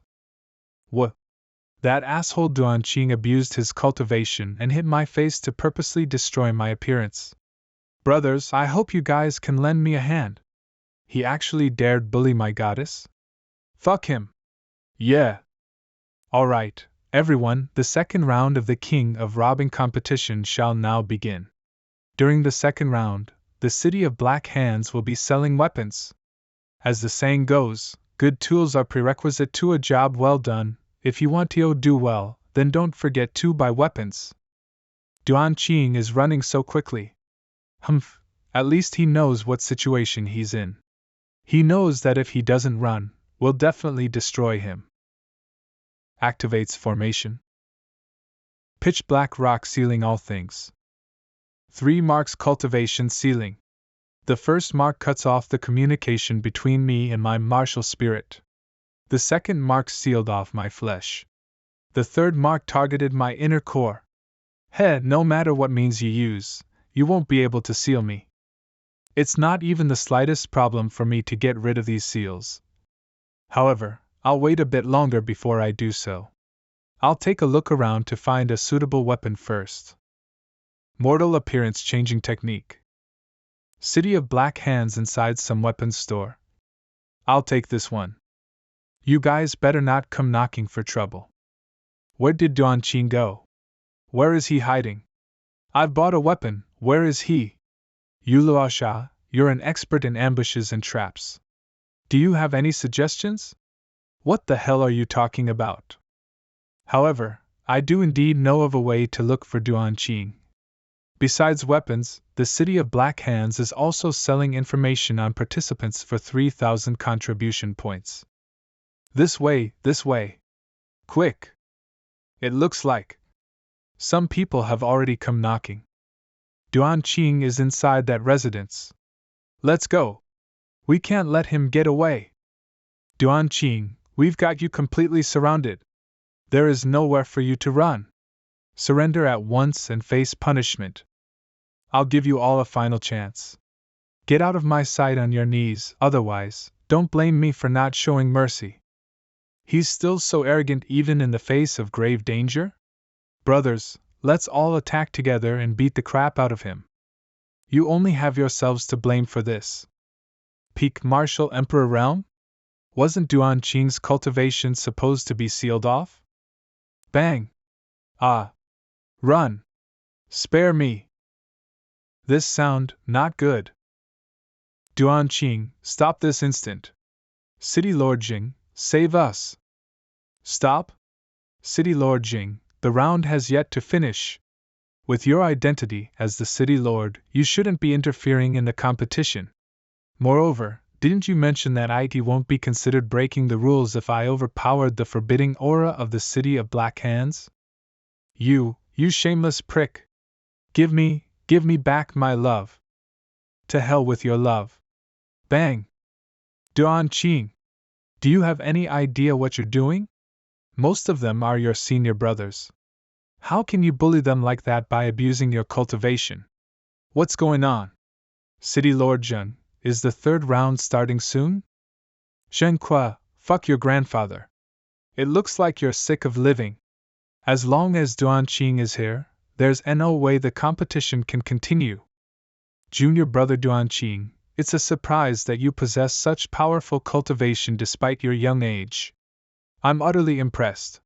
What? That asshole Duan Qing abused his cultivation and hit my face to purposely destroy my appearance. Brothers, I hope you guys can lend me a hand. He actually dared bully my goddess? Fuck him. Yeah. Alright, everyone, the second round of the King of Robbing competition shall now begin. During the second round, the City of Black Hands will be selling weapons. As the saying goes, good tools are prerequisite to a job well done. If you want to do well, then don't forget to buy weapons. Duan Qing is running so quickly. Humph, at least he knows what situation he's in. He knows that if he doesn't run, we'll definitely destroy him. Activates formation. Pitch black rock sealing all things. 3 marks cultivation sealing. The first mark cuts off the communication between me and my martial spirit. The second mark sealed off my flesh. The third mark targeted my inner core. No matter what means you use, you won't be able to seal me. It's not even the slightest problem for me to get rid of these seals. However, I'll wait a bit longer before I do so. I'll take a look around to find a suitable weapon first. Mortal appearance changing technique. City of Black Hands inside some weapons store. I'll take this one. You guys better not come knocking for trouble. Where did Duan Qing go? Where is he hiding? I've bought a weapon, where is he? Yuluosha, you're an expert in ambushes and traps. Do you have any suggestions? What the hell are you talking about? However, I do indeed know of a way to look for Duan Qing. Besides weapons, the City of Black Hands is also selling information on participants for 3,000 contribution points. This way, this way. Quick! It looks like some people have already come knocking. Duan Qing is inside that residence. Let's go! We can't let him get away. Duan Qing, we've got you completely surrounded. There is nowhere for you to run. Surrender at once and face punishment. I'll give you all a final chance. Get out of my sight on your knees, otherwise, don't blame me for not showing mercy. He's still so arrogant even in the face of grave danger? Brothers, let's all attack together and beat the crap out of him. You only have yourselves to blame for this. Peak Martial Emperor Realm? Wasn't Duan Qing's cultivation supposed to be sealed off? Bang! Ah! Run! Spare me! This sound, not good. Duan Qing, stop this instant. City Lord Jing, save us. Stop? City Lord Jing, the round has yet to finish. With your identity as the City Lord, you shouldn't be interfering in the competition. Moreover, didn't you mention that it won't be considered breaking the rules if I overpowered the forbidding aura of the City of Black Hands? You shameless prick! Give me back my love. To hell with your love. Bang! Duan Qing, do you have any idea what you're doing? Most of them are your senior brothers. How can you bully them like that by abusing your cultivation? What's going on? City Lord Zheng, is the third round starting soon? Zheng, fuck your grandfather. It looks like you're sick of living. As long as Duan Qing is here, there's no way the competition can continue. Junior brother Duan Qing, it's a surprise that you possess such powerful cultivation despite your young age. I'm utterly impressed.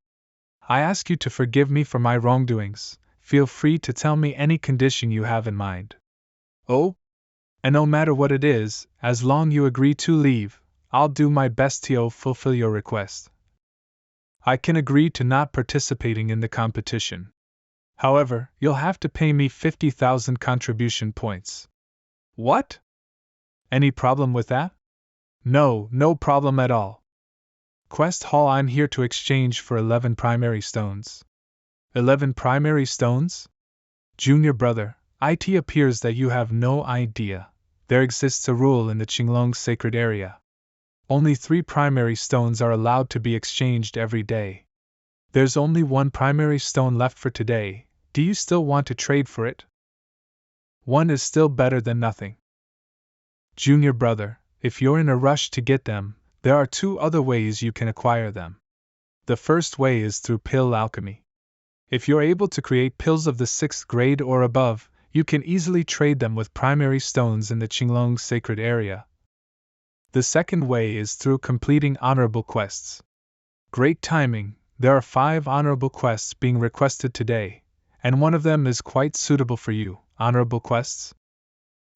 I ask you to forgive me for my wrongdoings. Feel free to tell me any condition you have in mind. Oh? And no matter what it is, as long you agree to leave, I'll do my best to fulfill your request. I can agree to not participating in the competition. However, you'll have to pay me 50,000 contribution points. What? Any problem with that? No problem at all. Quest Hall, I'm here to exchange for 11 primary stones. 11 primary stones? Junior brother, it appears that you have no idea. There exists a rule in the Qinglong sacred area. Only 3 primary stones are allowed to be exchanged every day. There's only 1 primary stone left for today. Do you still want to trade for it? 1 is still better than nothing. Junior brother, if you're in a rush to get them, there are 2 other ways you can acquire them. The first way is through pill alchemy. If you're able to create pills of the 6th grade or above, you can easily trade them with primary stones in the Qinglong sacred area. The second way is through completing honorable quests. Great timing, there are 5 honorable quests being requested today, and one of them is quite suitable for you. Honorable quests?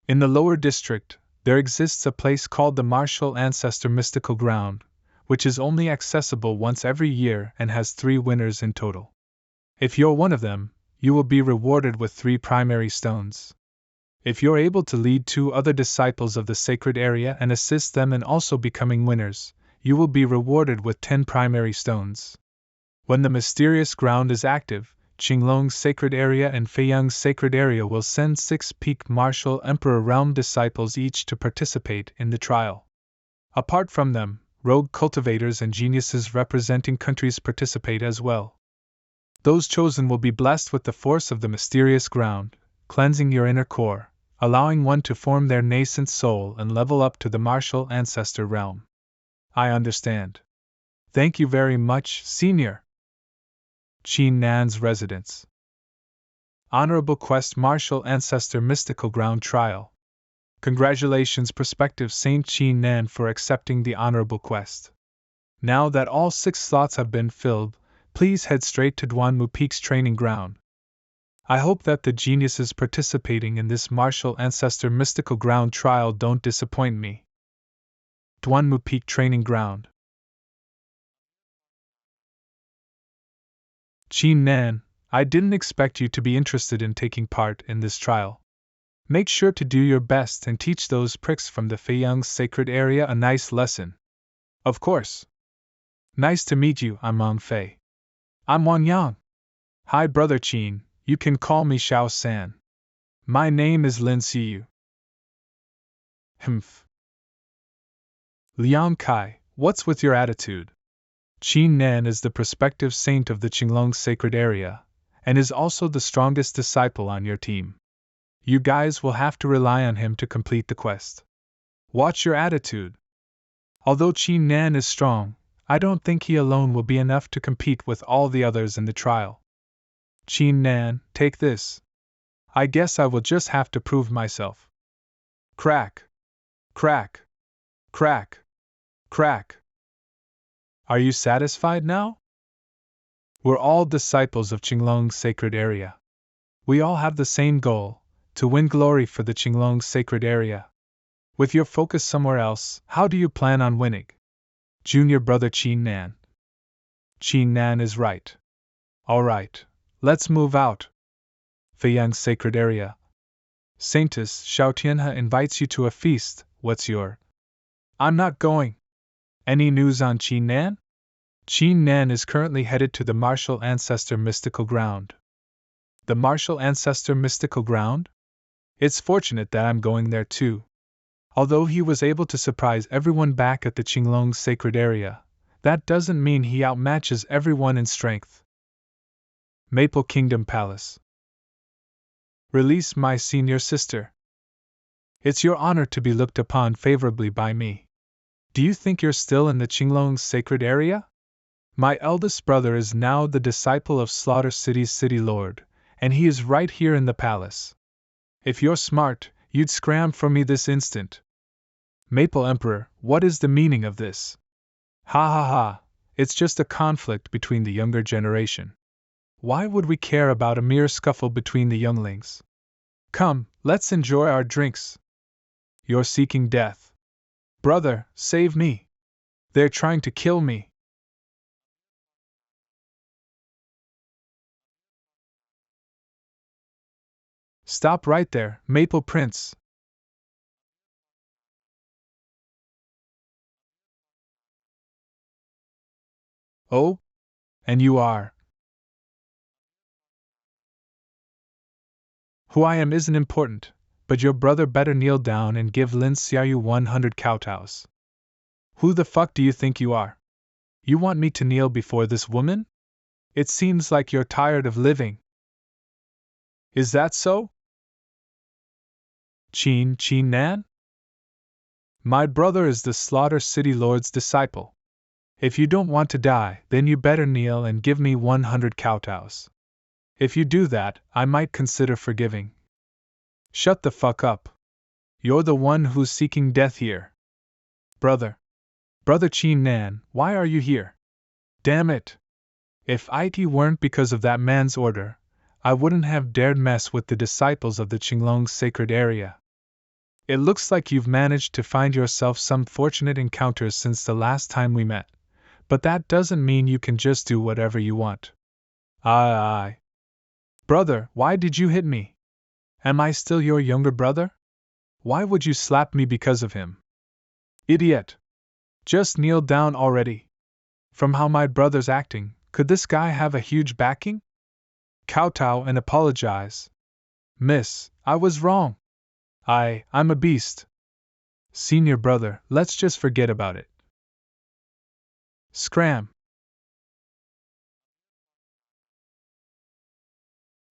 In the lower district, there exists a place called the Martial Ancestor Mystical Ground, which is only accessible once every year and has 3 winners in total. If you're one of them, you will be rewarded with 3 primary stones. If you're able to lead 2 other disciples of the sacred area and assist them in also becoming winners, you will be rewarded with 10 primary stones. When the mysterious ground is active, Qinglong's sacred area and Feiyang's sacred area will send 6 peak martial Emperor Realm disciples each to participate in the trial. Apart from them, rogue cultivators and geniuses representing countries participate as well. Those chosen will be blessed with the force of the mysterious ground, cleansing your inner core, allowing one to form their nascent soul and level up to the martial ancestor realm. I understand. Thank you very much, Senior. Qin Nan's residence. Honorable Quest Martial Ancestor Mystical Ground Trial. Congratulations, prospective Saint Qin Nan, for accepting the honorable quest. Now that all 6 slots have been filled, please head straight to Duanmu Peak's training ground. I hope that the geniuses participating in this Martial Ancestor Mystical Ground trial don't disappoint me. Duanmu Peak Training Ground. Qin Nan, I didn't expect you to be interested in taking part in this trial. Make sure to do your best and teach those pricks from the Feiyang's sacred area a nice lesson. Of course. Nice to meet you, I'm Meng Fei. I'm Wang Yang. Hi, Brother Qin, you can call me Xiao San. My name is Lin Xiyu. Humph. Liang Kai, what's with your attitude? Qin Nan is the prospective saint of the Qinglong sacred area, and is also the strongest disciple on your team. You guys will have to rely on him to complete the quest. Watch your attitude. Although Qin Nan is strong, I don't think he alone will be enough to compete with all the others in the trial. Qin Nan, take this. I guess I will just have to prove myself. Crack. Crack. Crack. Crack. Are you satisfied now? We're all disciples of Qinglong's sacred area. We all have the same goal, to win glory for the Qinglong sacred area. With your focus somewhere else, how do you plan on winning? Junior brother Qin Nan. Qin Nan is right. Alright, let's move out. Feiyang's sacred area. Saintess Xiao Tianhe invites you to a feast, what's your? I'm not going. Any news on Qin Nan? Qin Nan is currently headed to the Martial Ancestor Mystical Ground. The Martial Ancestor Mystical Ground? It's fortunate that I'm going there too. Although he was able to surprise everyone back at the Qinglong sacred area, that doesn't mean he outmatches everyone in strength. Maple Kingdom Palace. Release my senior sister. It's your honor to be looked upon favorably by me. Do you think you're still in the Qinglong's sacred area? My eldest brother is now the disciple of Slaughter City's city lord, and he is right here in the palace. If you're smart, you'd scram for me this instant. Maple Emperor, what is the meaning of this? Ha ha ha, it's just a conflict between the younger generation. Why would we care about a mere scuffle between the younglings? Come, let's enjoy our drinks. You're seeking death. Brother, save me. They're trying to kill me. Stop right there, Maple Prince. Oh? And you are? Who I am isn't important, but your brother better kneel down and give Lin Xiaoyu 100 kowtows. Who the fuck do you think you are? You want me to kneel before this woman? It seems like you're tired of living. Is that so? Qin Nan? My brother is the Slaughter City Lord's disciple. If you don't want to die, then you better kneel and give me 100 kowtows. If you do that, I might consider forgiving. Shut the fuck up. You're the one who's seeking death here. Brother Qin Nan, why are you here? Damn it. If it weren't because of that man's order, I wouldn't have dared mess with the disciples of the Qinglong sacred area. It looks like you've managed to find yourself some fortunate encounters since the last time we met, but that doesn't mean you can just do whatever you want. Aye. Brother, why did you hit me? Am I still your younger brother? Why would you slap me because of him? Idiot! Just kneel down already. From how my brother's acting, could this guy have a huge backing? Kowtow and apologize. Miss, I was wrong. I'm a beast. Senior brother, let's just forget about it. Scram.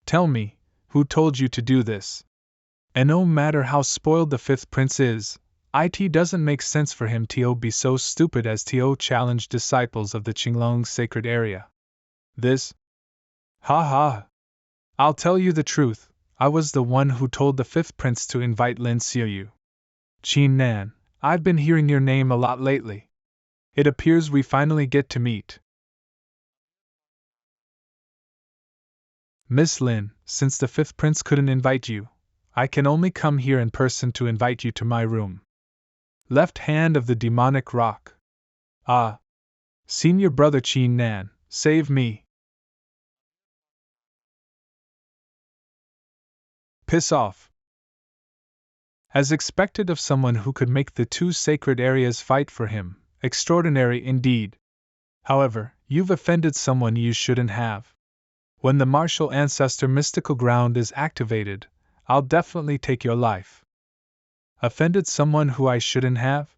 Tell me, who told you to do this? And no matter how spoiled the fifth prince is, it doesn't make sense for him to be so stupid as to challenge disciples of the Qinglong sacred area. This? Ha ha. I'll tell you the truth, I was the one who told the fifth prince to invite Linshui. Qin Nan, I've been hearing your name a lot lately. It appears we finally get to meet. Miss Lin, since the fifth prince couldn't invite you, I can only come here in person to invite you to my room. Left hand of the demonic rock. Ah. Senior brother Qin Nan, save me. Piss off. As expected of someone who could make the two sacred areas fight for him, extraordinary indeed. However, you've offended someone you shouldn't have. When the martial ancestor mystical ground is activated, I'll definitely take your life. Offended someone who I shouldn't have?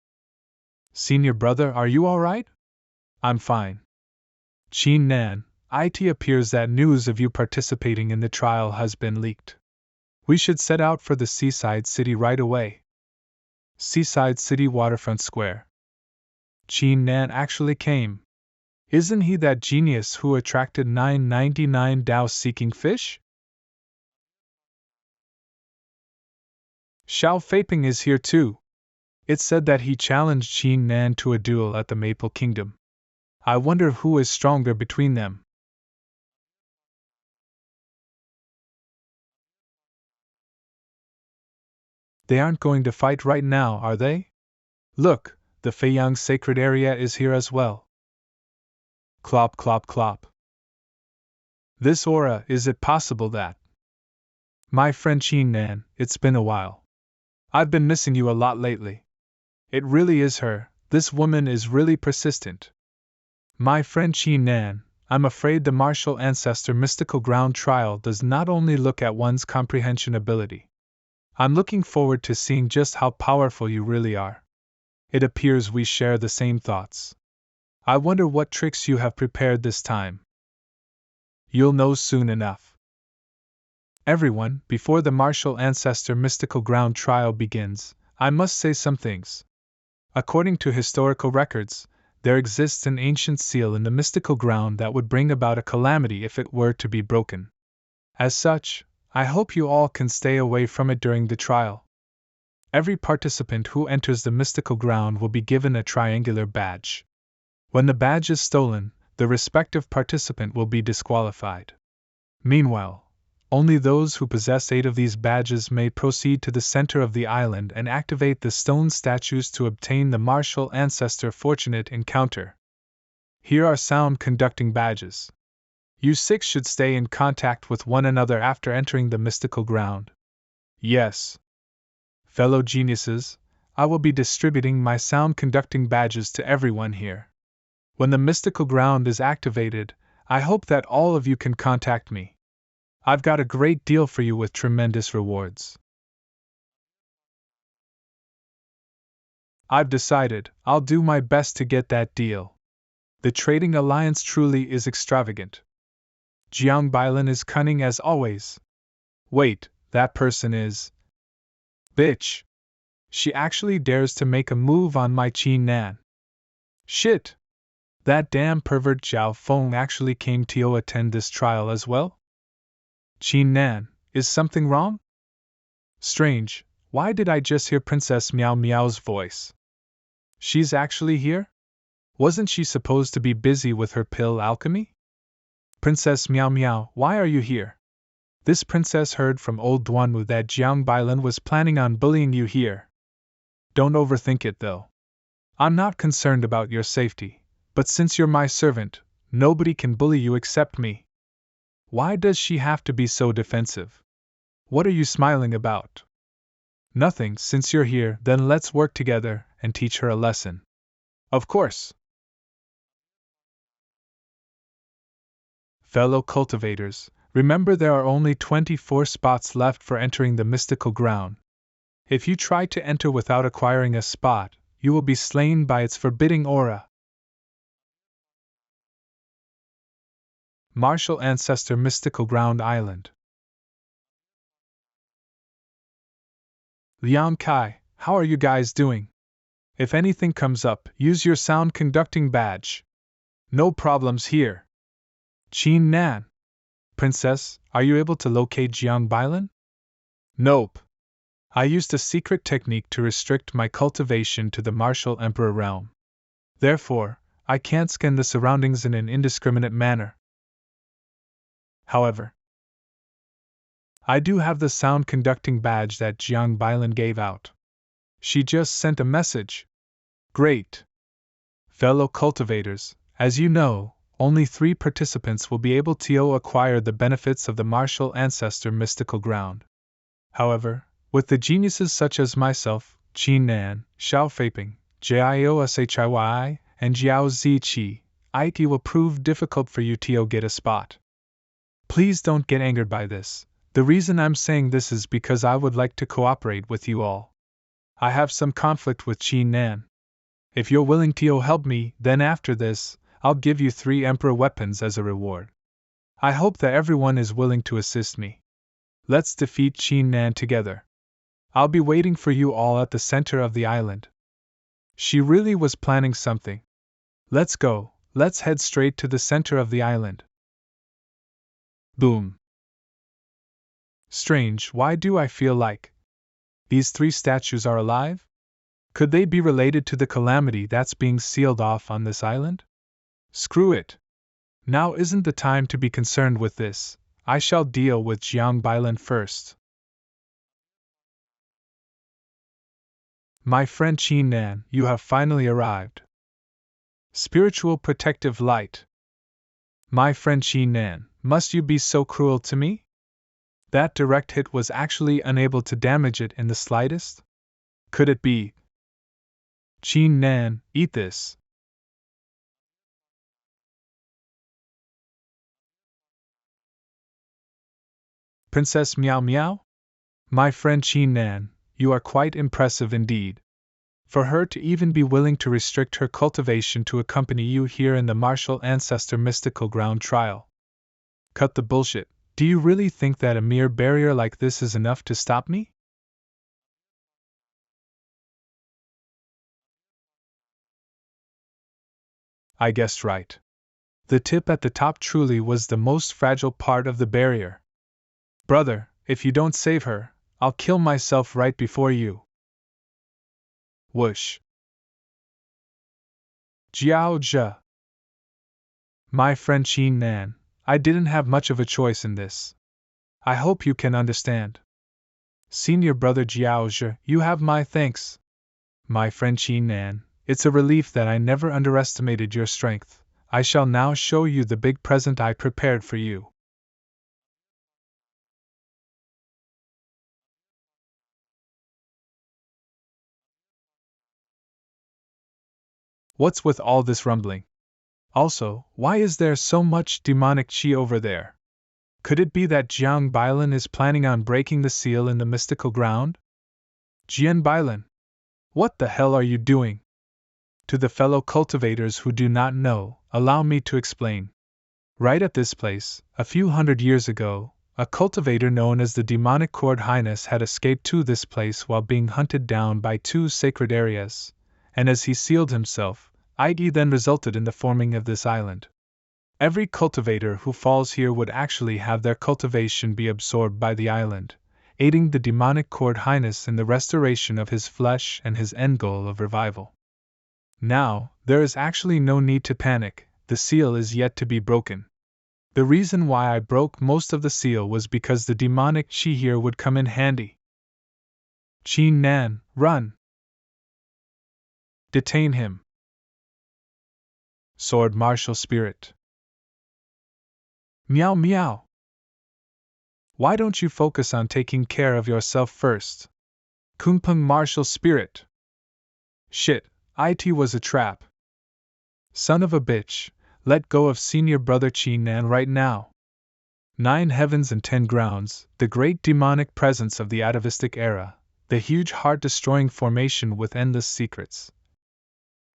Senior brother, are you alright? I'm fine. Qin Nan, it appears that news of you participating in the trial has been leaked. We should set out for the seaside city right away. Seaside City Waterfront Square. Qin Nan actually came. Isn't he that genius who attracted 999 Dao-seeking fish? Xiao Feiping is here too. It's said that he challenged Qin Nan to a duel at the Maple Kingdom. I wonder who is stronger between them. They aren't going to fight right now, are they? Look, the Feiyang sacred area is here as well. Clop clop clop. This aura, is it possible that? My friend Qin Nan, it's been a while. I've been missing you a lot lately. It really is her, this woman is really persistent. My friend Qin Nan, I'm afraid the martial ancestor mystical ground trial does not only look at one's comprehension ability. I'm looking forward to seeing just how powerful you really are. It appears we share the same thoughts. I wonder what tricks you have prepared this time. You'll know soon enough. Everyone, before the martial ancestor mystical ground trial begins, I must say some things. According to historical records, there exists an ancient seal in the mystical ground that would bring about a calamity if it were to be broken. As such, I hope you all can stay away from it during the trial. Every participant who enters the mystical ground will be given a triangular badge. When the badge is stolen, the respective participant will be disqualified. Meanwhile, only those who possess 8 of these badges may proceed to the center of the island and activate the stone statues to obtain the martial ancestor fortunate encounter. Here are sound-conducting badges. You 6 should stay in contact with one another after entering the mystical ground. Yes. Fellow geniuses, I will be distributing my sound-conducting badges to everyone here. When the mystical ground is activated, I hope that all of you can contact me. I've got a great deal for you with tremendous rewards. I've decided, I'll do my best to get that deal. The trading alliance truly is extravagant. Jiang Bailin is cunning as always. Wait, that person is... Bitch! She actually dares to make a move on my Qin Nan. Shit! That damn pervert Zhao Feng actually came to attend this trial as well? Qin Nan, is something wrong? Strange, why did I just hear Princess Meow Meow's voice? She's actually here? Wasn't she supposed to be busy with her pill alchemy? Princess Meow Meow, why are you here? This princess heard from old Duanwu that Jiang Bailin was planning on bullying you here. Don't overthink it, though. I'm not concerned about your safety, but since you're my servant, nobody can bully you except me. Why does she have to be so defensive? What are you smiling about? Nothing. Since you're here, then let's work together and teach her a lesson. Of course. Fellow cultivators, remember there are only 24 spots left for entering the mystical ground. If you try to enter without acquiring a spot, you will be slain by its forbidding aura. Martial Ancestor Mystical Ground Island. Liang Kai, how are you guys doing? If anything comes up, use your sound conducting badge. No problems here. Qin Nan. Princess, are you able to locate Jiang Bailan? Nope. I used a secret technique to restrict my cultivation to the martial emperor realm. Therefore, I can't scan the surroundings in an indiscriminate manner. However, I do have the sound conducting badge that Jiang Bailan gave out. She just sent a message. Great. Fellow cultivators, as you know, only 3 participants will be able to acquire the benefits of the martial ancestor mystical ground. However, with the geniuses such as myself, Qin Nan, Xiao Feiping, Jiao and Jiao Ziqi, it will prove difficult for you to get a spot. Please don't get angered by this. The reason I'm saying this is because I would like to cooperate with you all. I have some conflict with Qin Nan. If you're willing to help me, then after this, I'll give you 3 Emperor weapons as a reward. I hope that everyone is willing to assist me. Let's defeat Qin Nan together. I'll be waiting for you all at the center of the island. She really was planning something. Let's go, let's head straight to the center of the island. Boom. Strange, why do I feel like these 3 statues are alive? Could they be related to the calamity that's being sealed off on this island? Screw it. Now isn't the time to be concerned with this. I shall deal with Jiang Bailan first. My friend Qin Nan, you have finally arrived. Spiritual protective light. My friend Qin Nan, must you be so cruel to me? That direct hit was actually unable to damage it in the slightest? Could it be? Qin Nan, eat this. Princess Meow Meow? My friend Qin Nan, you are quite impressive indeed. For her to even be willing to restrict her cultivation to accompany you here in the martial ancestor mystical ground trial. Cut the bullshit. Do you really think that a mere barrier like this is enough to stop me? I guessed right. The tip at the top truly was the most fragile part of the barrier. Brother, if you don't save her, I'll kill myself right before you. Whoosh. Jiao Zhe. My friend Qin Nan, I didn't have much of a choice in this. I hope you can understand. Senior brother Jiao Zhe, you have my thanks. My friend Qin Nan, it's a relief that I never underestimated your strength. I shall now show you the big present I prepared for you. What's with all this rumbling? Also, why is there so much demonic chi over there? Could it be that Jiang Bailan is planning on breaking the seal in the mystical ground? Jian Bailan, what the hell are you doing? To the fellow cultivators who do not know, allow me to explain. Right at this place, a few hundred years ago, a cultivator known as the Demonic Court Highness had escaped to this place while being hunted down by 2 sacred areas, and as he sealed himself, i.e. then resulted in the forming of this island. Every cultivator who falls here would actually have their cultivation be absorbed by the island, aiding the Demonic Court Highness in the restoration of his flesh and his end goal of revival. Now, there is actually no need to panic, the seal is yet to be broken. The reason why I broke most of the seal was because the demonic chi here would come in handy. Qin Nan, run! Detain him. Sword martial spirit. Meow meow. Why don't you focus on taking care of yourself first? Kunpeng martial spirit. Shit, it was a trap. Son of a bitch, let go of senior brother Qin Nan right now. 9 heavens and 10 grounds, the great demonic presence of the atavistic era, the huge heart-destroying formation with endless secrets.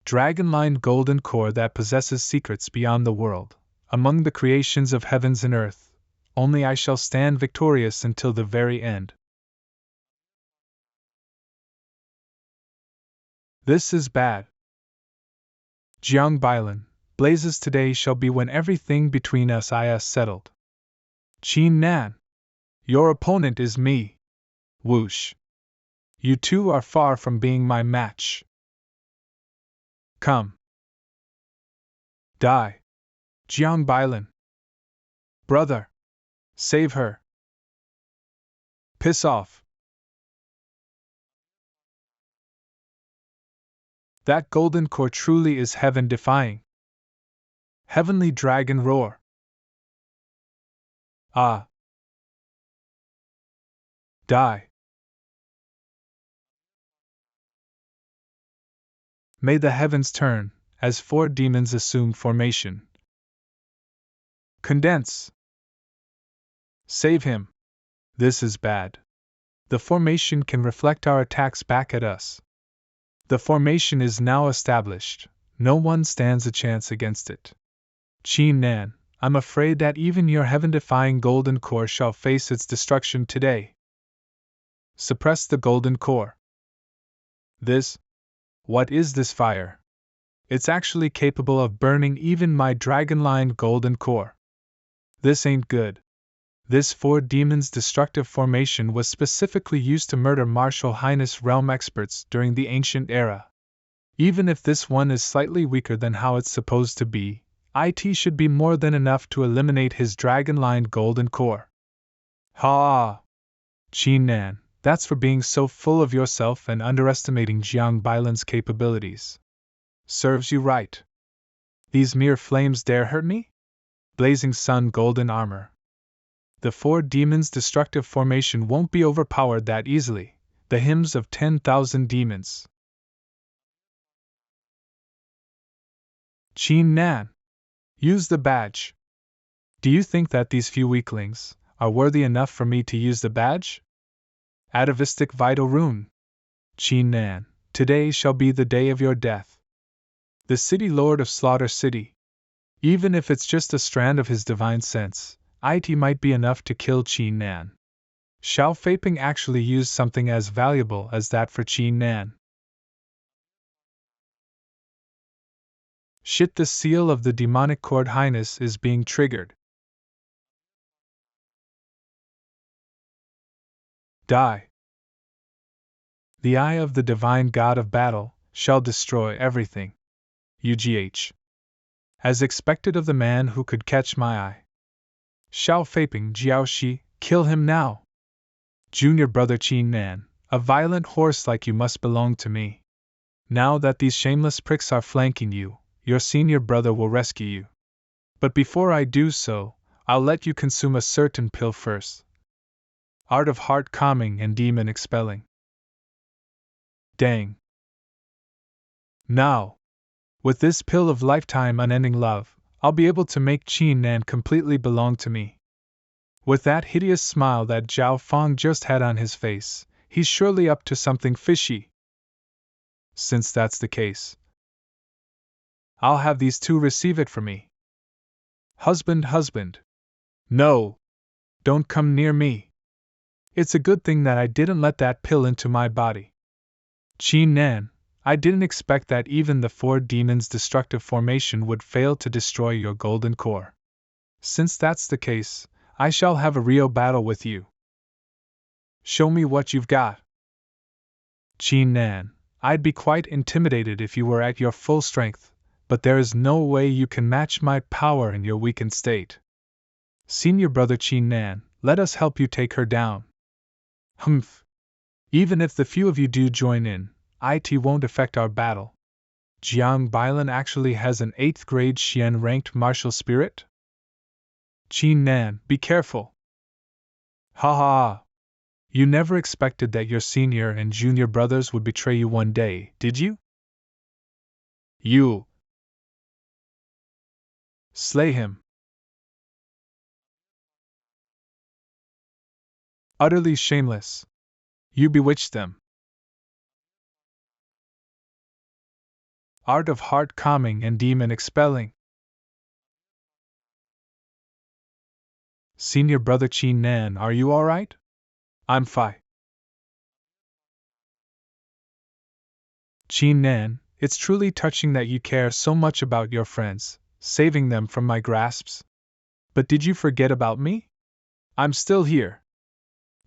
Dragon-lined golden core that possesses secrets beyond the world, among the creations of heavens and earth, only I shall stand victorious until the very end. This is bad. Jiang Bailan, blazes today shall be when everything between us is settled. Qin Nan. Your opponent is me. Whoosh. You two are far from being my match. Come. Die. Jiang Bailan. Brother. Save her. Piss off. That golden core truly is heaven-defying. Heavenly dragon roar. Ah. Die. May the heavens turn, as 4 demons assume formation. Condense. Save him. This is bad. The formation can reflect our attacks back at us. The formation is now established. No one stands a chance against it. Qin Nan, I'm afraid that even your heaven-defying golden core shall face its destruction today. Suppress the golden core. What is this fire? It's actually capable of burning even my dragon-lined golden core. This ain't good. This 4 demons destructive formation was specifically used to murder Martial Highness realm experts during the ancient era. Even if this one is slightly weaker than how it's supposed to be, it should be more than enough to eliminate his dragon-lined golden core. Ha! Qin Nan, that's for being so full of yourself and underestimating Jiang Bailan's capabilities. Serves you right. These mere flames dare hurt me? Blazing sun golden armor. The 4 demons destructive formation won't be overpowered that easily. The hymns of 10,000 demons. Qin Nan. Use the badge. Do you think that these few weaklings are worthy enough for me to use the badge? Atavistic vital rune. Qin Nan, today shall be the day of your death. The city lord of Slaughter City. Even if it's just a strand of his divine sense, it might be enough to kill Qin Nan. Shall Feiping actually use something as valuable as that for Qin Nan? Shit, the seal of the demonic court highness is being triggered. Die. The eye of the divine god of battle shall destroy everything. UGH. As expected of the man who could catch my eye. Xiao Feiping Jiaoxi, kill him now. Junior brother Qin Nan, a violent horse like you must belong to me. Now that these shameless pricks are flanking you, your senior brother will rescue you. But before I do so, I'll let you consume a certain pill first. Art of heart calming and demon expelling. Dang. Now, with this pill of lifetime unending love, I'll be able to make Qin Nan completely belong to me. With that hideous smile that Zhao Feng just had on his face, he's surely up to something fishy. Since that's the case, I'll have these 2 receive it for me. Husband. No! Don't come near me. It's a good thing that I didn't let that pill into my body. Qin Nan, I didn't expect that even the 4 demons' destructive formation would fail to destroy your golden core. Since that's the case, I shall have a real battle with you. Show me what you've got. Qin Nan, I'd be quite intimidated if you were at your full strength, but there is no way you can match my power in your weakened state. Senior brother Qin Nan, let us help you take her down. Humph. Even if the few of you do join in, it won't affect our battle. Jiang Bailan actually has an 8th grade Xian ranked martial spirit? Qin Nan, be careful. Ha ha ha. You never expected that your senior and junior brothers would betray you one day, did you? You. Slay him. Utterly shameless. You bewitched them. Art of heart calming and demon expelling. Senior brother Qin Nan, are you alright? I'm fine. Qin Nan, it's truly touching that you care so much about your friends, saving them from my grasps. But did you forget about me? I'm still here.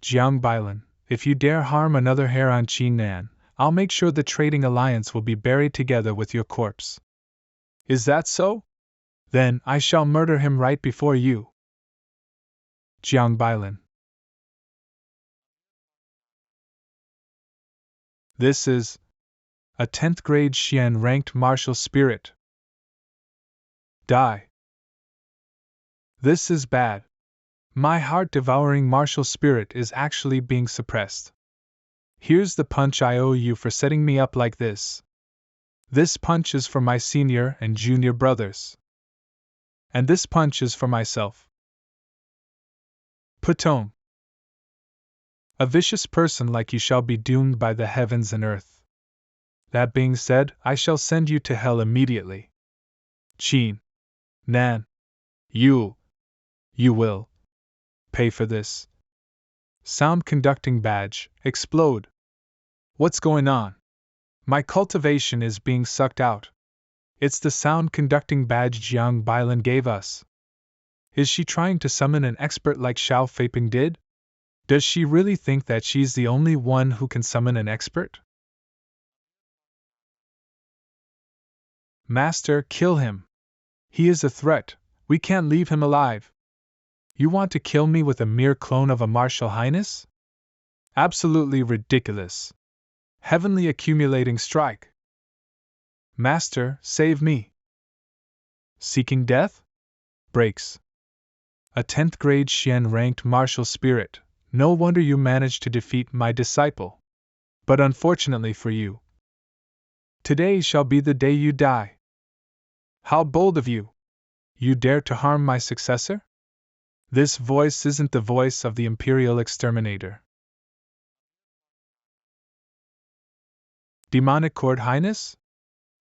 Jiang Bailan, if you dare harm another hair on Qin Nan, I'll make sure the trading alliance will be buried together with your corpse. Is that so? Then I shall murder him right before you. Jiang Bailan. This is a 10th grade Xian ranked martial spirit. Die. This is bad. My heart-devouring martial spirit is actually being suppressed. Here's the punch I owe you for setting me up like this. This punch is for my senior and junior brothers. And this punch is for myself. Putong. A vicious person like you shall be doomed by the heavens and earth. That being said, I shall send you to hell immediately. Qin Nan. You will pay for this. Sound conducting badge, explode. What's going on? My cultivation is being sucked out. It's the sound conducting badge Jiang Bailan gave us. Is she trying to summon an expert like Xiao Feiping did? Does she really think that she's the only one who can summon an expert? Master, kill him. He is a threat. We can't leave him alive. You want to kill me with a mere clone of a martial highness? Absolutely ridiculous. Heavenly accumulating strike. Master, save me. Seeking death? Breaks. A 10th grade Xian ranked martial spirit. No wonder you managed to defeat my disciple. But unfortunately for you, today shall be the day you die. How bold of you! You dare to harm my successor? This voice isn't the voice of the Imperial Exterminator. Demonic Court Highness?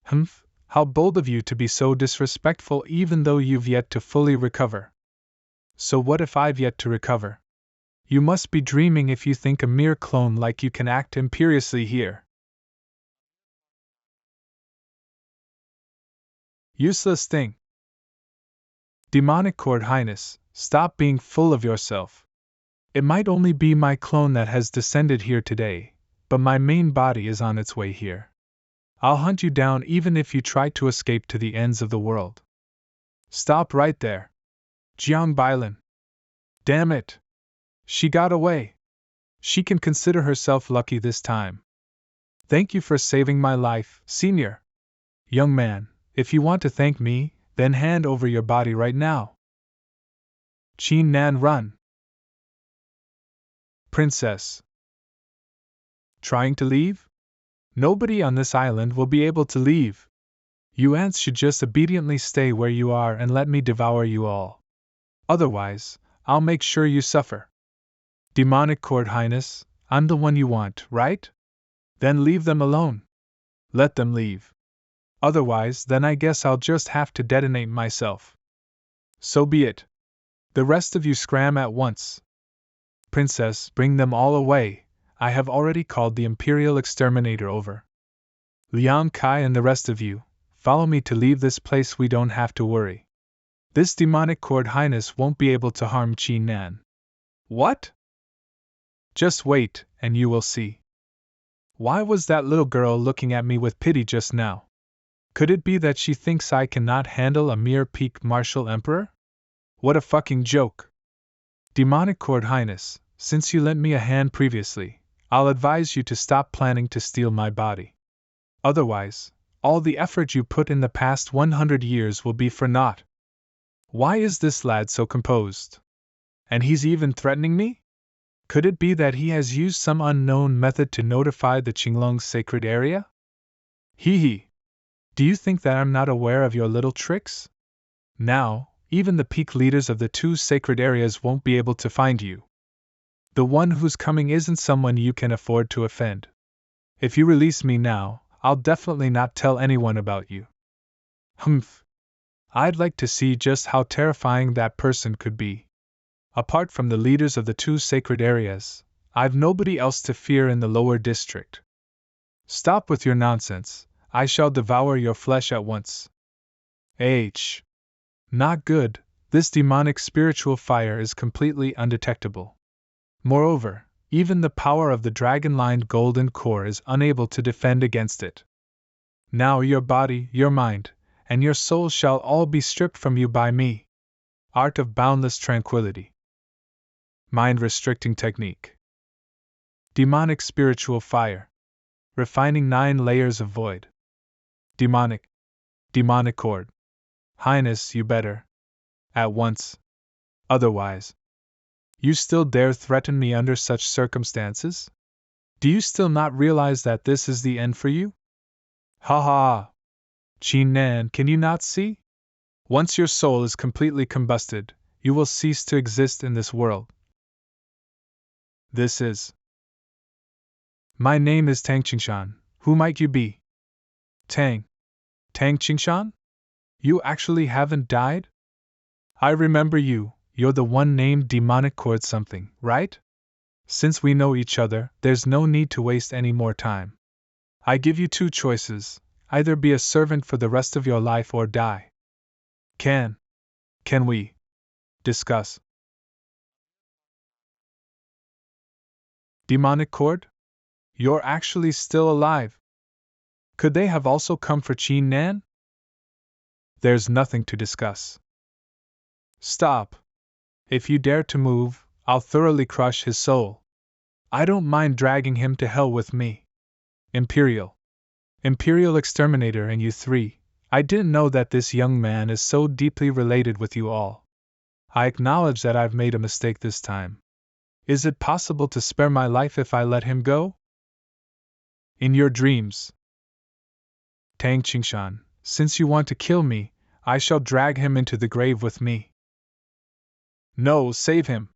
Humph, how bold of you to be so disrespectful even though you've yet to fully recover. So what if I've yet to recover? You must be dreaming if you think a mere clone like you can act imperiously here. Useless thing. Demonic Court Highness, stop being full of yourself. It might only be my clone that has descended here today, but my main body is on its way here. I'll hunt you down even if you try to escape to the ends of the world. Stop right there. Jiang Bailan. Damn it! She got away. She can consider herself lucky this time. Thank you for saving my life, senior. Young man, if you want to thank me, then hand over your body right now. Qin Nan, run. Princess. Trying to leave? Nobody on this island will be able to leave. You ants should just obediently stay where you are and let me devour you all. Otherwise, I'll make sure you suffer. Demonic Court Highness, I'm the one you want, right? Then leave them alone. Let them leave. Otherwise, then I guess I'll just have to detonate myself. So be it. The rest of you scram at once. Princess, bring them all away. I have already called the Imperial Exterminator over. Liang Kai and the rest of you, follow me to leave this place. We don't have to worry. This demonic Court Highness won't be able to harm Qin Nan. What? Just wait, and you will see. Why was that little girl looking at me with pity just now? Could it be that she thinks I cannot handle a mere peak martial emperor? What a fucking joke. Demonic Court Highness, since you lent me a hand previously, I'll advise you to stop planning to steal my body. Otherwise, all the effort you put in the past 100 years will be for naught. Why is this lad so composed? And he's even threatening me? Could it be that he has used some unknown method to notify the Qinglong's sacred area? Hee hee. Do you think that I'm not aware of your little tricks? Now, even the peak leaders of the two sacred areas won't be able to find you. The one who's coming isn't someone you can afford to offend. If you release me now, I'll definitely not tell anyone about you. Humph. I'd like to see just how terrifying that person could be. Apart from the leaders of the two sacred areas, I've nobody else to fear in the lower district. Stop with your nonsense, I shall devour your flesh at once. H. Not good, this demonic spiritual fire is completely undetectable. Moreover, even the power of the dragon-lined golden core is unable to defend against it. Now your body, your mind, and your soul shall all be stripped from you by me. Art of boundless tranquility. Mind-restricting technique. Demonic spiritual fire. Refining 9 layers of void. Demonic cord. Highness, you better. At once. Otherwise. You still dare threaten me under such circumstances? Do you still not realize that this is the end for you? Ha ha! Qin Nan, can you not see? Once your soul is completely combusted, you will cease to exist in this world. This is. My name is Tang Qingshan. Who might you be? Tang Qingshan? You actually haven't died? I remember you, you're the one named Demonic Cord something, right? Since we know each other, there's no need to waste any more time. I give you 2 choices, either be a servant for the rest of your life or die. Can we discuss? Demonic Cord? You're actually still alive. Could they have also come for Qin Nan? There's nothing to discuss. Stop. If you dare to move, I'll thoroughly crush his soul. I don't mind dragging him to hell with me. Imperial Exterminator and you 3, I didn't know that this young man is so deeply related with you all. I acknowledge that I've made a mistake this time. Is it possible to spare my life if I let him go? In your dreams. Tang Qingshan, since you want to kill me, I shall drag him into the grave with me. No, save him.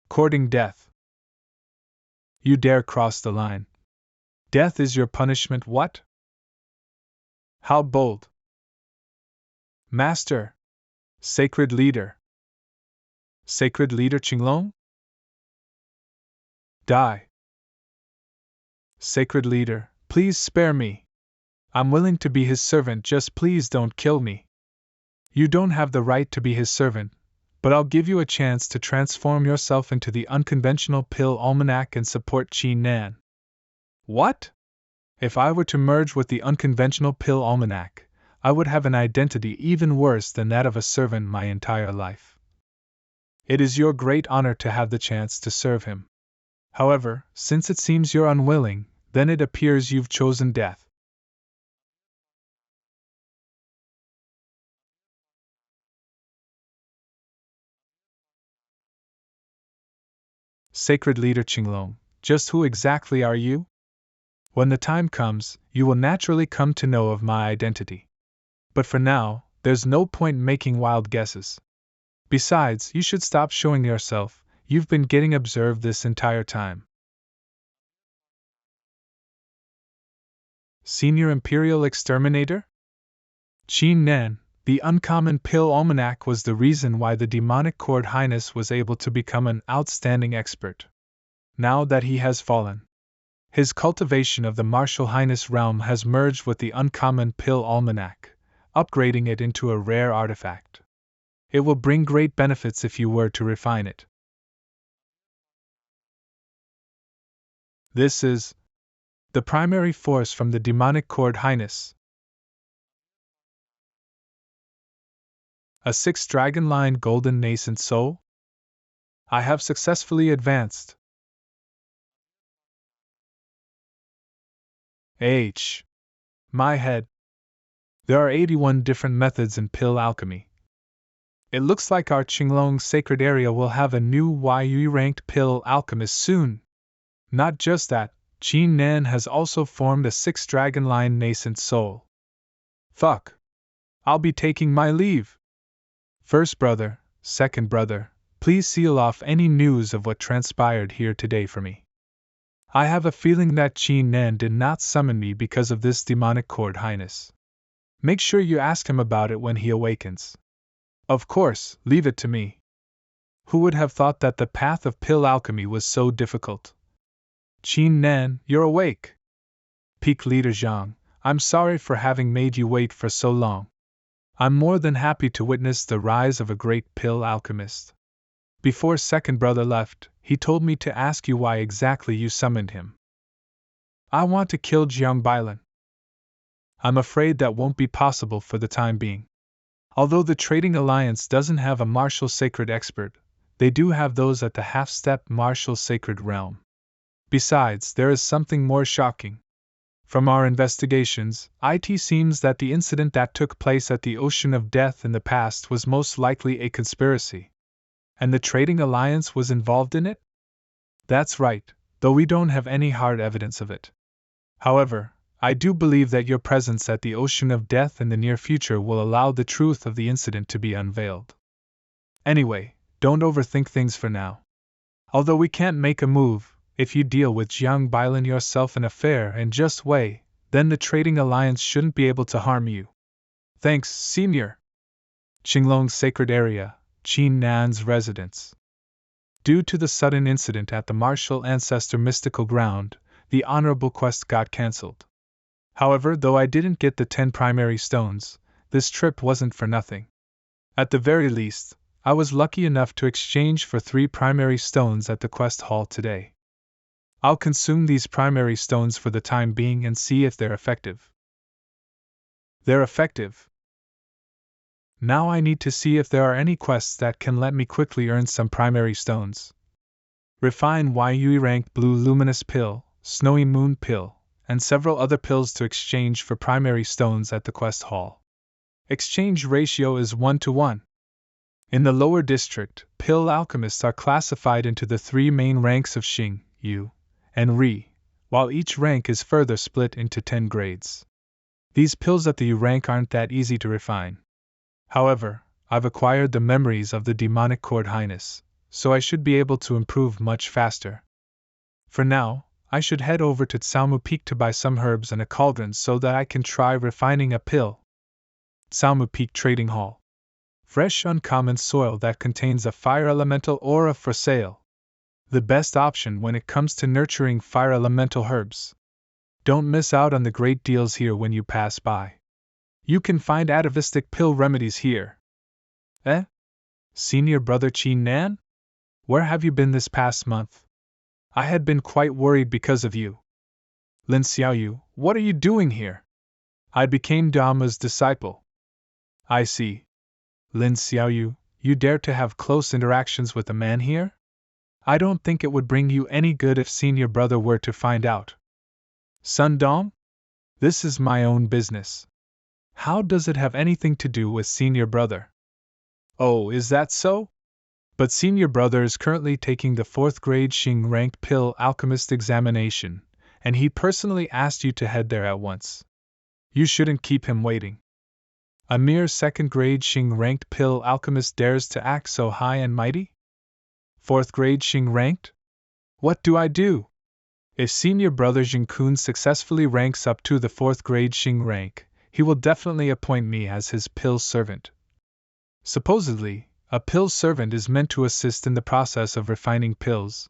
Courting death. You dare cross the line. Death is your punishment, what? How bold. Master. Sacred leader. Sacred leader Qinglong? Die. Sacred leader, please spare me. I'm willing to be his servant, just please don't kill me. You don't have the right to be his servant, but I'll give you a chance to transform yourself into the unconventional pill almanac and support Qin Nan. What? If I were to merge with the unconventional pill almanac, I would have an identity even worse than that of a servant my entire life. It is your great honor to have the chance to serve him. However, since it seems you're unwilling, then it appears you've chosen death. Sacred leader Qinglong, just who exactly are you? When the time comes, you will naturally come to know of my identity. But for now, there's no point making wild guesses. Besides, you should stop showing yourself, you've been getting observed this entire time. Senior Imperial Exterminator? Qin Nan, the uncommon pill almanac was the reason why the demonic cord highness was able to become an outstanding expert. Now that he has fallen, his cultivation of the martial highness realm has merged with the uncommon pill almanac, upgrading it into a rare artifact. It will bring great benefits if you were to refine it. This is the primary force from the demonic cord highness. A 6th dragon-line golden nascent soul? I have successfully advanced. My head. There are 81 different methods in pill alchemy. It looks like our Qinglong sacred area will have a new YU ranked pill alchemist soon. Not just that, Qin Nan has also formed a 6th dragon line nascent soul. Fuck. I'll be taking my leave. First brother, second brother, please seal off any news of what transpired here today for me. I have a feeling that Qin Nan did not summon me because of this demonic cord, Highness. Make sure you ask him about it when he awakens. Of course, leave it to me. Who would have thought that the path of pill alchemy was so difficult? Qin Nan, you're awake. Peak Leader Zhang, I'm sorry for having made you wait for so long. I'm more than happy to witness the rise of a great pill alchemist. Before second brother left, he told me to ask you why exactly you summoned him. I want to kill Jiang Bailan. I'm afraid that won't be possible for the time being. Although the Trading Alliance doesn't have a martial sacred expert, they do have those at the half-step martial sacred realm. Besides, there is something more shocking. From our investigations, it seems that the incident that took place at the Ocean of Death in the past was most likely a conspiracy. And the Trading Alliance was involved in it? That's right, though we don't have any hard evidence of it. However, I do believe that your presence at the Ocean of Death in the near future will allow the truth of the incident to be unveiled. Anyway, don't overthink things for now. Although we can't make a move, if you deal with Jiang Bailan yourself in a fair and just way, then the Trading Alliance shouldn't be able to harm you. Thanks, Senior. Qinglong's sacred area, Qin Nan's residence. Due to the sudden incident at the Martial Ancestor Mystical Ground, the honorable quest got cancelled. However, though I didn't get the 10 primary stones, this trip wasn't for nothing. At the very least, I was lucky enough to exchange for 3 primary stones at the quest hall today. I'll consume these primary stones for the time being and see if they're effective. They're effective. Now I need to see if there are any quests that can let me quickly earn some primary stones. Refine YUE rank Blue Luminous Pill, Snowy Moon Pill, and several other pills to exchange for primary stones at the quest hall. Exchange ratio is 1:1. In the lower district, pill alchemists are classified into the 3 main ranks of Xing, Yu, and Ri, while each rank is further split into 10 grades. These pills at the Yu rank aren't that easy to refine. However, I've acquired the memories of the demonic cord, Highness, so I should be able to improve much faster. For now, I should head over to Tsaomu Peak to buy some herbs and a cauldron so that I can try refining a pill. Tsaomu Peak Trading Hall. Fresh uncommon soil that contains a fire elemental aura for sale. The best option when it comes to nurturing fire elemental herbs. Don't miss out on the great deals here when you pass by. You can find atavistic pill remedies here. Senior brother Qin Nan? Where have you been this past month? I had been quite worried because of you. Lin Xiaoyu, what are you doing here? I became Dama's disciple. I see. Lin Xiaoyu, you dare to have close interactions with a man here? I don't think it would bring you any good if senior brother were to find out. Sun Dong? This is my own business. How does it have anything to do with senior brother? Oh, is that so? But senior brother is currently taking the 4th grade Xing ranked pill alchemist examination, and he personally asked you to head there at once. You shouldn't keep him waiting. A mere 2nd grade Xing ranked pill alchemist dares to act so high and mighty? 4th grade Xing ranked? What do I do? If senior brother Jinkun successfully ranks up to the 4th grade Xing rank, he will definitely appoint me as his pill servant. Supposedly, a pill servant is meant to assist in the process of refining pills,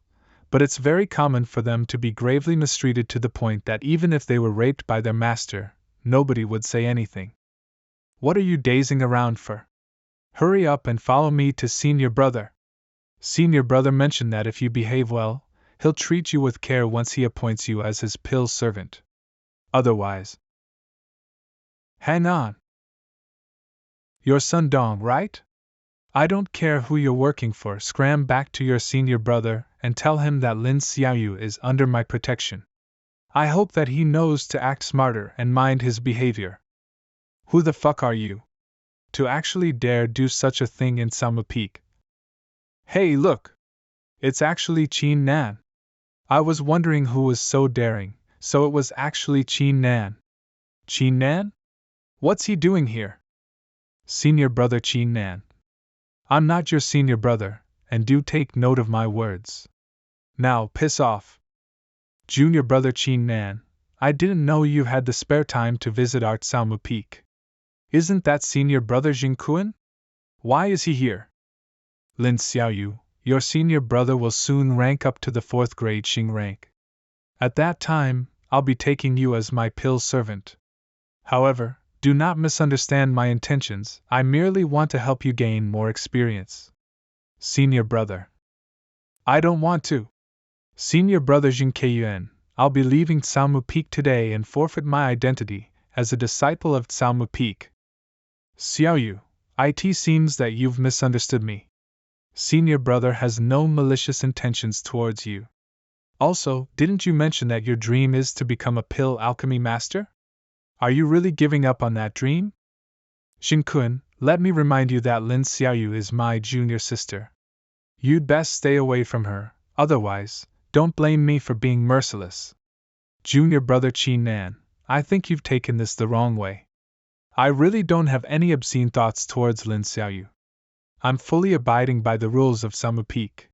but it's very common for them to be gravely mistreated to the point that even if they were raped by their master, nobody would say anything. What are you dazing around for? Hurry up and follow me to senior brother. Senior brother mentioned that if you behave well, he'll treat you with care once he appoints you as his pill servant. Otherwise, hang on. Your Sun Dong, right? I don't care who you're working for, scram back to your senior brother and tell him that Lin Xiaoyu is under my protection. I hope that he knows to act smarter and mind his behavior. Who the fuck are you? To actually dare do such a thing in Salma Peak? Hey, look! It's actually Qin Nan. I was wondering who was so daring, so it was actually Qin Nan. Qin Nan? What's he doing here? Senior brother Qin Nan. I'm not your senior brother, and do take note of my words. Now, piss off. Junior brother Qin Nan, I didn't know you had the spare time to visit Art Salma Peak. Isn't that senior brother Jingkuan? Why is he here? Lin Xiaoyu, your senior brother will soon rank up to the 4th grade Xing rank. At that time, I'll be taking you as my pill servant. However, do not misunderstand my intentions, I merely want to help you gain more experience. Senior brother. I don't want to. Senior brother Jing Keyuan, I'll be leaving Salmu Peak today and forfeit my identity as a disciple of Salmu Peak. Xiaoyu, it seems that you've misunderstood me. Senior brother has no malicious intentions towards you. Also, didn't you mention that your dream is to become a pill alchemy master? Are you really giving up on that dream? Xingkun, let me remind you that Lin Xiaoyu is my junior sister. You'd best stay away from her, otherwise, don't blame me for being merciless. Junior brother Qin Nan, I think you've taken this the wrong way. I really don't have any obscene thoughts towards Lin Xiaoyu. I'm fully abiding by the rules of Salmu Peak.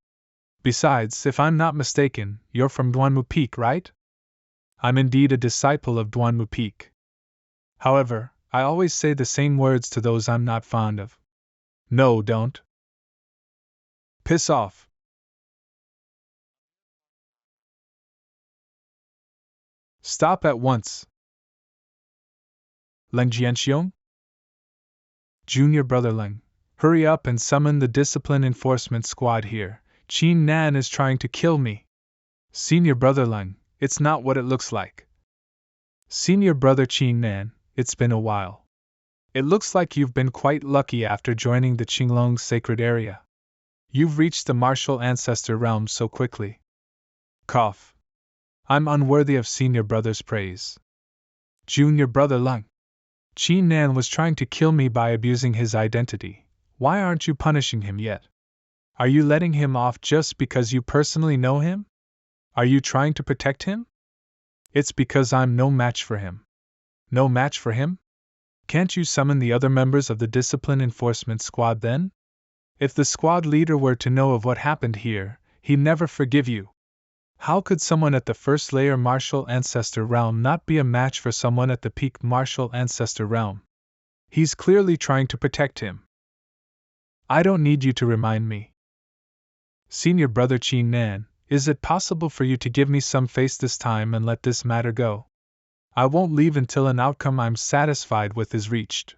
Besides, if I'm not mistaken, you're from Duanmu Peak, right? I'm indeed a disciple of Duanmu Peak. However, I always say the same words to those I'm not fond of. No, don't. Piss off. Stop at once. Leng Jianxiong? Junior brother Leng, hurry up and summon the discipline enforcement squad here. Qin Nan is trying to kill me. Senior brother Leng, it's not what it looks like. Senior brother Qin Nan, it's been a while. It looks like you've been quite lucky after joining the Qinglong sacred area. You've reached the martial ancestor realm so quickly. Cough. I'm unworthy of senior brother's praise. Junior brother Leng. Qin Nan was trying to kill me by abusing his identity. Why aren't you punishing him yet? Are you letting him off just because you personally know him? Are you trying to protect him? It's because I'm no match for him. No match for him? Can't you summon the other members of the discipline enforcement squad then? If the squad leader were to know of what happened here, he'd never forgive you. How could someone at the first layer martial ancestor realm not be a match for someone at the peak martial ancestor realm? He's clearly trying to protect him. I don't need you to remind me. Senior brother Qin Nan, is it possible for you to give me some face this time and let this matter go? I won't leave until an outcome I'm satisfied with is reached.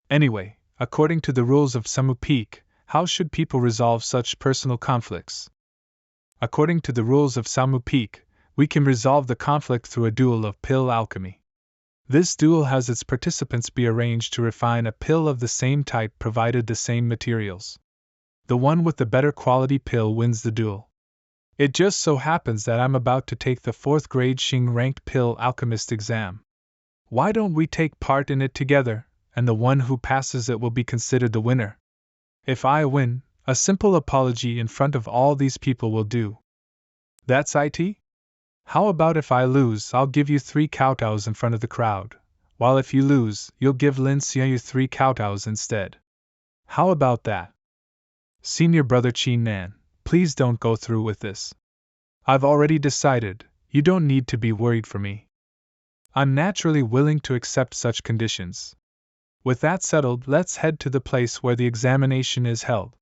Anyway, according to the rules of Salmu Peak, how should people resolve such personal conflicts? According to the rules of Salmu Peak, we can resolve the conflict through a duel of pill alchemy. This duel has its participants be arranged to refine a pill of the same type provided the same materials. The one with the better quality pill wins the duel. It just so happens that I'm about to take the 4th grade Xing ranked pill alchemist exam. Why don't we take part in it together, and the one who passes it will be considered the winner? If I win, a simple apology in front of all these people will do. That's it? How about if I lose, I'll give you 3 kowtows in front of the crowd, while if you lose, you'll give Lin Xiaoyu 3 kowtows instead. How about that? Senior brother Qin Nan, please don't go through with this. I've already decided, you don't need to be worried for me. I'm naturally willing to accept such conditions. With that settled, let's head to the place where the examination is held.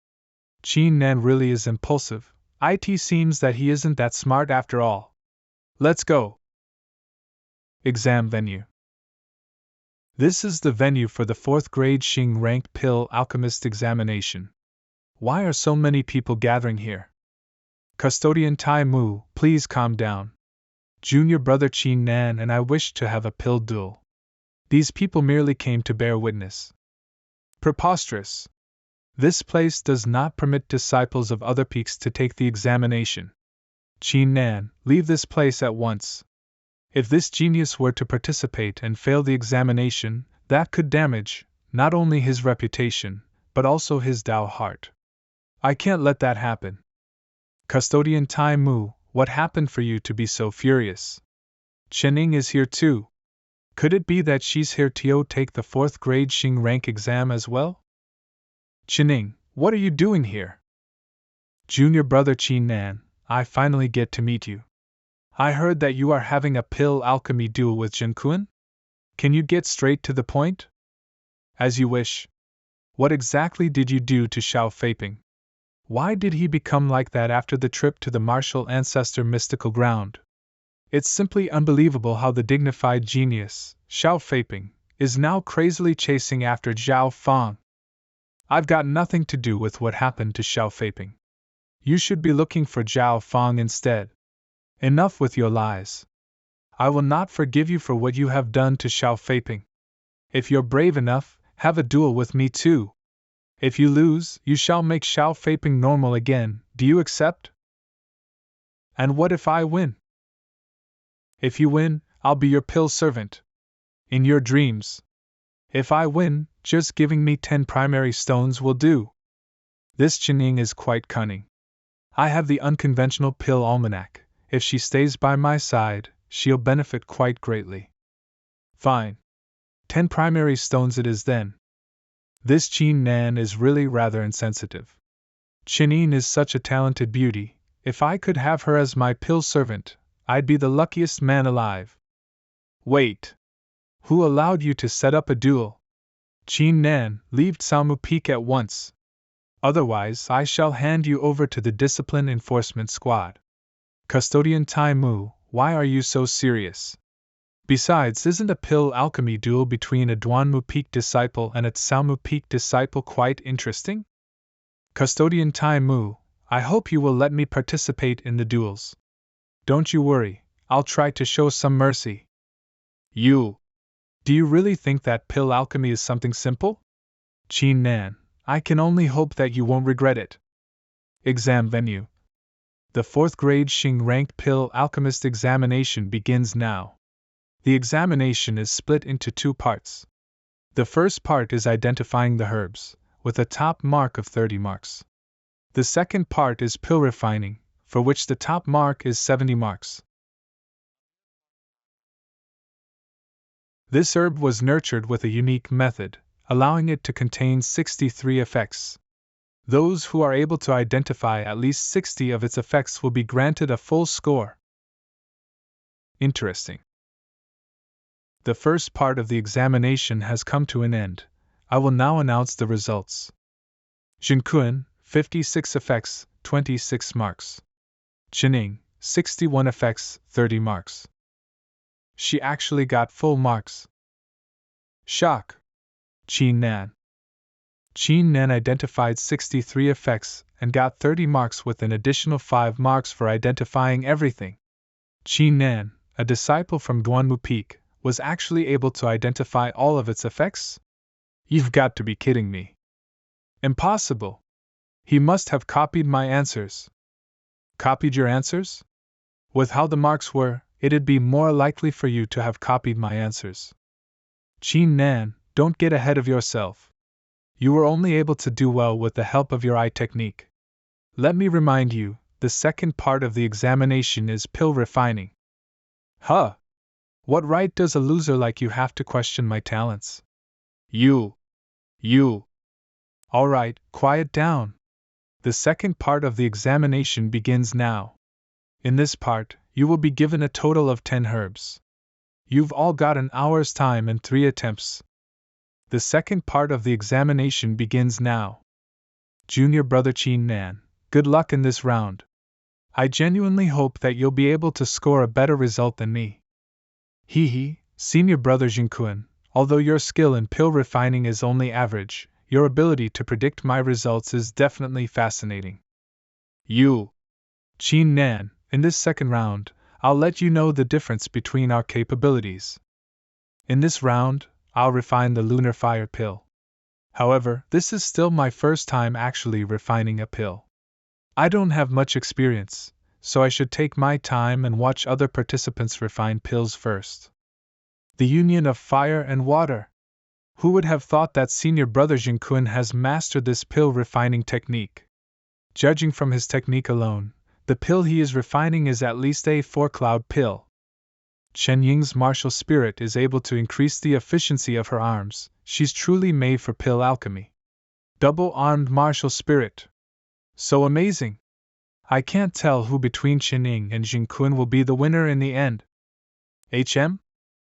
Qin Nan really is impulsive. It seems that he isn't that smart after all. Let's go. Exam venue. This is the venue for the 4th grade Xing ranked pill alchemist examination. Why are so many people gathering here? Custodian Tai Mu, please calm down. Junior brother Qin Nan and I wish to have a pill duel. These people merely came to bear witness. Preposterous. This place does not permit disciples of other peaks to take the examination. Qin Nan, leave this place at once. If this genius were to participate and fail the examination, that could damage not only his reputation, but also his Dao heart. I can't let that happen. Custodian Tai Mu, what happened for you to be so furious? Chening is here too. Could it be that she's here to take the 4th grade Xing rank exam as well? Chening, what are you doing here? Junior brother Qin Nan, I finally get to meet you. I heard that you are having a pill alchemy duel with Zhenkuan? Can you get straight to the point? As you wish. What exactly did you do to Xiao Feiping? Why did he become like that after the trip to the martial ancestor mystical ground? It's simply unbelievable how the dignified genius, Xiao Feiping, is now crazily chasing after Zhao Fang. I've got nothing to do with what happened to Xiao Feiping. You should be looking for Zhao Fang instead. Enough with your lies. I will not forgive you for what you have done to Xiao Feiping. If you're brave enough, have a duel with me too. If you lose, you shall make Xiao Feiping normal again. Do you accept? And what if I win? If you win, I'll be your pill servant. In your dreams. If I win, just giving me 10 primary stones will do. This Chening is quite cunning. I have the unconventional pill almanac. If she stays by my side, she'll benefit quite greatly. Fine. 10 primary stones it is then. This Qin Nan is really rather insensitive. Chenin is such a talented beauty. If I could have her as my pill servant, I'd be the luckiest man alive. Wait. Who allowed you to set up a duel? Qin Nan, leave Tsamu Peak at once. Otherwise, I shall hand you over to the Discipline Enforcement Squad. Custodian Tai Mu, why are you so serious? Besides, isn't a pill alchemy duel between a Duanmu Peak disciple and a Tsamu Peak disciple quite interesting? Custodian Tai Mu, I hope you will let me participate in the duels. Don't you worry, I'll try to show some mercy. Do you really think that pill alchemy is something simple? Qin Nan, I can only hope that you won't regret it. Exam venue. The 4th grade Xing rank pill alchemist examination begins now. The examination is split into 2 parts. The first part is identifying the herbs, with a top mark of 30 marks. The second part is pill refining, for which the top mark is 70 marks. This herb was nurtured with a unique method, allowing it to contain 63 effects. Those who are able to identify at least 60 of its effects will be granted a full score. Interesting. The first part of the examination has come to an end. I will now announce the results. Zhenkuan, 56 effects, 26 marks. Chening, 61 effects, 30 marks. She actually got full marks. Shock. Qin Nan. Qin Nan identified 63 effects and got 30 marks with an additional 5 marks for identifying everything. Qin Nan, a disciple from Duanmu Peak, was actually able to identify all of its effects? You've got to be kidding me. Impossible. He must have copied my answers. Copied your answers? With how the marks were, it'd be more likely for you to have copied my answers. Qin Nan, don't get ahead of yourself. You were only able to do well with the help of your eye technique. Let me remind you, the second part of the examination is pill refining. Huh? What right does a loser like you have to question my talents? You. All right, quiet down. The second part of the examination begins now. In this part, you will be given a total of 10 herbs. You've all got an hour's time and 3 attempts. The second part of the examination begins now. Junior brother Qin Nan, good luck in this round. I genuinely hope that you'll be able to score a better result than me. Senior brother Zhenkuan, although your skill in pill refining is only average, your ability to predict my results is definitely fascinating. Qin Nan, in this second round, I'll let you know the difference between our capabilities. In this round, I'll refine the lunar fire pill. However, this is still my first time actually refining a pill. I don't have much experience, so I should take my time and watch other participants refine pills first. The union of fire and water. Who would have thought that senior brother Jinkun has mastered this pill refining technique? Judging from his technique alone, the pill he is refining is at least a 4-cloud pill. Chen Ying's martial spirit is able to increase the efficiency of her arms. She's truly made for pill alchemy. Double-armed martial spirit. So amazing! I can't tell who between Chen Ying and Jinkun will be the winner in the end.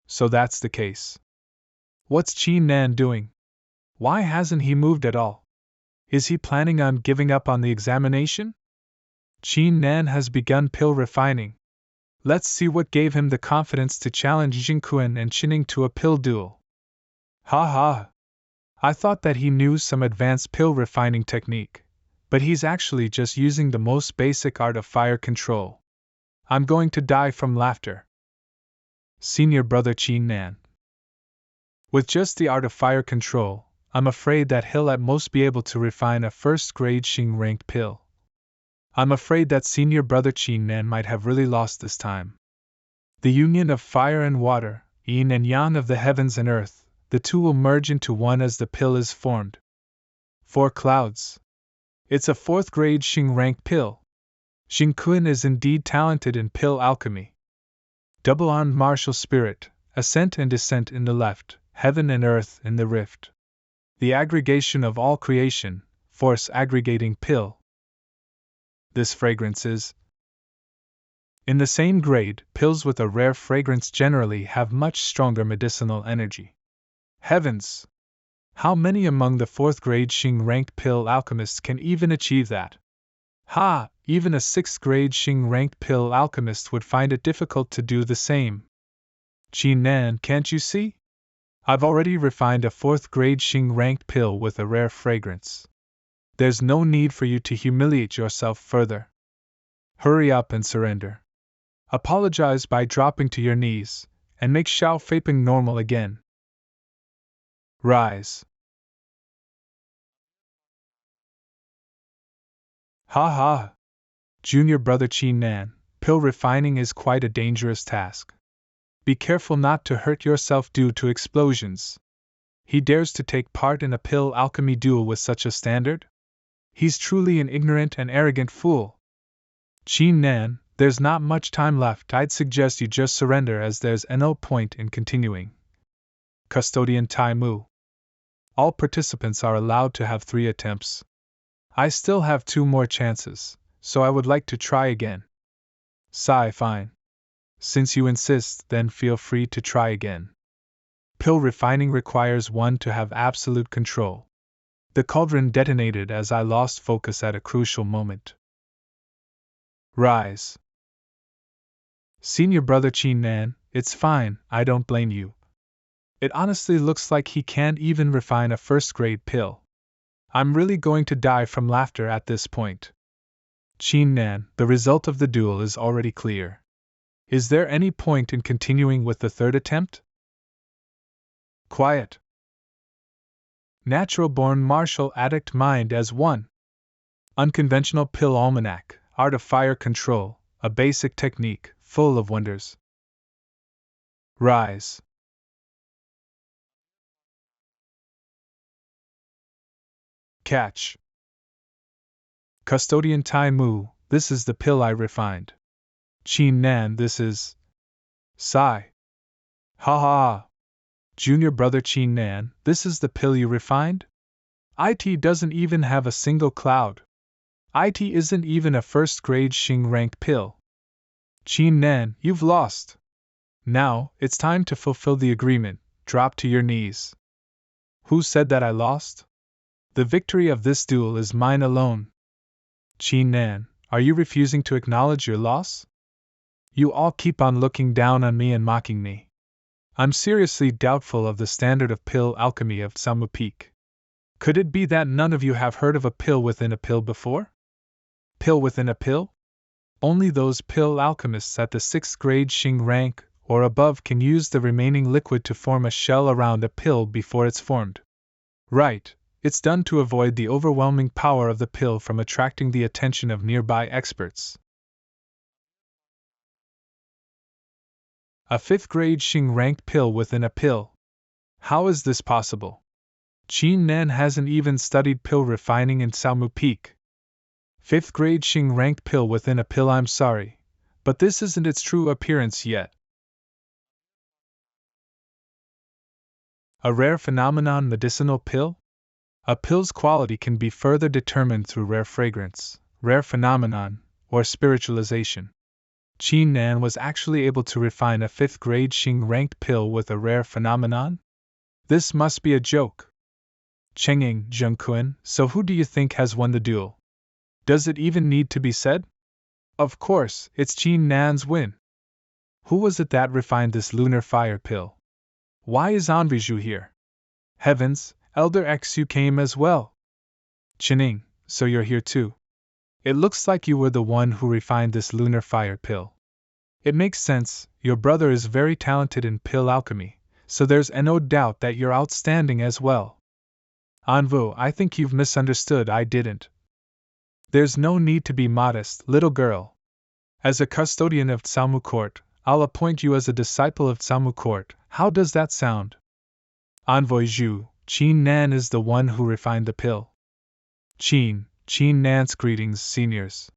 So that's the case. What's Qin Nan doing? Why hasn't he moved at all? Is he planning on giving up on the examination? Qin Nan has begun pill refining. Let's see what gave him the confidence to challenge Jinkun and Qining to a pill duel. Ha ha! I thought that he knew some advanced pill refining technique, but he's actually just using the most basic art of fire control. I'm going to die from laughter. Senior brother Qin Nan. With just the art of fire control, I'm afraid that he'll at most be able to refine a first-grade Xing ranked pill. I'm afraid that senior brother Qin Nan might have really lost this time. The union of fire and water, yin and yang of the heavens and earth, the two will merge into one as the pill is formed. 4 clouds. It's a 4th-grade Xing ranked pill. Jinkun is indeed talented in pill alchemy. Double-armed martial spirit, ascent and descent in the left, heaven and earth in the rift. The aggregation of all creation, force aggregating pill. This fragrance is. In the same grade, pills with a rare fragrance generally have much stronger medicinal energy. Heavens! How many among the 4th-grade Xing ranked pill alchemists can even achieve that? Ha! Even a 6th-grade Xing ranked pill alchemist would find it difficult to do the same. Qin Nan, can't you see? I've already refined a 4th-grade Xing ranked pill with a rare fragrance. There's no need for you to humiliate yourself further. Hurry up and surrender. Apologize by dropping to your knees, and make Xiao Feiping normal again. Rise. Ha ha! Junior brother Qin Nan, pill refining is quite a dangerous task. Be careful not to hurt yourself due to explosions. He dares to take part in a pill alchemy duel with such a standard? He's truly an ignorant and arrogant fool. Qin Nan, there's not much time left. I'd suggest you just surrender as there's no point in continuing. Custodian Tai Mu. All participants are allowed to have 3 attempts. I still have 2 more chances, so I would like to try again. Sigh, fine. Since you insist, then feel free to try again. Pill refining requires one to have absolute control. The cauldron detonated as I lost focus at a crucial moment. Rise. Senior brother Qin Nan, it's fine, I don't blame you. It honestly looks like he can't even refine a 1st-grade pill. I'm really going to die from laughter at this point. Qin Nan, the result of the duel is already clear. Is there any point in continuing with the 3rd attempt? Quiet. Natural-born martial addict mind as 1. Unconventional pill almanac, art of fire control, a basic technique, full of wonders. Rise. Catch. Custodian Tai Mu, this is the pill I refined. Qin Nan, this is. Sigh. Ha ha. Junior brother Qin Nan, this is the pill you refined? IT doesn't even have a single cloud. IT isn't even a 1st-grade Xing ranked pill. Qin Nan, you've lost. Now, it's time to fulfill the agreement. Drop to your knees. Who said that I lost? The victory of this duel is mine alone. Qin Nan, are you refusing to acknowledge your loss? You all keep on looking down on me and mocking me. I'm seriously doubtful of the standard of pill alchemy of Samu Peak. Could it be that none of you have heard of a pill within a pill before? Pill within a pill? Only those pill alchemists at the 6th-grade Xing rank or above can use the remaining liquid to form a shell around a pill before it's formed. Right, it's done to avoid the overwhelming power of the pill from attracting the attention of nearby experts. A 5th grade Xing ranked pill within a pill. How is this possible? Qin Nan hasn't even studied pill refining in Salmu Peak. 5th grade Xing ranked pill within a pill. I'm sorry, but this isn't its true appearance yet. A rare phenomenon medicinal pill? A pill's quality can be further determined through rare fragrance, rare phenomenon, or spiritualization. Qin Nan was actually able to refine a 5th grade Xing ranked pill with a rare phenomenon? This must be a joke. Chenging, Zhengquan, so who do you think has won the duel? Does it even need to be said? Of course, it's Qin Nan's win. Who was it that refined this lunar fire pill? Why is Anviju here? Heavens, Elder Xu came as well. Chining, so you're here too. It looks like you were the one who refined this lunar fire pill. It makes sense, your brother is very talented in pill alchemy, so there's no doubt that you're outstanding as well. Anvu, I think you've misunderstood. I didn't. There's no need to be modest, little girl. As a custodian of Tsamu Court, I'll appoint you as a disciple of Tsamu Court. How does that sound? Envoy Zhu, Qin Nan is the one who refined the pill. Qin Nan's greetings, seniors.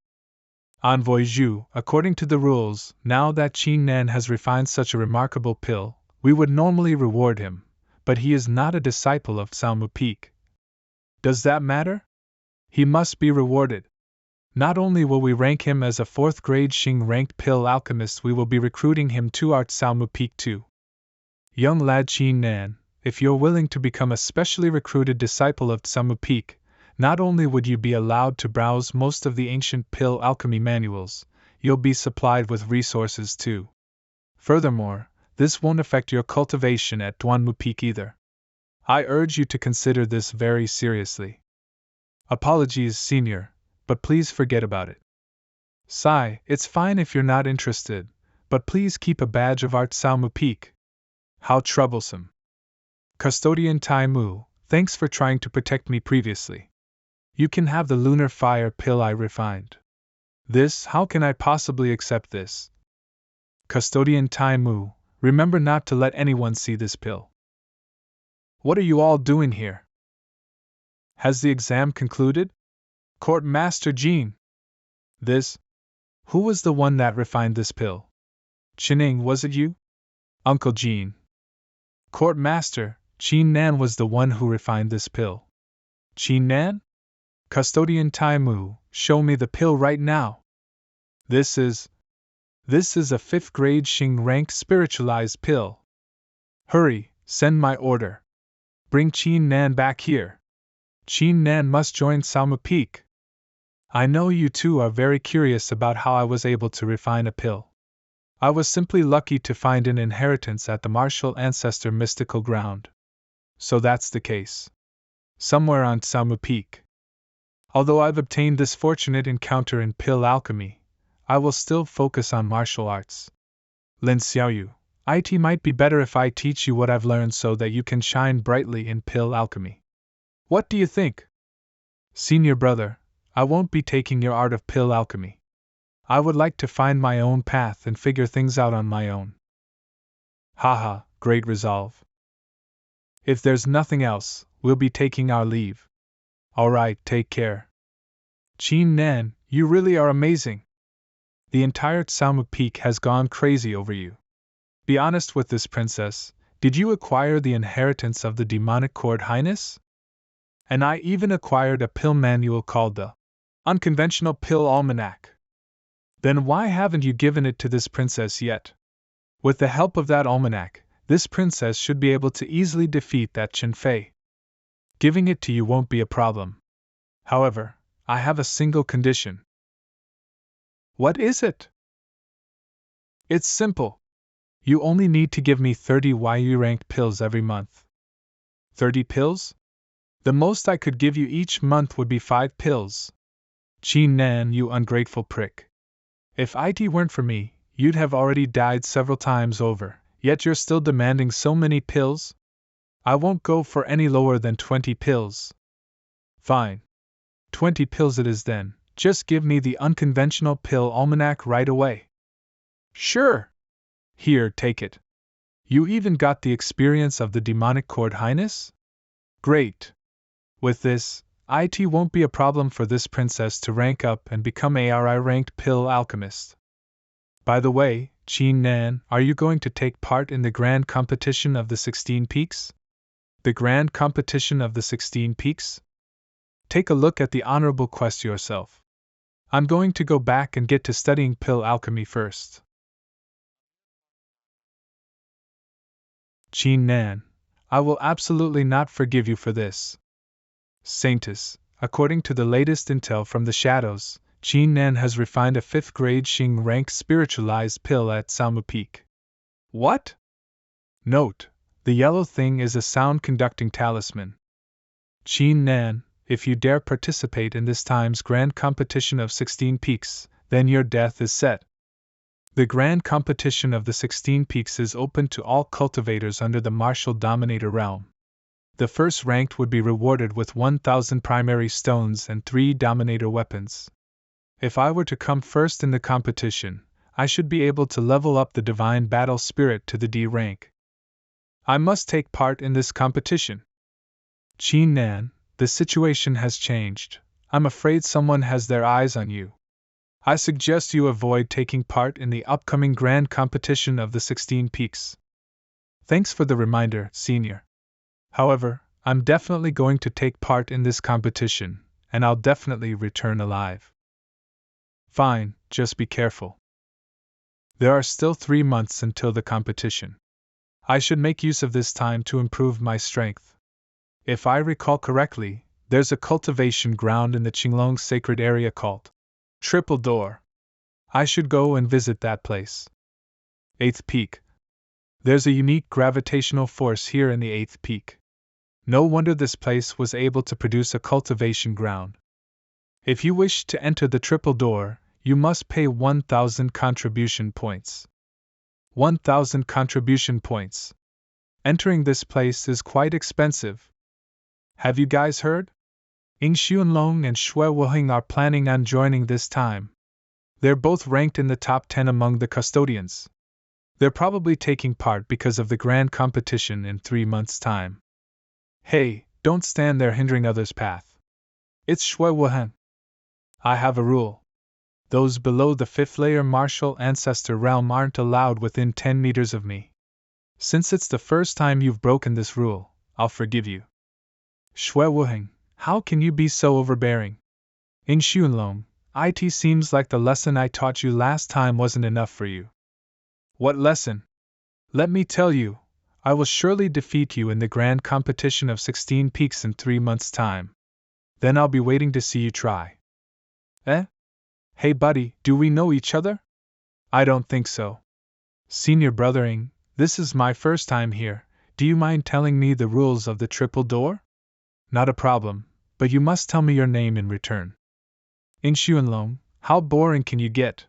Envoy Zhu, according to the rules, now that Qin Nan has refined such a remarkable pill, we would normally reward him, but he is not a disciple of Tsamu Peak. Does that matter? He must be rewarded. Not only will we rank him as a 4th grade Xing ranked pill alchemist, we will be recruiting him to our Tsamu Peak too. Young lad Qin Nan, if you're willing to become a specially recruited disciple of Tsamu Peak, not only would you be allowed to browse most of the ancient pill alchemy manuals, you'll be supplied with resources too. Furthermore, this won't affect your cultivation at Duanmu Peak either. I urge you to consider this very seriously. Apologies, senior, but please forget about it. Sai, it's fine if you're not interested, but please keep a badge of Art Tsamu Peak. How troublesome. Custodian Tai Mu, thanks for trying to protect me previously. You can have the lunar fire pill I refined. This, how can I possibly accept this? Custodian Tai Mu, remember not to let anyone see this pill. What are you all doing here? Has the exam concluded? Court Master Jean. This? Who was the one that refined this pill? Chining, was it you? Uncle Jean. Court Master, Qin Nan was the one who refined this pill. Qin Nan? Custodian Tai Mu, show me the pill right now. This is a 5th grade Xing rank spiritualized pill. Hurry, send my order. Bring Qin Nan back here. Qin Nan must join Tsamu Peak. I know you two are very curious about how I was able to refine a pill. I was simply lucky to find an inheritance at the martial ancestor mystical ground. So that's the case. Somewhere on Tsamu Peak. Although I've obtained this fortunate encounter in pill alchemy, I will still focus on martial arts. Lin Xiaoyu, it might be better if I teach you what I've learned so that you can shine brightly in pill alchemy. What do you think? Senior brother, I won't be taking your art of pill alchemy. I would like to find my own path and figure things out on my own. Haha, great resolve. If there's nothing else, we'll be taking our leave. Alright, take care. Qin Nan, you really are amazing. The entire Tsamu Peak has gone crazy over you. Be honest with this princess, did you acquire the inheritance of the demonic court highness? And I even acquired a pill manual called the Unconventional Pill Almanac. Then why haven't you given it to this princess yet? With the help of that almanac, this princess should be able to easily defeat that Chen Fei. Giving it to you won't be a problem. However, I have a single condition. What is it? It's simple. You only need to give me 30 YU ranked pills every month. 30 pills? The most I could give you each month would be 5 pills. Qin Nan, you ungrateful prick. If it weren't for me, you'd have already died several times over, yet you're still demanding so many pills? I won't go for any lower than 20 pills. Fine. 20 pills it is then, just give me the unconventional pill almanac right away. Sure. Here, take it. You even got the experience of the demonic chord, Highness? Great! With this, it won't be a problem for this princess to rank up and become a RI-ranked pill alchemist. By the way, Qin Nan, are you going to take part in the grand competition of the 16 peaks? The grand competition of the 16 peaks? Take a look at the honorable quest yourself. I'm going to go back and get to studying pill alchemy first. Qin Nan, I will absolutely not forgive you for this. Saintess, according to the latest intel from the shadows, Qin Nan has refined a 5th grade Xing rank spiritualized pill at Salmu Peak. What? Note, the yellow thing is a sound conducting talisman. Qin Nan, if you dare participate in this time's grand competition of 16 peaks, then your death is set. The grand competition of the 16 peaks is open to all cultivators under the martial dominator realm. The first ranked would be rewarded with 1,000 primary stones and 3 dominator weapons. If I were to come first in the competition, I should be able to level up the divine battle spirit to the D rank. I must take part in this competition. Qin Nan, the situation has changed. I'm afraid someone has their eyes on you. I suggest you avoid taking part in the upcoming grand competition of the 16 peaks. Thanks for the reminder, Senior. However, I'm definitely going to take part in this competition, and I'll definitely return alive. Fine, just be careful. There are still 3 months until the competition. I should make use of this time to improve my strength. If I recall correctly, there's a cultivation ground in the Qinglong sacred area called Triple Door. I should go and visit that place. 8th Peak. There's a unique gravitational force here in the 8th Peak. No wonder this place was able to produce a cultivation ground. If you wish to enter the Triple Door, you must pay 1,000 contribution points. 1,000 contribution points. Entering this place is quite expensive. Have you guys heard? Ying Xuanlong and Shui Wuheng are planning on joining this time. They're both ranked in the top 10 among the custodians. They're probably taking part because of the grand competition in 3 months' time. Hey, don't stand there hindering others' path. It's Shui Wuheng. I have a rule. Those below the 5th layer martial ancestor realm aren't allowed within 10 meters of me. Since it's the first time you've broken this rule, I'll forgive you. Shui Wuheng, how can you be so overbearing? Ying Xuanlong, it seems like the lesson I taught you last time wasn't enough for you. What lesson? Let me tell you, I will surely defeat you in the grand competition of 16 peaks in 3 months' time. Then I'll be waiting to see you try. Eh? Hey buddy, do we know each other? I don't think so. Senior brother Ying, this is my first time here. Do you mind telling me the rules of the Triple Door? Not a problem, but you must tell me your name in return. Ying Xuanlong, how boring can you get?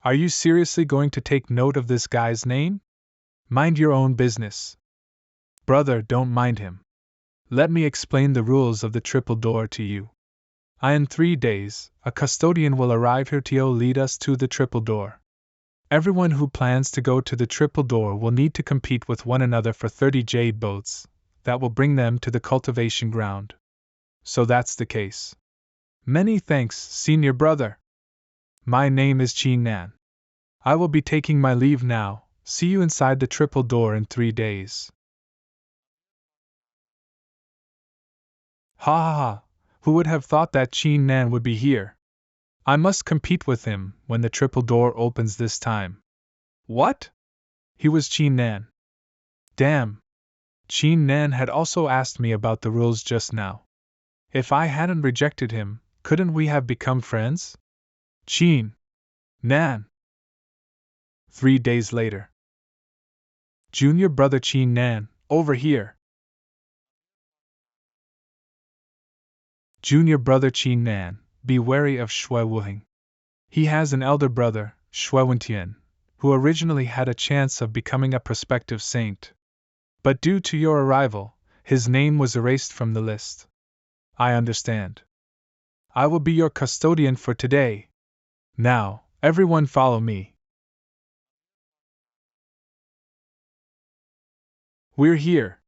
Are you seriously going to take note of this guy's name? Mind your own business. Brother, don't mind him. Let me explain the rules of the Triple Door to you. In 3 days, a custodian will arrive here to lead us to the Triple Door. Everyone who plans to go to the Triple Door will need to compete with one another for 30 jade boats. That will bring them to the cultivation ground. So that's the case. Many thanks, senior brother. My name is Qin Nan. I will be taking my leave now. See you inside the Triple Door in 3 days. Ha ha ha. Who would have thought that Qin Nan would be here? I must compete with him when the Triple Door opens this time. What? He was Qin Nan. Damn. Qin Nan had also asked me about the rules just now. If I hadn't rejected him, couldn't we have become friends? Qin Nan. 3 days later. Junior brother Qin Nan, over here. Junior brother Qin Nan, be wary of Shui Wuheng. He has an elder brother, Shui Wentian, who originally had a chance of becoming a prospective saint. But due to your arrival, his name was erased from the list. I understand. I will be your custodian for today. Now, everyone follow me. We're here.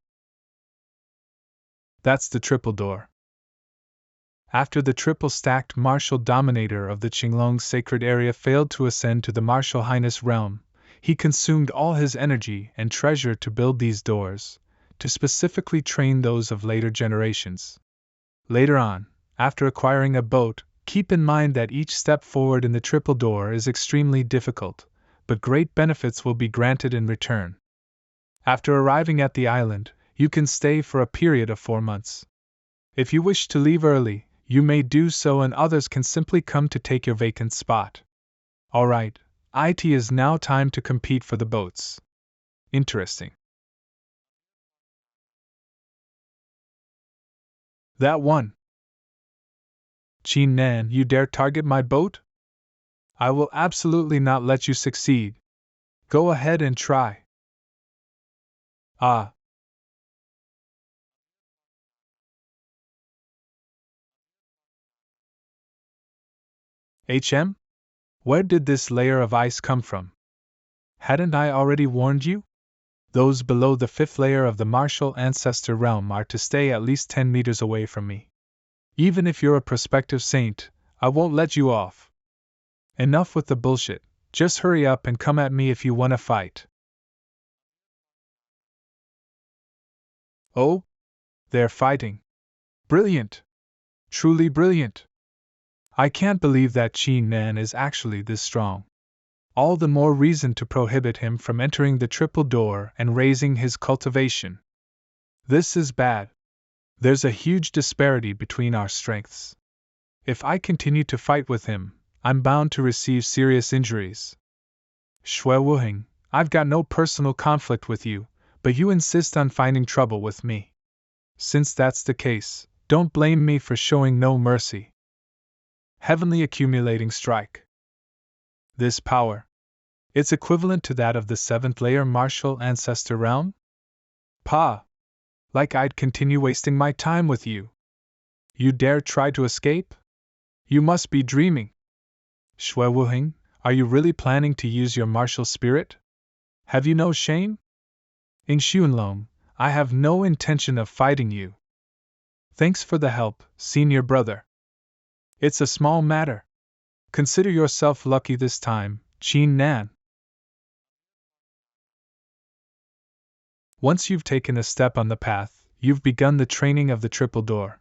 That's the triple door. After the triple-stacked martial dominator of the Qinglong sacred area failed to ascend to the martial highness realm, he consumed all his energy and treasure to build these doors, to specifically train those of later generations. Later on, after acquiring a boat, keep in mind that each step forward in the triple door is extremely difficult, but great benefits will be granted in return. After arriving at the island, you can stay for a period of 4 months. If you wish to leave early, you may do so, and others can simply come to take your vacant spot. Alright, it is now time to compete for the boats. Interesting. That one. Qin Nan, you dare target my boat? I will absolutely not let you succeed. Go ahead and try. Ah. Where did this layer of ice come from? Hadn't I already warned you? Those below the 5th layer of the martial ancestor realm are to stay at least 10 meters away from me. Even if you're a prospective saint, I won't let you off. Enough with the bullshit, just hurry up and come at me if you want to fight. Oh? They're fighting. Brilliant! Truly brilliant! I can't believe that Qin Nan is actually this strong. All the more reason to prohibit him from entering the triple door and raising his cultivation. This is bad. There's a huge disparity between our strengths. If I continue to fight with him, I'm bound to receive serious injuries. Shui Wuheng, I've got no personal conflict with you, but you insist on finding trouble with me. Since that's the case, don't blame me for showing no mercy. Heavenly accumulating strike. This power. It's equivalent to that of the 7th layer martial ancestor realm? Pa! Like I'd continue wasting my time with you. You dare try to escape? You must be dreaming. Shui Wuheng, are you really planning to use your martial spirit? Have you no shame? In Xunlong, I have no intention of fighting you. Thanks for the help, senior brother. It's a small matter. Consider yourself lucky this time, Qin Nan. Once you've taken a step on the path, you've begun the training of the triple door.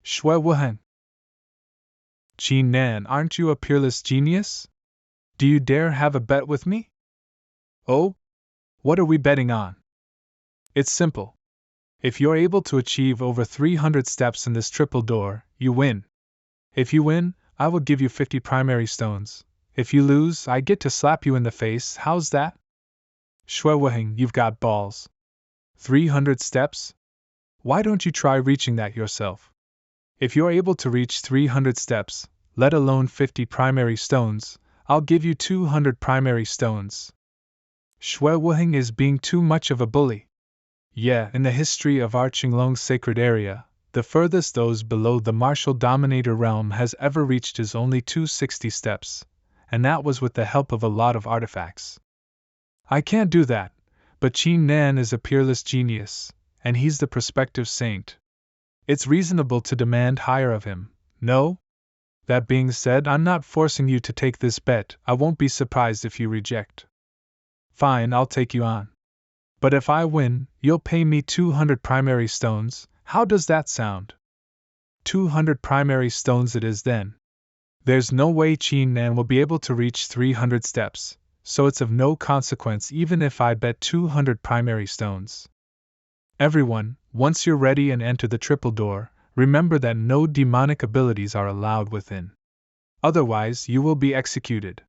Shui Wuhan. Qin Nan, aren't you a peerless genius? Do you dare have a bet with me? Oh? What are we betting on? It's simple. If you're able to achieve over 300 steps in this triple door, you win. If you win, I will give you 50 primary stones. If you lose, I get to slap you in the face. How's that? Shui Wuheng, you've got balls. 300 steps? Why don't you try reaching that yourself? If you're able to reach 300 steps, let alone 50 primary stones, I'll give you 200 primary stones. Shui Wuheng is being too much of a bully. Yeah, in the history of our Qinglong sacred area, the furthest those below the martial dominator realm has ever reached is only 260 steps, and that was with the help of a lot of artifacts. I can't do that, but Qin Nan is a peerless genius, and he's the prospective saint. It's reasonable to demand higher of him, no? That being said, I'm not forcing you to take this bet. I won't be surprised if you reject. Fine, I'll take you on. But if I win, you'll pay me 200 primary stones. How does that sound? 200 primary stones it is then. There's no way Qin Nan will be able to reach 300 steps, so it's of no consequence even if I bet 200 primary stones. Everyone, once you're ready and enter the triple door, remember that no demonic abilities are allowed within. Otherwise, you will be executed.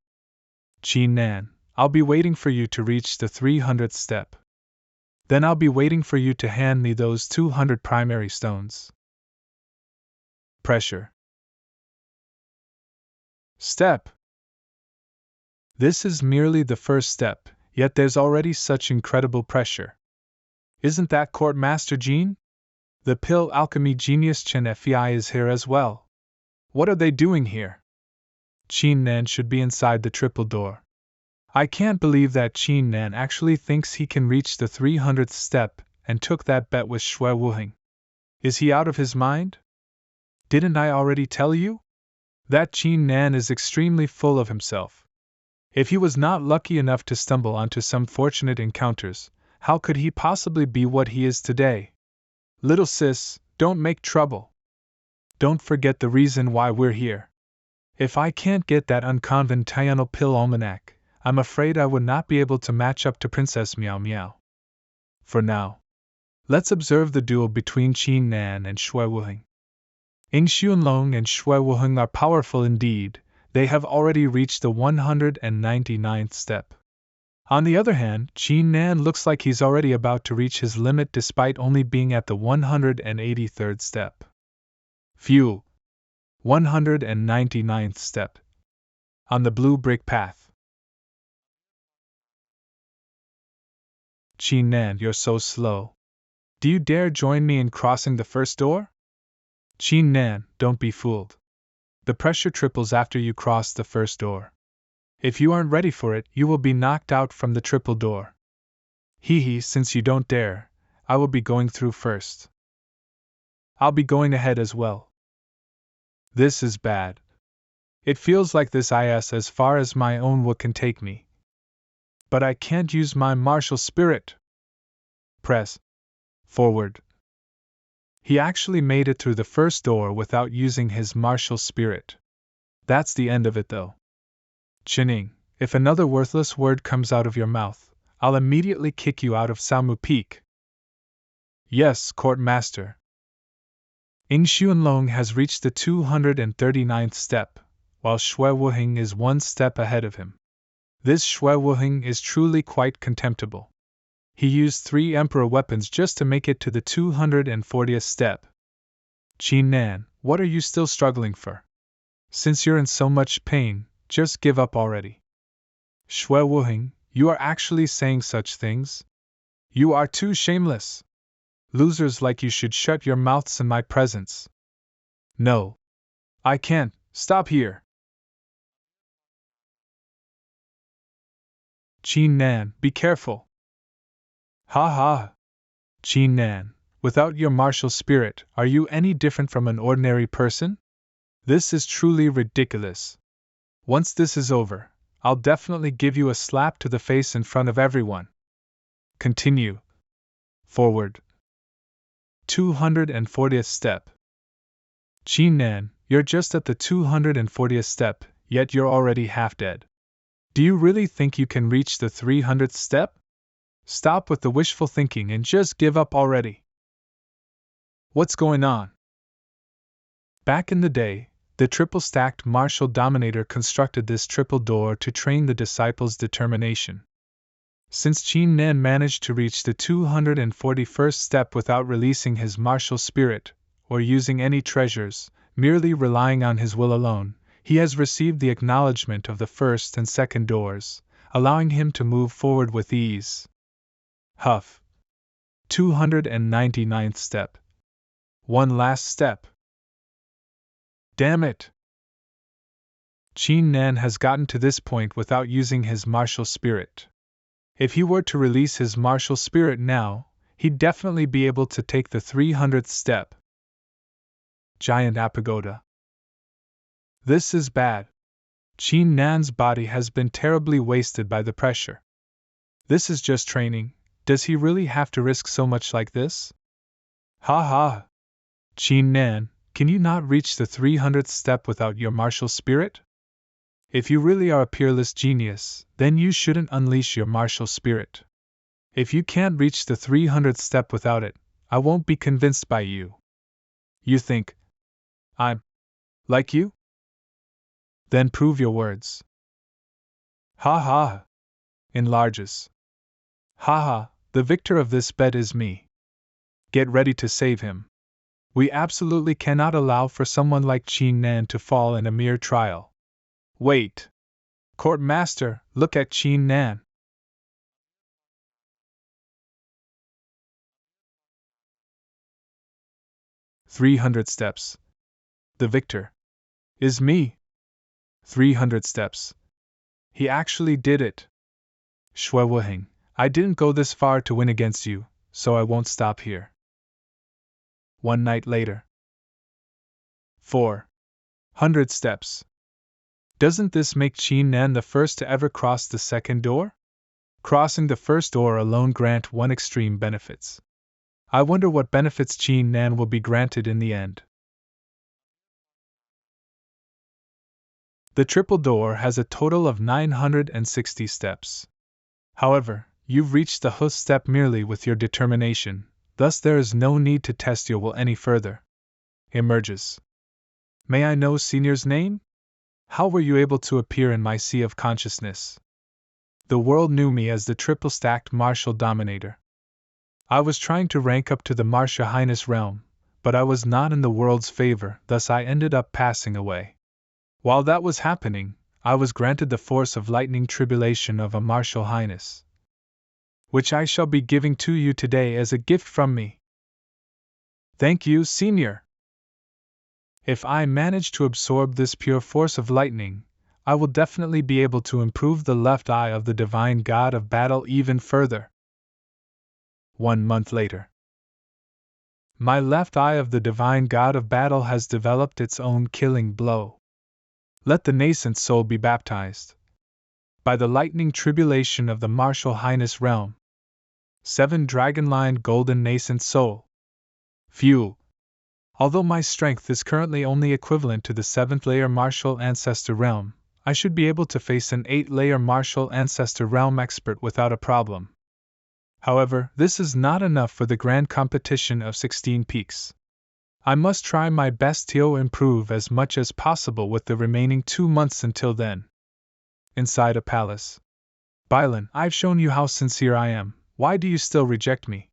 Qin Nan, I'll be waiting for you to reach the 300th step. Then I'll be waiting for you to hand me those 200 primary stones. Pressure. Step. This is merely the first step, yet there's already such incredible pressure. Isn't that Court Master Jean? The pill alchemy genius Chen Fei is here as well. What are they doing here? Qin Nan should be inside the triple door. I can't believe that Qin Nan actually thinks he can reach the 300th step and took that bet with Shui Wuheng. Is he out of his mind? Didn't I already tell you? That Qin Nan is extremely full of himself. If he was not lucky enough to stumble onto some fortunate encounters, how could he possibly be what he is today? Little sis, don't make trouble. Don't forget the reason why we're here. If I can't get that unconventional pill almanac, I'm afraid I would not be able to match up to Princess Meow Meow. For now, let's observe the duel between Qin Nan and Shui Wuheng. Ying Xianlong and Shui Wuheng are powerful indeed. They have already reached the 199th step. On the other hand, Qin Nan looks like he's already about to reach his limit despite only being at the 183rd step. Phew! 199th step. On the blue brick path. Qin Nan, you're so slow. Do you dare join me in crossing the first door? Qin Nan, don't be fooled. The pressure triples after you cross the first door. If you aren't ready for it, you will be knocked out from the triple door. Hee, since you don't dare, I will be going through first. I'll be going ahead as well. This is bad. It feels like this is as far as my own will can take me. But I can't use my martial spirit. Press forward. He actually made it through the first door without using his martial spirit. That's the end of it though. Chining, if another worthless word comes out of your mouth, I'll immediately kick you out of Salmu Peak. Yes, Court Master. Ying Xianlong has reached the 239th step, while Shui Wuheng is one step ahead of him. This Shui Wuheng is truly quite contemptible. He used 3 emperor weapons just to make it to the 240th step. Qin Nan, what are you still struggling for? Since you're in so much pain, just give up already. Shui Wuheng, you are actually saying such things? You are too shameless. Losers like you should shut your mouths in my presence. No. I can't, stop here. Qin Nan, be careful. Ha ha! Qin Nan, without your martial spirit, are you any different from an ordinary person? This is truly ridiculous. Once this is over, I'll definitely give you a slap to the face in front of everyone. Continue. Forward. 240th step. Qin Nan, you're just at the 240th step, yet you're already half dead. Do you really think you can reach the 300th step? Stop with the wishful thinking and just give up already. What's going on? Back in the day, the triple-stacked martial dominator constructed this triple door to train the disciples' determination. Since Qin Nan managed to reach the 241st step without releasing his martial spirit, or using any treasures, merely relying on his will alone, he has received the acknowledgement of the first and second doors, allowing him to move forward with ease. Huff. 299th step. One last step. Damn it! Qin Nan has gotten to this point without using his martial spirit. If he were to release his martial spirit now, he'd definitely be able to take the 300th step. Giant Apagoda. This is bad. Qin Nan's body has been terribly wasted by the pressure. This is just training. Does he really have to risk so much like this? Ha ha! Qin Nan, can you not reach the 300th step without your martial spirit? If you really are a peerless genius, then you shouldn't unleash your martial spirit. If you can't reach the 300th step without it, I won't be convinced by you. You think I'm like you? Then prove your words. Ha ha! Enlarges. Ha ha! The victor of this bet is me. Get ready to save him. We absolutely cannot allow for someone like Qin Nan to fall in a mere trial. Wait! Court Master, look at Qin Nan. "300 steps. The victor is me. 300 steps. He actually did it. Shui Wuheng, I didn't go this far to win against you, so I won't stop here. One night later. 400 steps. Doesn't this make Qin Nan the first to ever cross the second door? Crossing the first door alone grant one extreme benefits. I wonder what benefits Qin Nan will be granted in the end. The triple door has a total of 960 steps. However, you've reached the Hu step merely with your determination, thus there is no need to test your will any further. Emerges. May I know Senior's name? How were you able to appear in my sea of consciousness? The world knew me as the triple-stacked martial dominator. I was trying to rank up to the Martial Highness realm, but I was not in the world's favor, thus I ended up passing away. While that was happening, I was granted the force of lightning tribulation of a Martial Highness, which I shall be giving to you today as a gift from me. Thank you, Senior. If I manage to absorb this pure force of lightning, I will definitely be able to improve the left eye of the divine god of battle even further. 1 month later. My left eye of the divine god of battle has developed its own killing blow. Let the nascent soul be baptized by the lightning tribulation of the Martial Highness realm. 7 Dragon-lined golden nascent soul. Fuel. Although my strength is currently only equivalent to the 7th layer Martial Ancestor realm, I should be able to face an 8th-layer Martial Ancestor realm expert without a problem. However, this is not enough for the grand competition of 16 peaks. I must try my best to improve as much as possible with the remaining 2 months until then. Inside a palace. Bailan, I've shown you how sincere I am, why do you still reject me?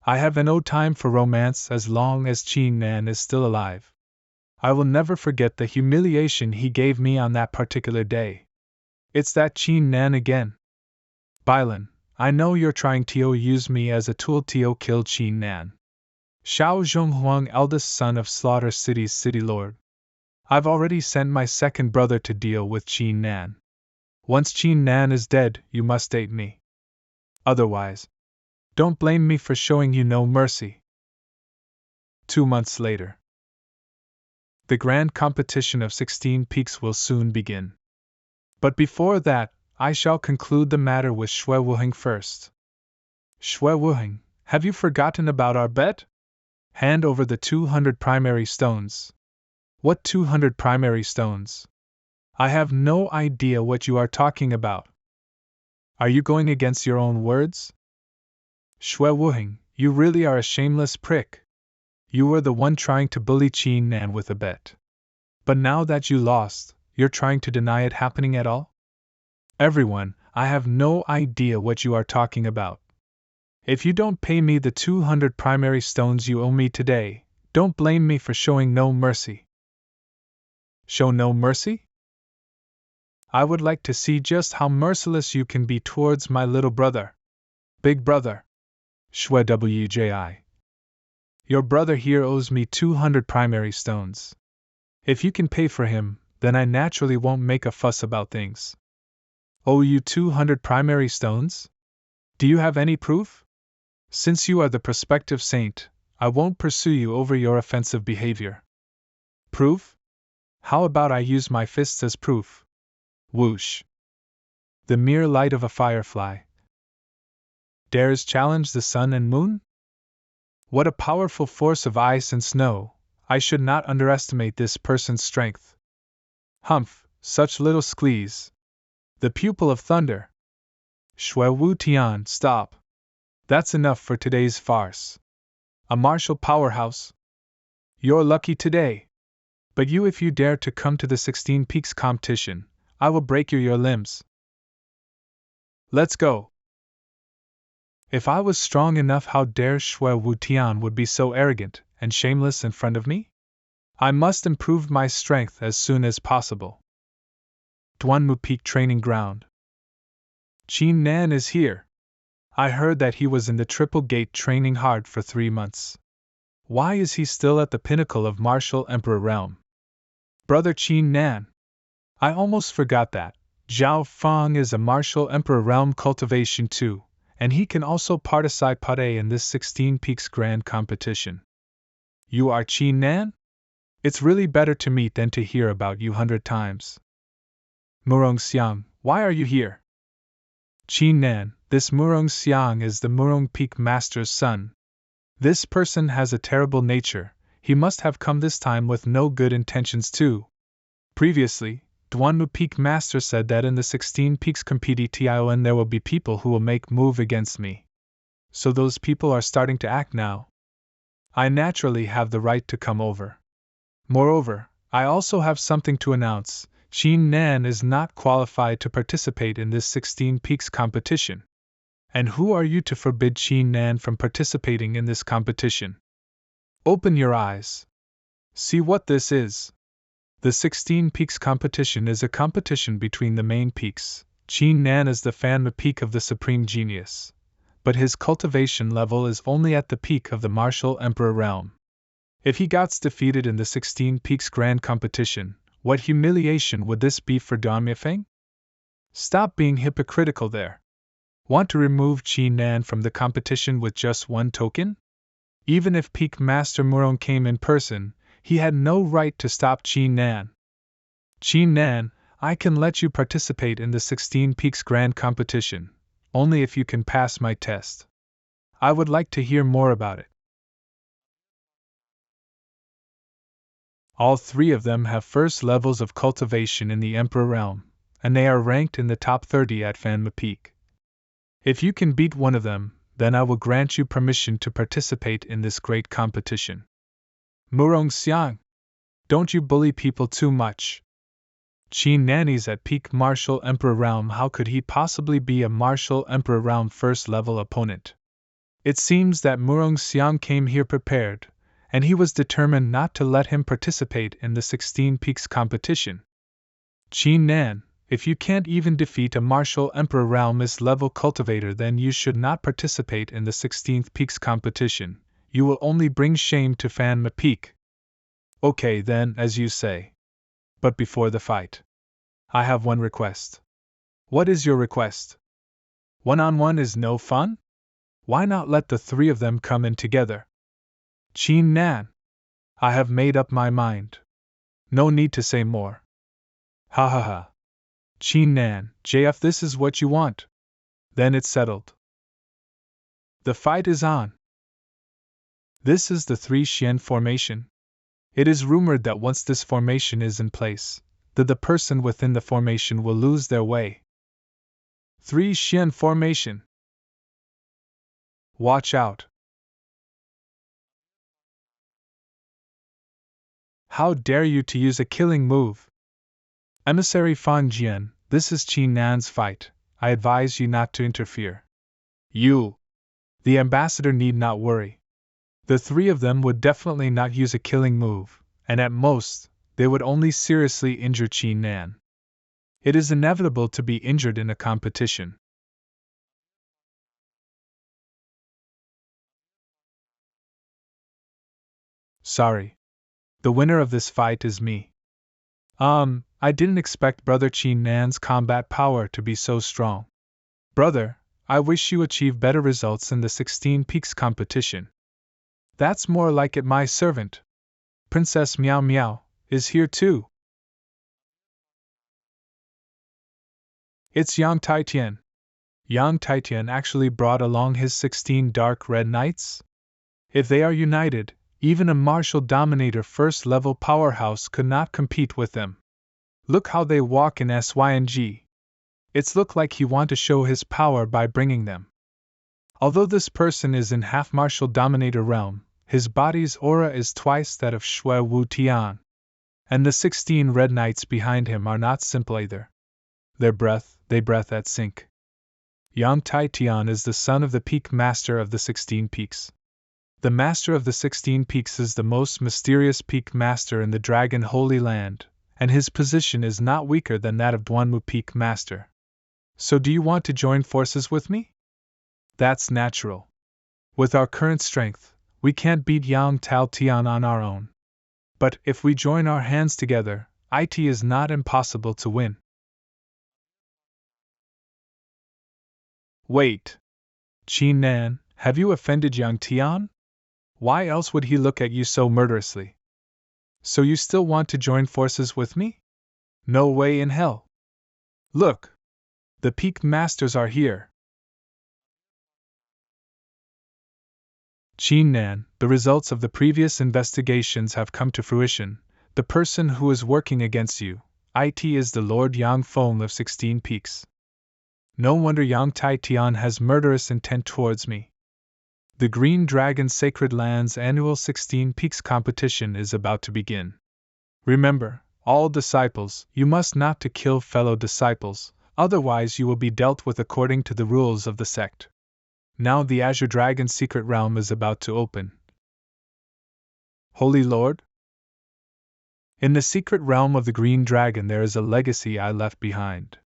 I have no time for romance as long as Qin Nan is still alive. I will never forget the humiliation he gave me on that particular day. It's that Qin Nan again. Bailan, I know you're trying to use me as a tool to kill Qin Nan. Xiao Zhonghuang, eldest son of Slaughter City's city lord. I've already sent my second brother to deal with Qin Nan. Once Qin Nan is dead, you must aid me. Otherwise, don't blame me for showing you no mercy. 2 months later. The grand competition of 16 peaks will soon begin. But before that, I shall conclude the matter with Shui Wuheng first. Shui Wuheng, have you forgotten about our bet? Hand over the 200 primary stones. What 200 primary stones? I have no idea what you are talking about. Are you going against your own words? Shui Wuheng, you really are a shameless prick. You were the one trying to bully Qin Nan with a bet. But now that you lost, you're trying to deny it happening at all? Everyone, I have no idea what you are talking about. If you don't pay me the 200 primary stones you owe me today, don't blame me for showing no mercy. Show no mercy? I would like to see just how merciless you can be towards my little brother. Big brother. Shui Wji. Your brother here owes me 200 primary stones. If you can pay for him, then I naturally won't make a fuss about things. Owe you 200 primary stones? Do you have any proof? Since you are the prospective saint, I won't pursue you over your offensive behavior. Proof? How about I use my fists as proof? Whoosh. The mere light of a firefly. Dares challenge the sun and moon? What a powerful force of ice and snow! I should not underestimate this person's strength. Humph, such little sklees. The pupil of thunder. Shui Wu Tian, stop. That's enough for today's farce. A martial powerhouse? You're lucky today. But you, if you dare to come to the 16 Peaks competition, I will break your limbs. Let's go. If I was strong enough, how dare Shui Wu Tian would be so arrogant and shameless in front of me? I must improve my strength as soon as possible. Duanmu Peak Training Ground. Qin Nan is here. I heard that he was in the Triple Gate training hard for 3 months. Why is he still at the pinnacle of Martial Emperor realm? Brother Qin Nan. I almost forgot that. Zhao Feng is a martial emperor realm cultivation too, and he can also participate in this 16 Peaks Grand Competition. You are Qin Nan? It's really better to meet than to hear about you 100 times. Murong Xiang, why are you here? Qin Nan, this Murong Xiang is the Murong Peak Master's son. This person has a terrible nature, he must have come this time with no good intentions too. Previously, Duanmu Peak Master said that in the 16 Peaks Competition there will be people who will make move against me. So those people are starting to act now. I naturally have the right to come over. Moreover, I also have something to announce. Qin Nan is not qualified to participate in this 16 Peaks competition. And who are you to forbid Qin Nan from participating in this competition? Open your eyes. See what this is. The 16 Peaks competition is a competition between the main peaks. Qin Nan is the Fanma peak of the Supreme Genius, but his cultivation level is only at the peak of the Martial Emperor realm. If he gets defeated in the 16 Peaks Grand Competition, what humiliation would this be for Duan Mifeng? Stop being hypocritical there. Want to remove Qin Nan from the competition with just one token? Even if Peak Master Murong came in person, he had no right to stop Qin Nan. Qin Nan, I can let you participate in the 16 Peaks Grand Competition, only if you can pass my test. I would like to hear more about it. All three of them have first levels of cultivation in the Emperor realm, and they are ranked in the top 30 at Fanma Peak. If you can beat one of them, then I will grant you permission to participate in this great competition. Murong Xiang, don't you bully people too much. Qin Nan is at peak Martial Emperor realm, how could he possibly be a Martial Emperor realm first level opponent? It seems that Murong Xiang came here prepared, and he was determined not to let him participate in the 16 Peaks competition. Qin Nan, if you can't even defeat a Martial Emperor realm level cultivator, then you should not participate in the 16th Peaks competition. You will only bring shame to Fanma Peak. Okay then, as you say. But before the fight, I have one request. What is your request? One-on-one is no fun? Why not let the three of them come in together? Qin Nan, I have made up my mind. No need to say more. Ha ha ha. Qin Nan, JF, this is what you want. Then it's settled. The fight is on. This is the 3 Xian formation. It is rumored that once this formation is in place, that the person within the formation will lose their way. 3 Xian formation. Watch out. How dare you to use a killing move? Emissary Fan Jian, this is Qin Nan's fight. I advise you not to interfere. You. The ambassador need not worry. The three of them would definitely not use a killing move, and at most, they would only seriously injure Qin Nan. It is inevitable to be injured in a competition. Sorry. The winner of this fight is me. I didn't expect Brother Qin Nan's combat power to be so strong. Brother, I wish you achieve better results in the 16 Peaks competition. That's more like it. My servant, Princess Meow Meow, is here too. It's Yang Taitian. Yang Taitian actually brought along his 16 dark red knights? If they are united, even a martial dominator first level powerhouse could not compete with them. Look how they walk in SYNG. It's look like he want to show his power by bringing them. Although this person is in half martial dominator realm, his body's aura is twice that of Shui Wu Tian. And the 16 red knights behind him are not simple either. They breath at sync. Yang Taitian is the son of the peak master of the 16 peaks. The master of the 16 peaks is the most mysterious peak master in the Dragon Holy Land, and his position is not weaker than that of Duanmu Peak Master. So do you want to join forces with me? That's natural. With our current strength, we can't beat Yang Tao Tian on our own. But if we join our hands together, it is not impossible to win. Wait. Qin Nan, have you offended Yang Tian? Why else would he look at you so murderously? So you still want to join forces with me? No way in hell. Look! The peak masters are here. Qin Nan, the results of the previous investigations have come to fruition. The person who is working against you, it is the Lord Yang Feng of 16 Peaks. No wonder Yang Taitian has murderous intent towards me. The Green Dragon Sacred Lands annual 16 Peaks competition is about to begin. Remember, all disciples, you must not to kill fellow disciples, otherwise you will be dealt with according to the rules of the sect. Now the Azure Dragon secret realm is about to open. Holy Lord? In the secret realm of the Green Dragon there is a legacy I left behind.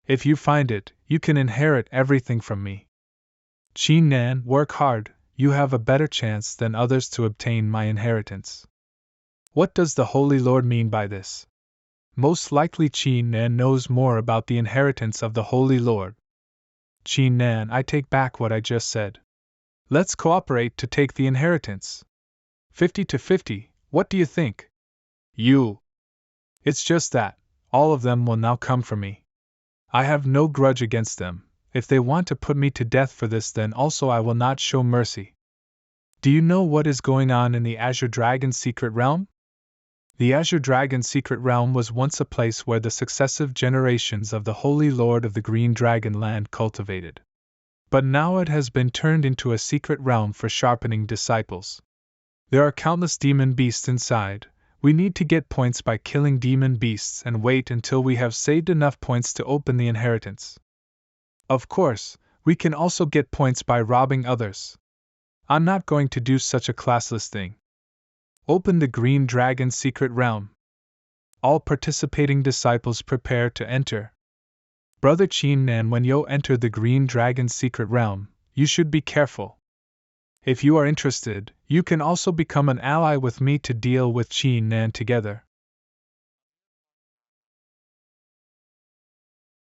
If you find it, you can inherit everything from me. Qin Nan, work hard, you have a better chance than others to obtain my inheritance. What does the Holy Lord mean by this? Most likely Qin Nan knows more about the inheritance of the Holy Lord. Qin Nan, I take back what I just said. Let's cooperate to take the inheritance. 50 to 50, what do you think? You. It's just that, all of them will now come for me. I have no grudge against them. If they want to put me to death for this, then also I will not show mercy. Do you know what is going on in the Azure Dragon secret realm? The Azure Dragon secret realm was once a place where the successive generations of the Holy Lord of the Green Dragon Land cultivated. But now it has been turned into a secret realm for sharpening disciples. There are countless demon beasts inside. We need to get points by killing demon beasts and wait until we have saved enough points to open the inheritance. Of course, we can also get points by robbing others. I'm not going to do such a classless thing. Open the Green Dragon secret realm. All participating disciples prepare to enter. Brother Qin Nan, when you enter the Green Dragon secret realm, you should be careful. If you are interested, you can also become an ally with me to deal with Qin Nan together.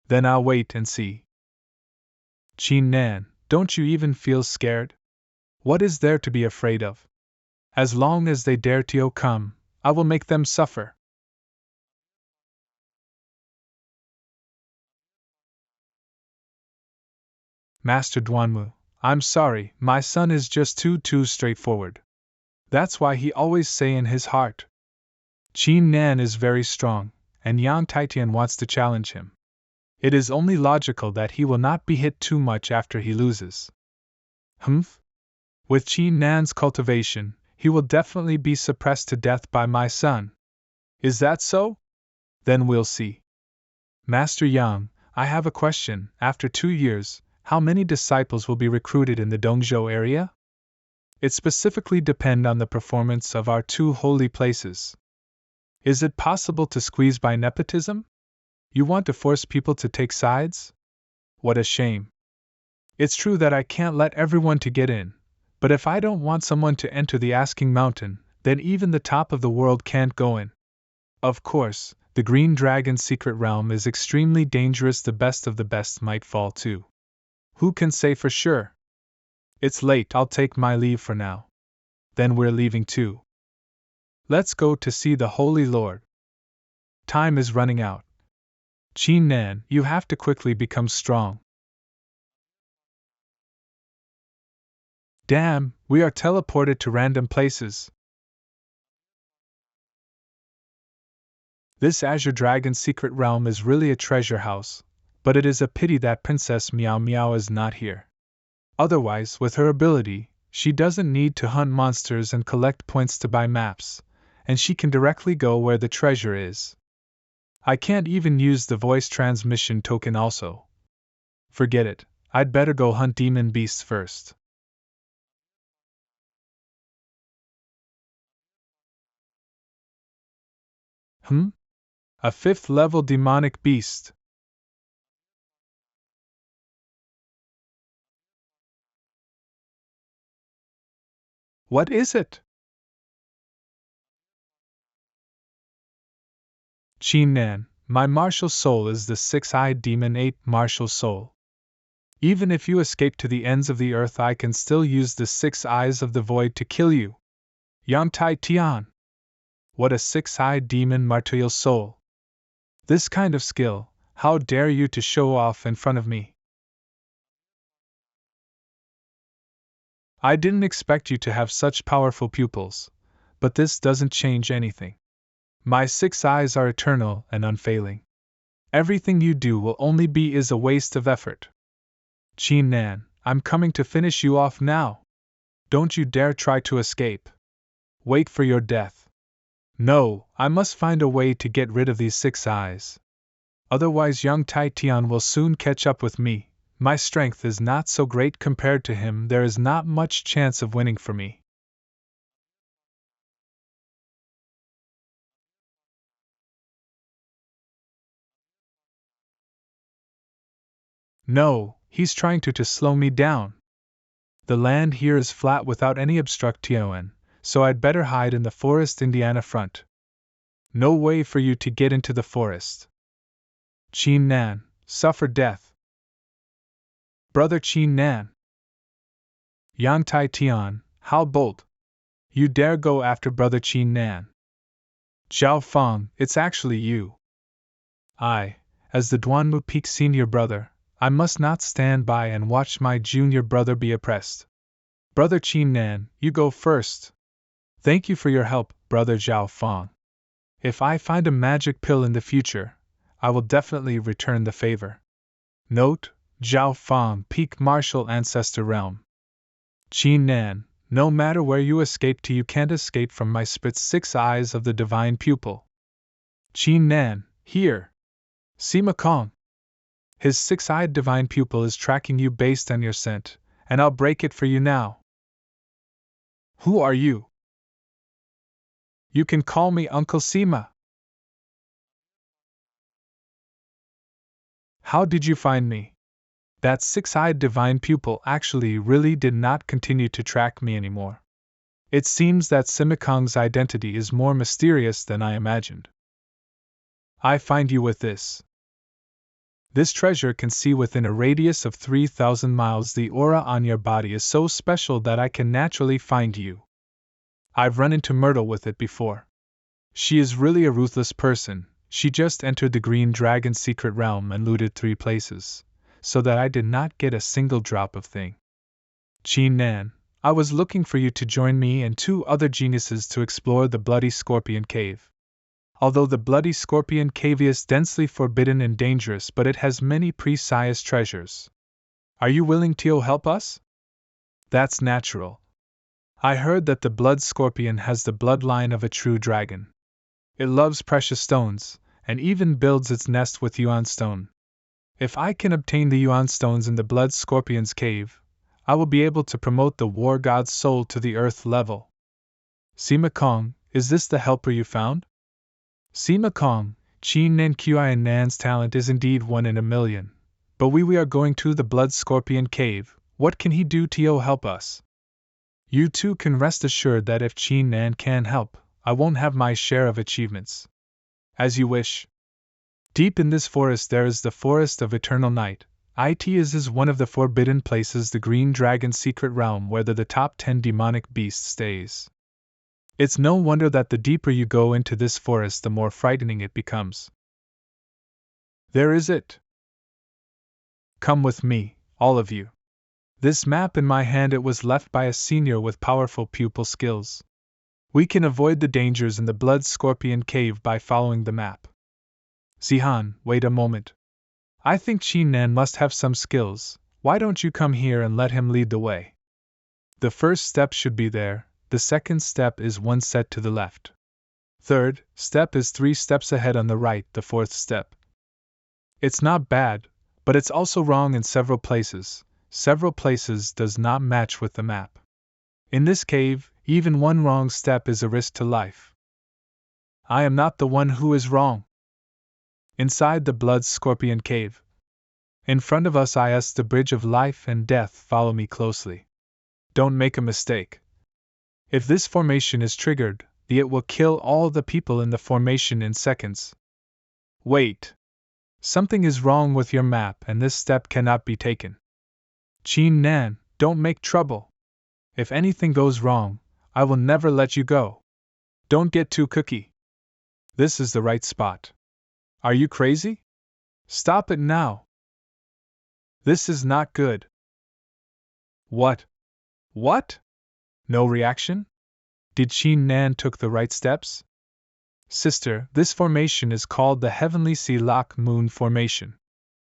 Then I'll wait and see. Qin Nan, don't you even feel scared? What is there to be afraid of? As long as they dare to come, I will make them suffer. Master Duanmu, I'm sorry, my son is just too straightforward. That's why he always say in his heart. Qin Nan is very strong, and Yang Taitian wants to challenge him. It is only logical that he will not be hit too much after he loses. Humph? With Qin Nan's cultivation, he will definitely be suppressed to death by my son. Is that so? Then we'll see. Master Yang, I have a question. After 2 years, how many disciples will be recruited in the Dongzhou area? It specifically depends on the performance of our 2 holy places. Is it possible to squeeze by nepotism? You want to force people to take sides? What a shame. It's true that I can't let everyone to get in, but if I don't want someone to enter the Asking Mountain, then even the top of the world can't go in. Of course, the Green Dragon secret realm is extremely dangerous. The best of the best might fall too. Who can say for sure? It's late, I'll take my leave for now. Then we're leaving too. Let's go to see the Holy Lord. Time is running out. Qin Nan, you have to quickly become strong. Damn, we are teleported to random places. This Azure Dragon secret realm is really a treasure house, but it is a pity that Princess Meow Meow is not here. Otherwise, with her ability, she doesn't need to hunt monsters and collect points to buy maps, and she can directly go where the treasure is. I can't even use the voice transmission token also. Forget it, I'd better go hunt demon beasts first. A 5th level demonic beast. What is it? Qin Nan, my martial soul is the 6-eyed demon 8 martial soul. Even if you escape to the ends of the earth, I can still use the 6 eyes of the void to kill you. Yang Tai Tian! What a 6-eyed demon martial soul! This kind of skill, how dare you to show off in front of me? I didn't expect you to have such powerful pupils, but this doesn't change anything. My 6 eyes are eternal and unfailing. Everything you do will only be is a waste of effort. Qin Nan, I'm coming to finish you off now. Don't you dare try to escape. Wait for your death. No, I must find a way to get rid of these 6 eyes. Otherwise Yang Tai Tian will soon catch up with me. My strength is not so great compared to him, there is not much chance of winning for me. No, he's trying to slow me down. The land here is flat without any obstruction, so I'd better hide in the forest Indiana front. No way for you to get into the forest. Qin Nan, suffer death. Brother Qin Nan. Yang Tai Tian, how bold! You dare go after Brother Qin Nan. Zhao Feng, it's actually you. I, as the Duanmu Peak senior brother, I must not stand by and watch my junior brother be oppressed. Brother Qin Nan, you go first. Thank you for your help, Brother Zhao Feng. If I find a magic pill in the future, I will definitely return the favor. Note, Zhao Feng, Peak Martial Ancestor Realm. Qin Nan, no matter where you escape to, you can't escape from my spit's 6 eyes of the divine pupil. Qin Nan, here. Sima Kong. His 6-eyed divine pupil is tracking you based on your scent, and I'll break it for you now. Who are you? You can call me Uncle Sima. How did you find me? That 6-eyed divine pupil actually really did not continue to track me anymore. It seems that Sima Kong's identity is more mysterious than I imagined. I find you with this. This treasure can see within a radius of 3,000 miles. The aura on your body is so special that I can naturally find you. I've run into Myrtle with it before. She is really a ruthless person. She just entered the Green Dragon's secret realm and looted 3 places, so that I did not get a single drop of thing. Qin Nan, I was looking for you to join me and 2 other geniuses to explore the Bloody Scorpion Cave. Although the Bloody Scorpion Cave is densely forbidden and dangerous, but it has many precious treasures. Are you willing to help us? That's natural. I heard that the Blood Scorpion has the bloodline of a true dragon. It loves precious stones, and even builds its nest with Yuan Stone. If I can obtain the Yuan Stones in the Blood Scorpion's cave, I will be able to promote the War God's soul to the earth level. Sima Kong, is this the helper you found? Sima Kong, Qin Nan's talent is indeed 1 in a million, but we are going to the Blood Scorpion Cave. What can he do to help us? You two can rest assured that if Qin Nan can help, I won't have my share of achievements. As you wish. Deep in this forest there is the Forest of Eternal Night. It is one of the forbidden places, the Green Dragon's secret realm, where the top 10 demonic beasts stays. It's no wonder that the deeper you go into this forest, the more frightening it becomes. There is it. Come with me, all of you. This map in my hand, it was left by a senior with powerful pupil skills. We can avoid the dangers in the Blood Scorpion Cave by following the map. Zihan, wait a moment. I think Qin Nan must have some skills. Why don't you come here and let him lead the way? The first step should be there, the second step is 1 set to the left. Third step is 3 steps ahead on the right, the fourth step. It's not bad, but it's also wrong in several places. Several places does not match with the map. In this cave, even 1 wrong step is a risk to life. I am not the one who is wrong. Inside the Blood Scorpion Cave. In front of us is the Bridge of Life and Death. Follow me closely. Don't make a mistake. If this formation is triggered, it will kill all the people in the formation in seconds. Wait. Something is wrong with your map and this step cannot be taken. Qin Nan, don't make trouble. If anything goes wrong, I will never let you go. Don't get too cookie. This is the right spot. Are you crazy? Stop it now. This is not good. What? What? No reaction? Did Qin Nan took the right steps? Sister, this formation is called the Heavenly Sea Lock Moon Formation.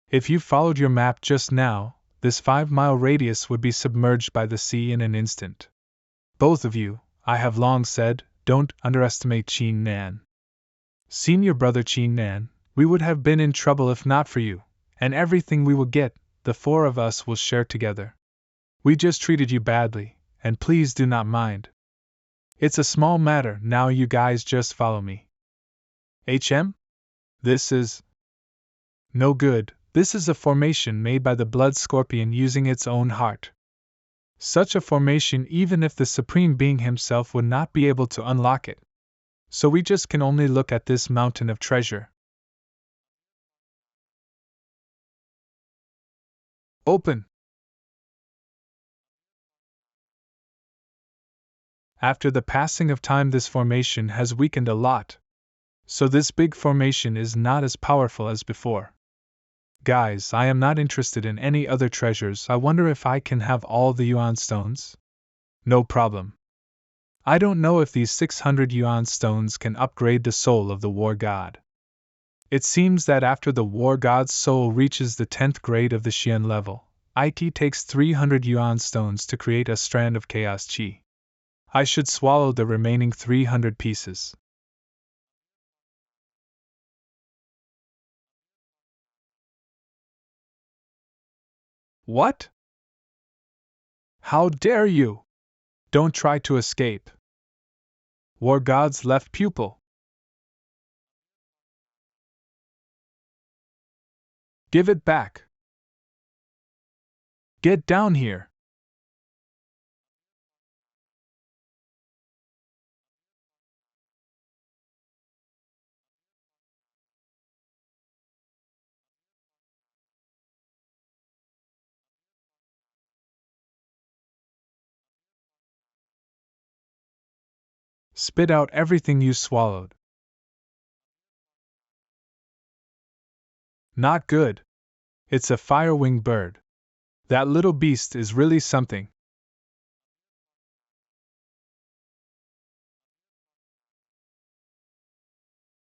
If you followed your map just now, this 5-mile radius would be submerged by the sea in an instant. Both of you, I have long said, don't underestimate Qin Nan. Senior brother Qin Nan, we would have been in trouble if not for you, and everything we will get, the 4 of us will share together. We just treated you badly, and please do not mind. It's a small matter, now you guys just follow me. HM? This is no good. This is a formation made by the blood scorpion using its own heart. Such a formation, even if the Supreme Being himself would not be able to unlock it. So we just can only look at this mountain of treasure. Open! After the passing of time, this formation has weakened a lot. So this big formation is not as powerful as before. Guys, I am not interested in any other treasures. I wonder if I can have all the yuan stones? No problem. I don't know if these 600 yuan stones can upgrade the soul of the war god. It seems that after the war god's soul reaches the 10th grade of the Xian level, it takes 300 yuan stones to create a strand of chaos chi. I should swallow the remaining 300 pieces. What? How dare you? Don't try to escape. War God's left pupil. Give it back. Get down here. Spit out everything you swallowed. Not good. It's a fire-winged bird. That little beast is really something.